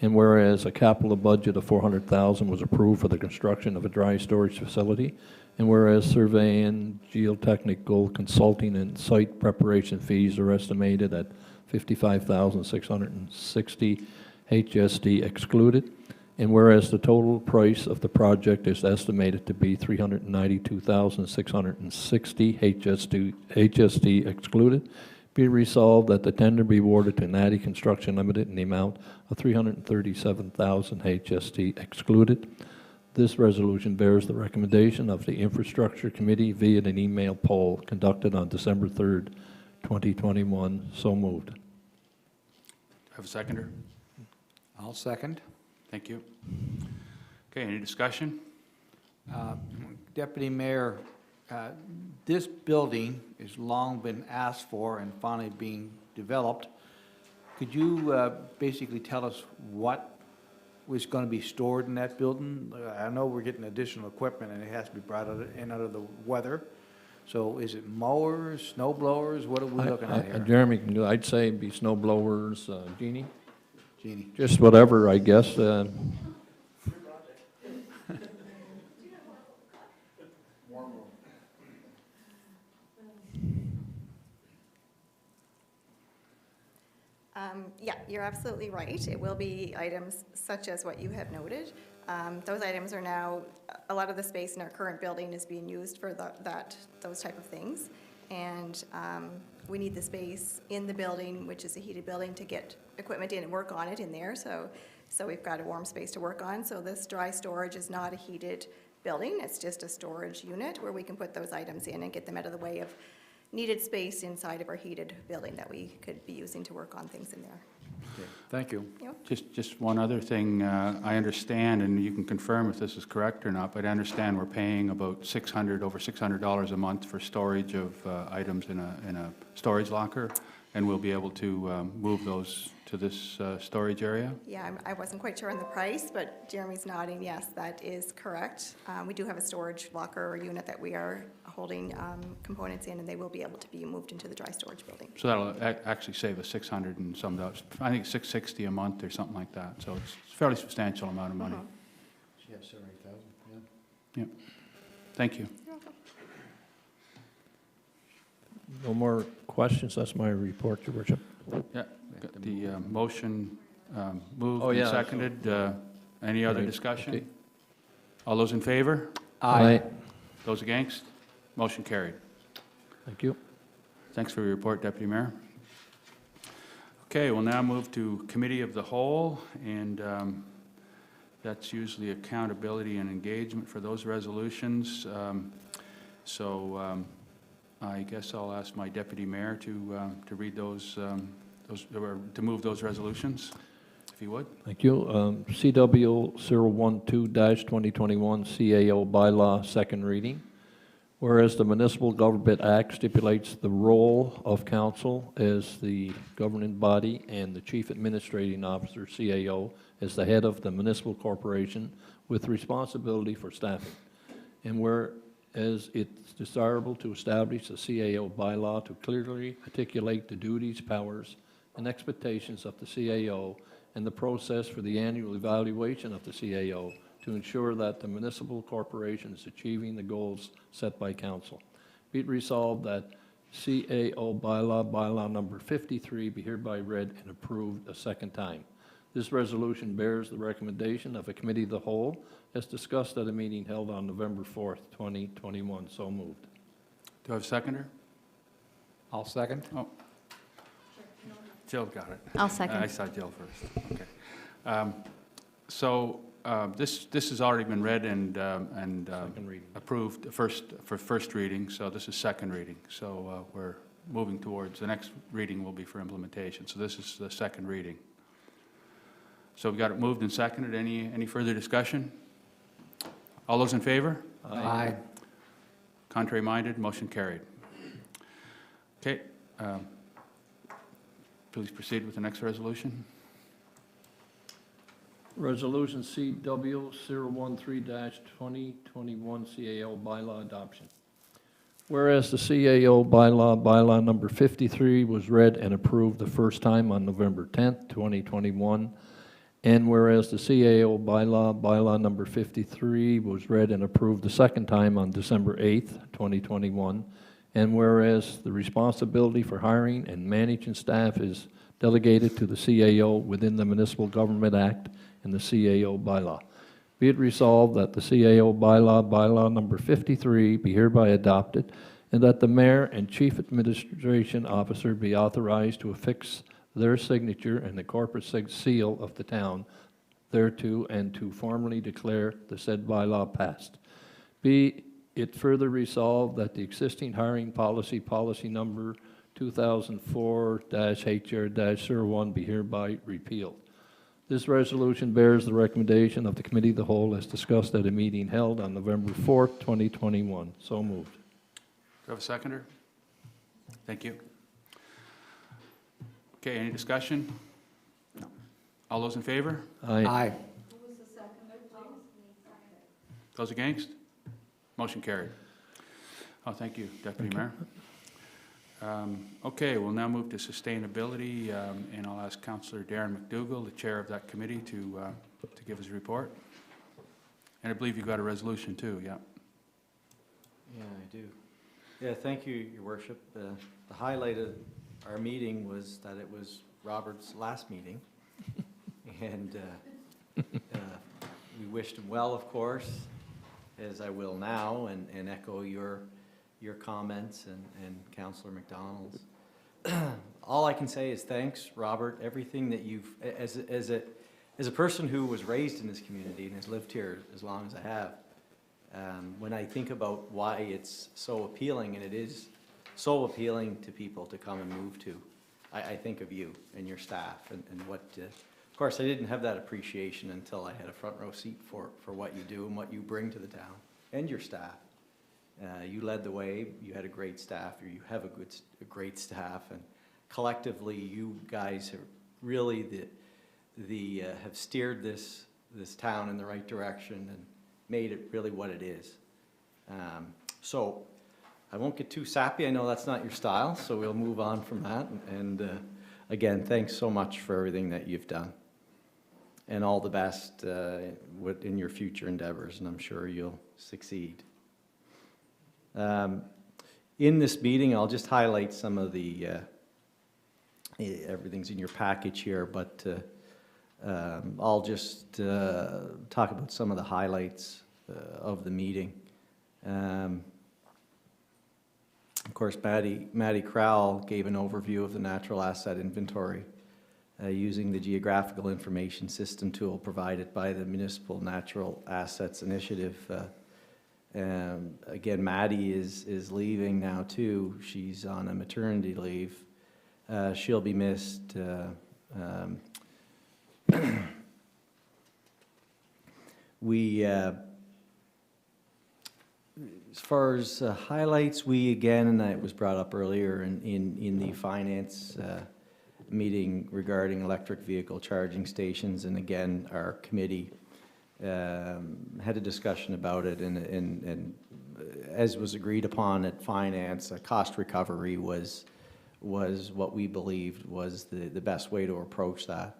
And whereas a capital budget of $400,000 was approved for the construction of a dry storage facility, and whereas surveying, geotechnical, consulting, and site preparation fees are estimated at $55,660, HST excluded, and whereas the total price of the project is estimated to be $392,660, HST excluded, be resolved that the tender be awarded to Natty Construction Limited in the amount of $337,000, HST excluded. This resolution bears the recommendation of the Infrastructure Committee via an email poll conducted on December 3rd, 2021. So moved. Have a seconder? I'll second. Thank you. Okay, any discussion? Deputy Mayor, this building has long been asked for and finally being developed. Could you basically tell us what was going to be stored in that building? I know we're getting additional equipment and it has to be brought out of the weather. So is it mowers, snow blowers? What are we looking at here? Jeremy can do, I'd say be snow blowers, Jeannie? Jeannie. Just whatever, I guess. Yeah, you're absolutely right. It will be items such as what you have noted. Those items are now, a lot of the space in our current building is being used for those type of things. And we need the space in the building, which is a heated building, to get equipment in and work on it in there. So we've got a warm space to work on. So this dry storage is not a heated building. It's just a storage unit where we can put those items in and get them out of the way of needed space inside of our heated building that we could be using to work on things in there. Okay, thank you. Just one other thing, I understand, and you can confirm if this is correct or not, but I understand we're paying about over $600 a month for storage of items in a storage locker, and we'll be able to move those to this storage area? Yeah, I wasn't quite sure on the price, but Jeremy's nodding, yes, that is correct. We do have a storage locker or unit that we are holding components in, and they will be able to be moved into the dry storage building. So that'll actually save us $600 and some dollars, I think $660 a month or something like that, so it's a fairly substantial amount of money. Yeah, 7,000, yeah. Yep. Thank you. No more questions, that's my report, Your Worship. Yeah, got the motion moved Oh, and yeah. seconded. Any other Right, discussion? okay. All those in favor? Aye. Those against? Motion carried. Thank you. Thanks for your report, Deputy Mayor. Okay, we'll now move to Committee of the Whole, and that's usually accountability and engagement for those resolutions. I guess I'll ask my Deputy Mayor to read those, or to move those resolutions, if he would. Thank you. CW 012-2021 CAO Bylaw, second reading. Whereas the Municipal Government Act stipulates the role of council as the governing body and the Chief Administrating Officer, CAO, as the head of the municipal corporation with responsibility for staffing. And whereas it's desirable to establish a CAO bylaw to clearly articulate the duties, powers, and expectations of the CAO and the process for the annual evaluation of the CAO to ensure that the municipal corporation is achieving the goals set by council. Be it resolved that CAO bylaw number 53 be hereby read and approved a second time. This resolution bears the recommendation of a committee of the whole as discussed at a meeting held on November 4th, 2021. So moved. Do I have a seconder? I'll second. Oh. Jill got it. I'll second. I saw Jill first. Okay. This has already been read and Second reading. approved for first reading, so this is second reading. So we're moving towards, the next reading will be for implementation. So this is the second reading. So we've got it moved and seconded. Any further discussion? All those in favor? Aye. Contrary minded, motion carried. Okay. Please proceed with the next resolution. Resolution CW 013-2021 CAO bylaw adoption. Whereas the CAO bylaw number 53 was read and approved the first time on November 10th, 2021, and whereas the CAO bylaw number 53 was read and approved the second time on December 8th, 2021, and whereas the responsibility for hiring and managing staff is delegated to the CAO within the Municipal Government Act and the CAO bylaw. Be it resolved that the CAO bylaw number 53 be hereby adopted, and that the mayor and chief administration officer be authorized to affix their signature and the corporate seal of the town thereto, and to formally declare the said bylaw passed. Be it further resolved that the existing hiring policy number 2004-HR-01 be hereby repealed. This resolution bears the recommendation of the Committee of the Whole as discussed at a meeting held on November 4th, 2021. So moved. Do I have a seconder? Thank you. Okay, any discussion? No. All those in favor? Aye. Those against? Motion carried. Oh, thank you, Deputy Mayor. Okay, we'll now move to sustainability, and I'll ask Councillor Darren McDougall, the chair of that committee, to give his report. And I believe you've got a resolution too, yeah. Yeah, I do. Yeah, thank you, Your Worship. The highlight of our meeting was that it was Robert's last meeting, and we wished him well, of course, as I will now, and echo your comments and Councillor Mcdonald's. All I can say is thanks, Robert. Everything that you've, as a person who was raised in this community and has lived here as long as I have, when I think about why it's so appealing, and it is so appealing to people to come and move to, I think of you and your staff and what. Of course, I didn't have that appreciation until I had a front row seat for what you do and what you bring to the town and your staff. You led the way. You had a great staff, or you have a great staff, and collectively, you guys have really have steered this town in the right direction and made it really what it is. So I won't get too sappy. I know that's not your style, so we'll move on from that. And again, thanks so much for everything that you've done, and all the best in your future endeavors. And I'm sure you'll succeed. In this meeting, I'll just highlight some of the, everything's in your package here, but I'll just talk about some of the highlights of the meeting. Of course, Maddie Crowell gave an overview of the natural asset inventory using the geographical information system tool provided by the Municipal Natural Assets Initiative. Again, Maddie is leaving now too. She's on a maternity leave. She'll be missed. We, as far as highlights, we again, and it was brought up earlier in the finance meeting regarding electric vehicle charging stations, and again, our committee had a discussion about it, and as was agreed upon at finance, a cost recovery was what we believed was the best way to approach that.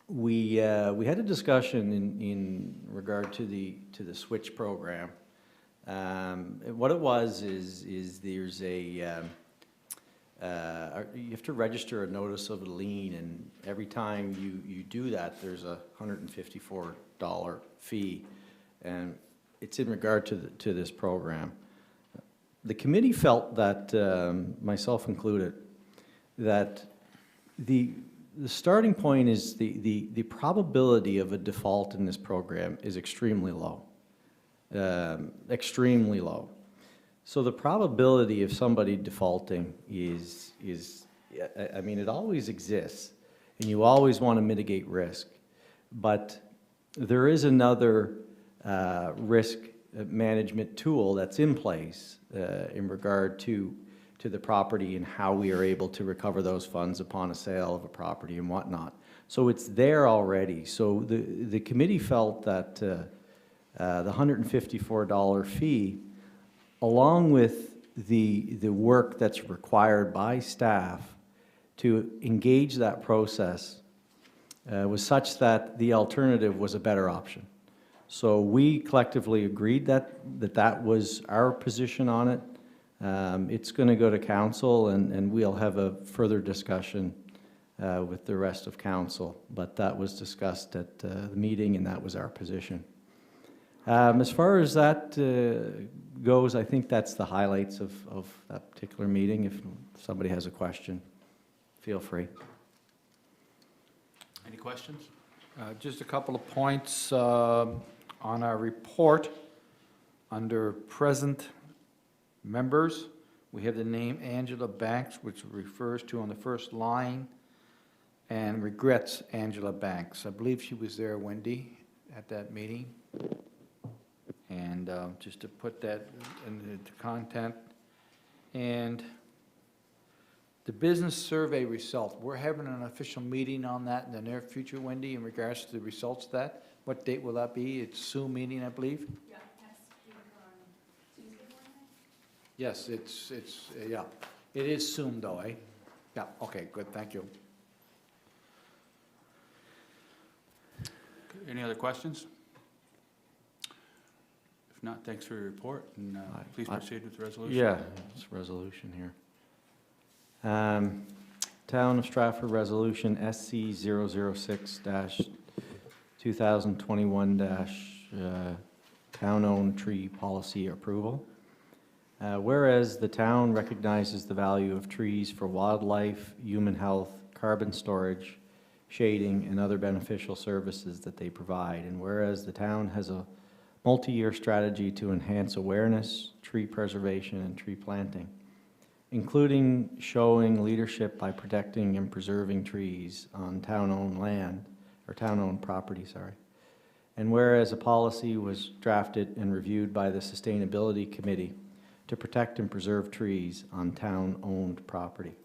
We had a discussion in regard to the switch program. What it was is there's a you have to register a notice of a lien, and every time you do that, there's a $154 fee, and it's in regard to this program. The committee felt that, myself included, that the starting point is the probability of a default in this program is extremely low, extremely low. So the probability of somebody defaulting is I mean, it always exists, and you always want to mitigate risk, but there is another risk management tool that's in place in regard to the property and how we are able to recover those funds upon a sale of a property and whatnot. So it's there already. So the committee felt that the $154 fee, along with the work that's required by staff to engage that process, was such that the alternative was a better option. So we collectively agreed that was our position on it. It's going to go to council, and we'll have a further discussion with the rest of council, but that was discussed at the meeting, and that was our position. As far as that goes, I think that's the highlights of that particular meeting. If somebody has a question, feel free. Any questions? Just a couple of points on our report. Under present members, we have the name Angela Banks, which refers to on the first line, and regrets Angela Banks. I believe she was there, Wendy, at that meeting. And just to put that in the content. And the business survey result, we're having an official meeting on that in the near future, Wendy, in regards to the results of that. What date will that be? It's Zoom meeting, I believe? Yeah, next week on Tuesday morning. Yes, it's yeah. It is Zoom though, eh? Yeah, okay, good, thank you. Any other questions? If not, thanks for your report, and please proceed with the resolution. Yeah, it's a resolution here. Town of Stratford Resolution SC 006-2021- Town-Owned Tree Policy Approval. Whereas the town recognizes the value of trees for wildlife, human health, carbon storage, shading, and other beneficial services that they provide, and whereas the town has a multi-year strategy to enhance awareness, tree preservation, and tree planting, including showing leadership by protecting and preserving trees on town-owned land, or town-owned property, sorry. And whereas a policy was drafted and reviewed by the Sustainability Committee to protect and preserve trees on town-owned property.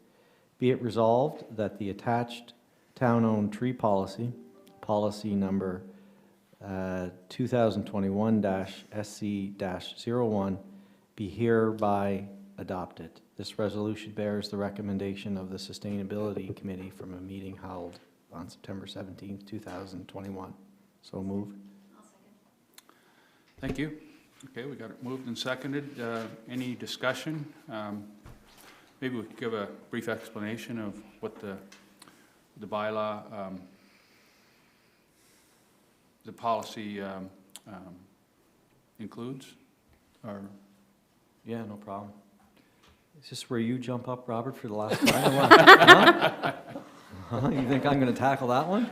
Be it resolved that the attached town-owned tree policy, policy number 2021-SC-01, be hereby adopted. This resolution bears the recommendation of the Sustainability Committee from a meeting held on September 17th, 2021. So moved. Thank you. Okay, we got it moved and seconded. Any discussion? Maybe we could give a brief explanation of what the bylaw, the policy includes, or? Yeah, no problem. Is this where you jump up, Robert, for the last time? Or what? Huh? Huh? You think I'm going to tackle that one?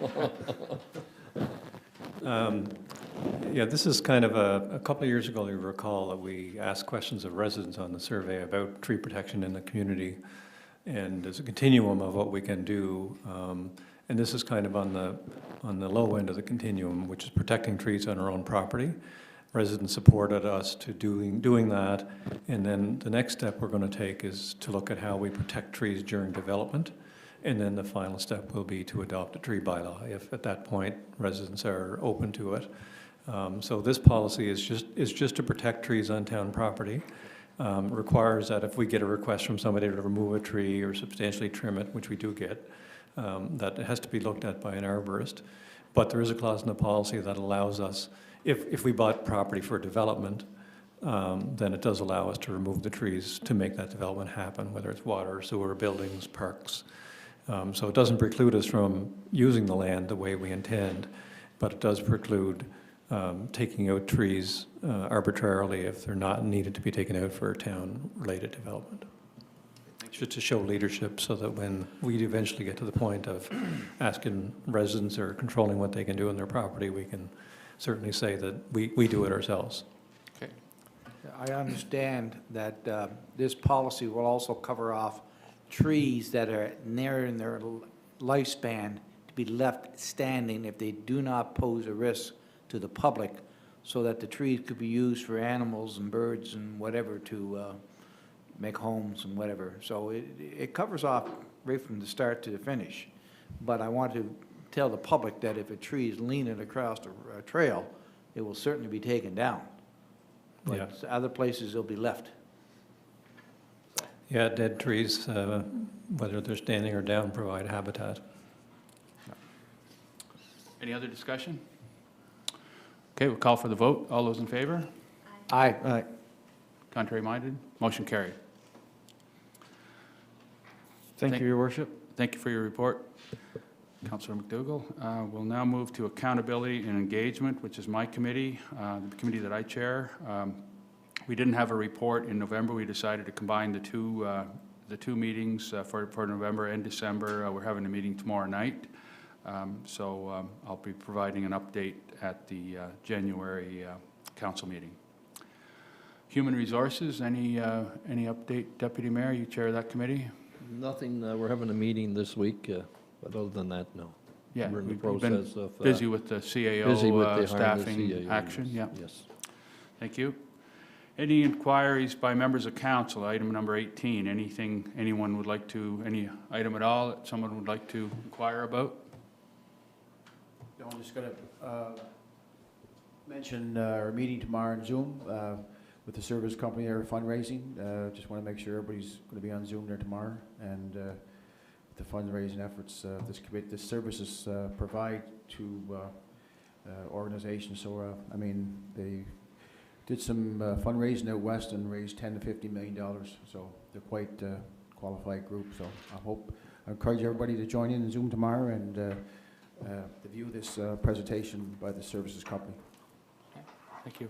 Yeah, this is kind of a couple of years ago, you recall that we asked questions of residents on the survey about tree protection in the community. And there's a continuum of what we can do. And this is kind of on the low end of the continuum, which is protecting trees on our own property. Residents supported us to doing that. And then the next step we're going to take is to look at how we protect trees during development. And then the final step will be to adopt a tree bylaw, if at that point residents are open to it. So this policy is just to protect trees on town property. Requires that if we get a request from somebody to remove a tree or substantially trim it, which we do get, that it has to be looked at by an arborist. But there is a clause in the policy that allows us, if we bought property for development, then it does allow us to remove the trees to make that development happen, whether it's water, sewer, buildings, parks. So it doesn't preclude us from using the land the way we intend, but it does preclude taking out trees arbitrarily if they're not needed to be taken out for town-related development. Just to show leadership so that when we eventually get to the point of asking residents or controlling what they can do on their property, we can certainly say that we do it ourselves. Okay. I understand that this policy will also cover off trees that are near in their lifespan to be left standing if they do not pose a risk to the public, so that the trees could be used for animals and birds and whatever to make homes and whatever. So it covers off right from the start to the finish. But I want to tell the public that if a tree is leaning across a trail, it will certainly be taken down. But Yeah. other places it'll be left. Yeah, dead trees, whether they're standing or down, provide habitat. Any other discussion? Okay, we'll call for the vote. All those in favor? Aye. Aye. Contrary minded? Motion carried. Thank you, Your Worship. Thank you for your report, Councillor McDougall. We'll now move to accountability and engagement, which is my committee, the committee that I chair. We didn't have a report in November. We decided to combine the two meetings for November and December. We're having a meeting tomorrow night. So I'll be providing an update at the January council meeting. Human Resources, any update? Deputy Mayor, you chair that committee? Nothing, we're having a meeting this week, but other than that, no. Yeah, We're in the we've been process of... busy with the CAO busy with the staffing CAO, action, yes, yeah. Yes. Thank you. Any inquiries by members of council? Item number 18, anything anyone would like to, any item at all that someone would like to inquire about? No, I'm just going to mention our meeting tomorrow on Zoom with the service company, our fundraising. Just want to make sure everybody's going to be on Zoom there tomorrow, and the fundraising efforts this services provide to organizations. So, I mean, they did some fundraising out west and raised $10 to $50 million. So they're quite a qualified group. So I encourage everybody to join in Zoom tomorrow and to view this presentation by the services company. Thank you.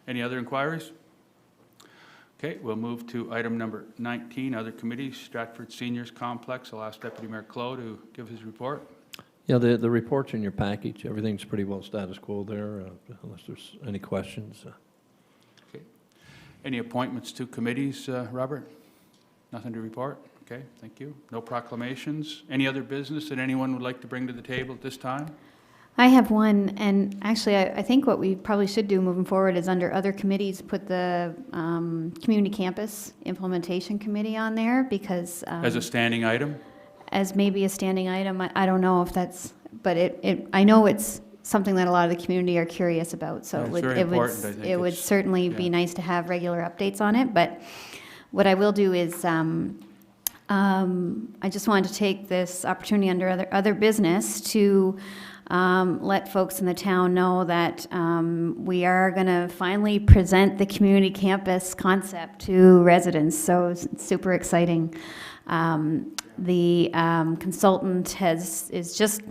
Any other inquiries? Okay, we'll move to item number 19, other committees, Stratford Seniors Complex. I'll ask Deputy Mayor Clow to give his report. Yeah, the report's in your package. Everything's pretty well status quo there, unless there's any questions. Okay. Any appointments to committees, Robert? Nothing to report? Okay, thank you. No proclamations. Any other business that anyone would like to bring to the table at this time? I have one, and actually, I think what we probably should do moving forward is under other committees, put the Community Campus Implementation Committee on there, because... As a standing item? As maybe a standing item. I don't know if that's, but I know it's something that a lot of the community are curious about, so it would certainly be nice to have regular updates on it. But what I will do is, I just wanted to take this opportunity under other business to let folks in the town know that we are going to finally present the community campus concept to residents, so it's super exciting. The consultant is just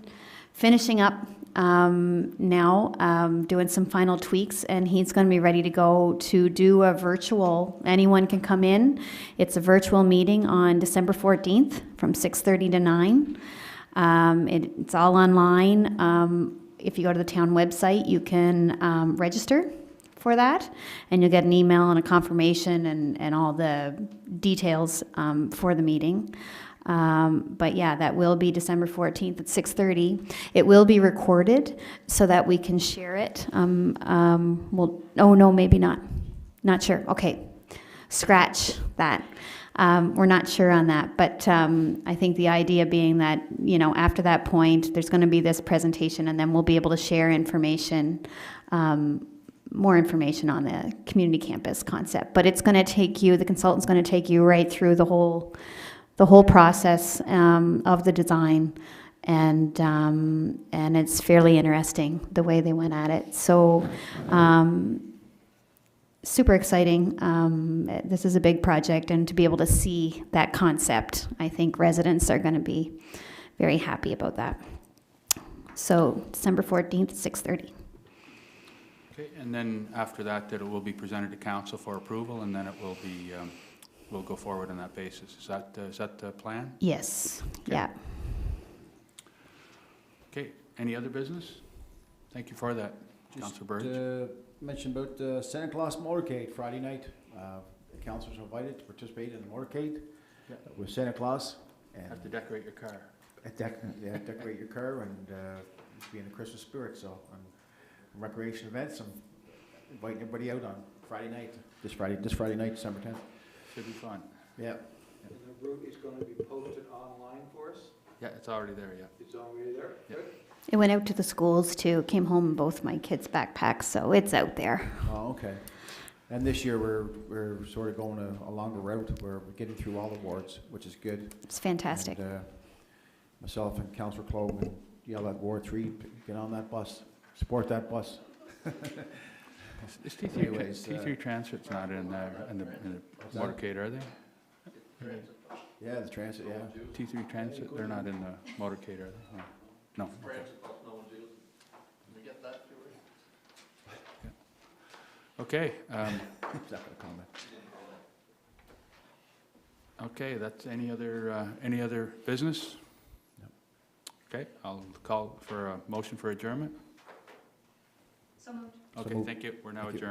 finishing up now, doing some final tweaks, and he's going to be ready to go to do a virtual, anyone can come in. It's a virtual meeting on December 14th from 6:30 to 9. It's all online. If you go to the town website, you can register for that, and you'll get an email and a confirmation and all the details for the meeting. But yeah, that will be December 14th at 6:30. It will be recorded so that we can share it. Oh no, maybe not. Not sure. Okay, scratch that. We're not sure on that, but I think the idea being that, you know, after that point, there's going to be this presentation, and then we'll be able to share information, more information on the community campus concept. But it's going to take you, the consultant's going to take you right through the whole process of the design, and it's fairly interesting the way they went at it. So super exciting. This is a big project, and to be able to see that concept, I think residents are going to be very happy about that. So December 14th, 6:30. Okay, and then after that, that it will be presented to council for approval, and then it will be, we'll go forward on that basis. Is that the plan? Yes. Okay. Yeah. Okay, any other business? Thank you for that, Councillor Burge. Mention about Santa Claus Motorcade Friday night. The councillors are invited to participate in the motorcade with Santa Claus. And Have to decorate your car. decorate your car and be in the Christmas spirit. So on recreation events, I'm inviting everybody out on Friday night. This Friday night, December 10th. Should be fun. Yeah. And the route is going to be posted online for us? Yeah, it's already there, yeah. It's already there? Yeah. Good. It went out to the schools too. Came home in both my kids' backpacks, so it's out there. Oh, okay. And this year we're sort of going a longer route where we're getting through all the wards, which is good. It's fantastic. And, myself and Councillor Clogue and yell at Ward 3, get on that bus, support that bus. Is T3, Anyways, T3 Transit's not in the motorcade, are they? Yeah, the transit, yeah. T3 Transit, they're not in the motorcade, are they? No. Okay. Okay. Not gonna comment. Okay, that's any other business? No. Okay, I'll call for a motion for adjournment. So moved. Okay, moved. thank you. We're now Thank you. adjourned.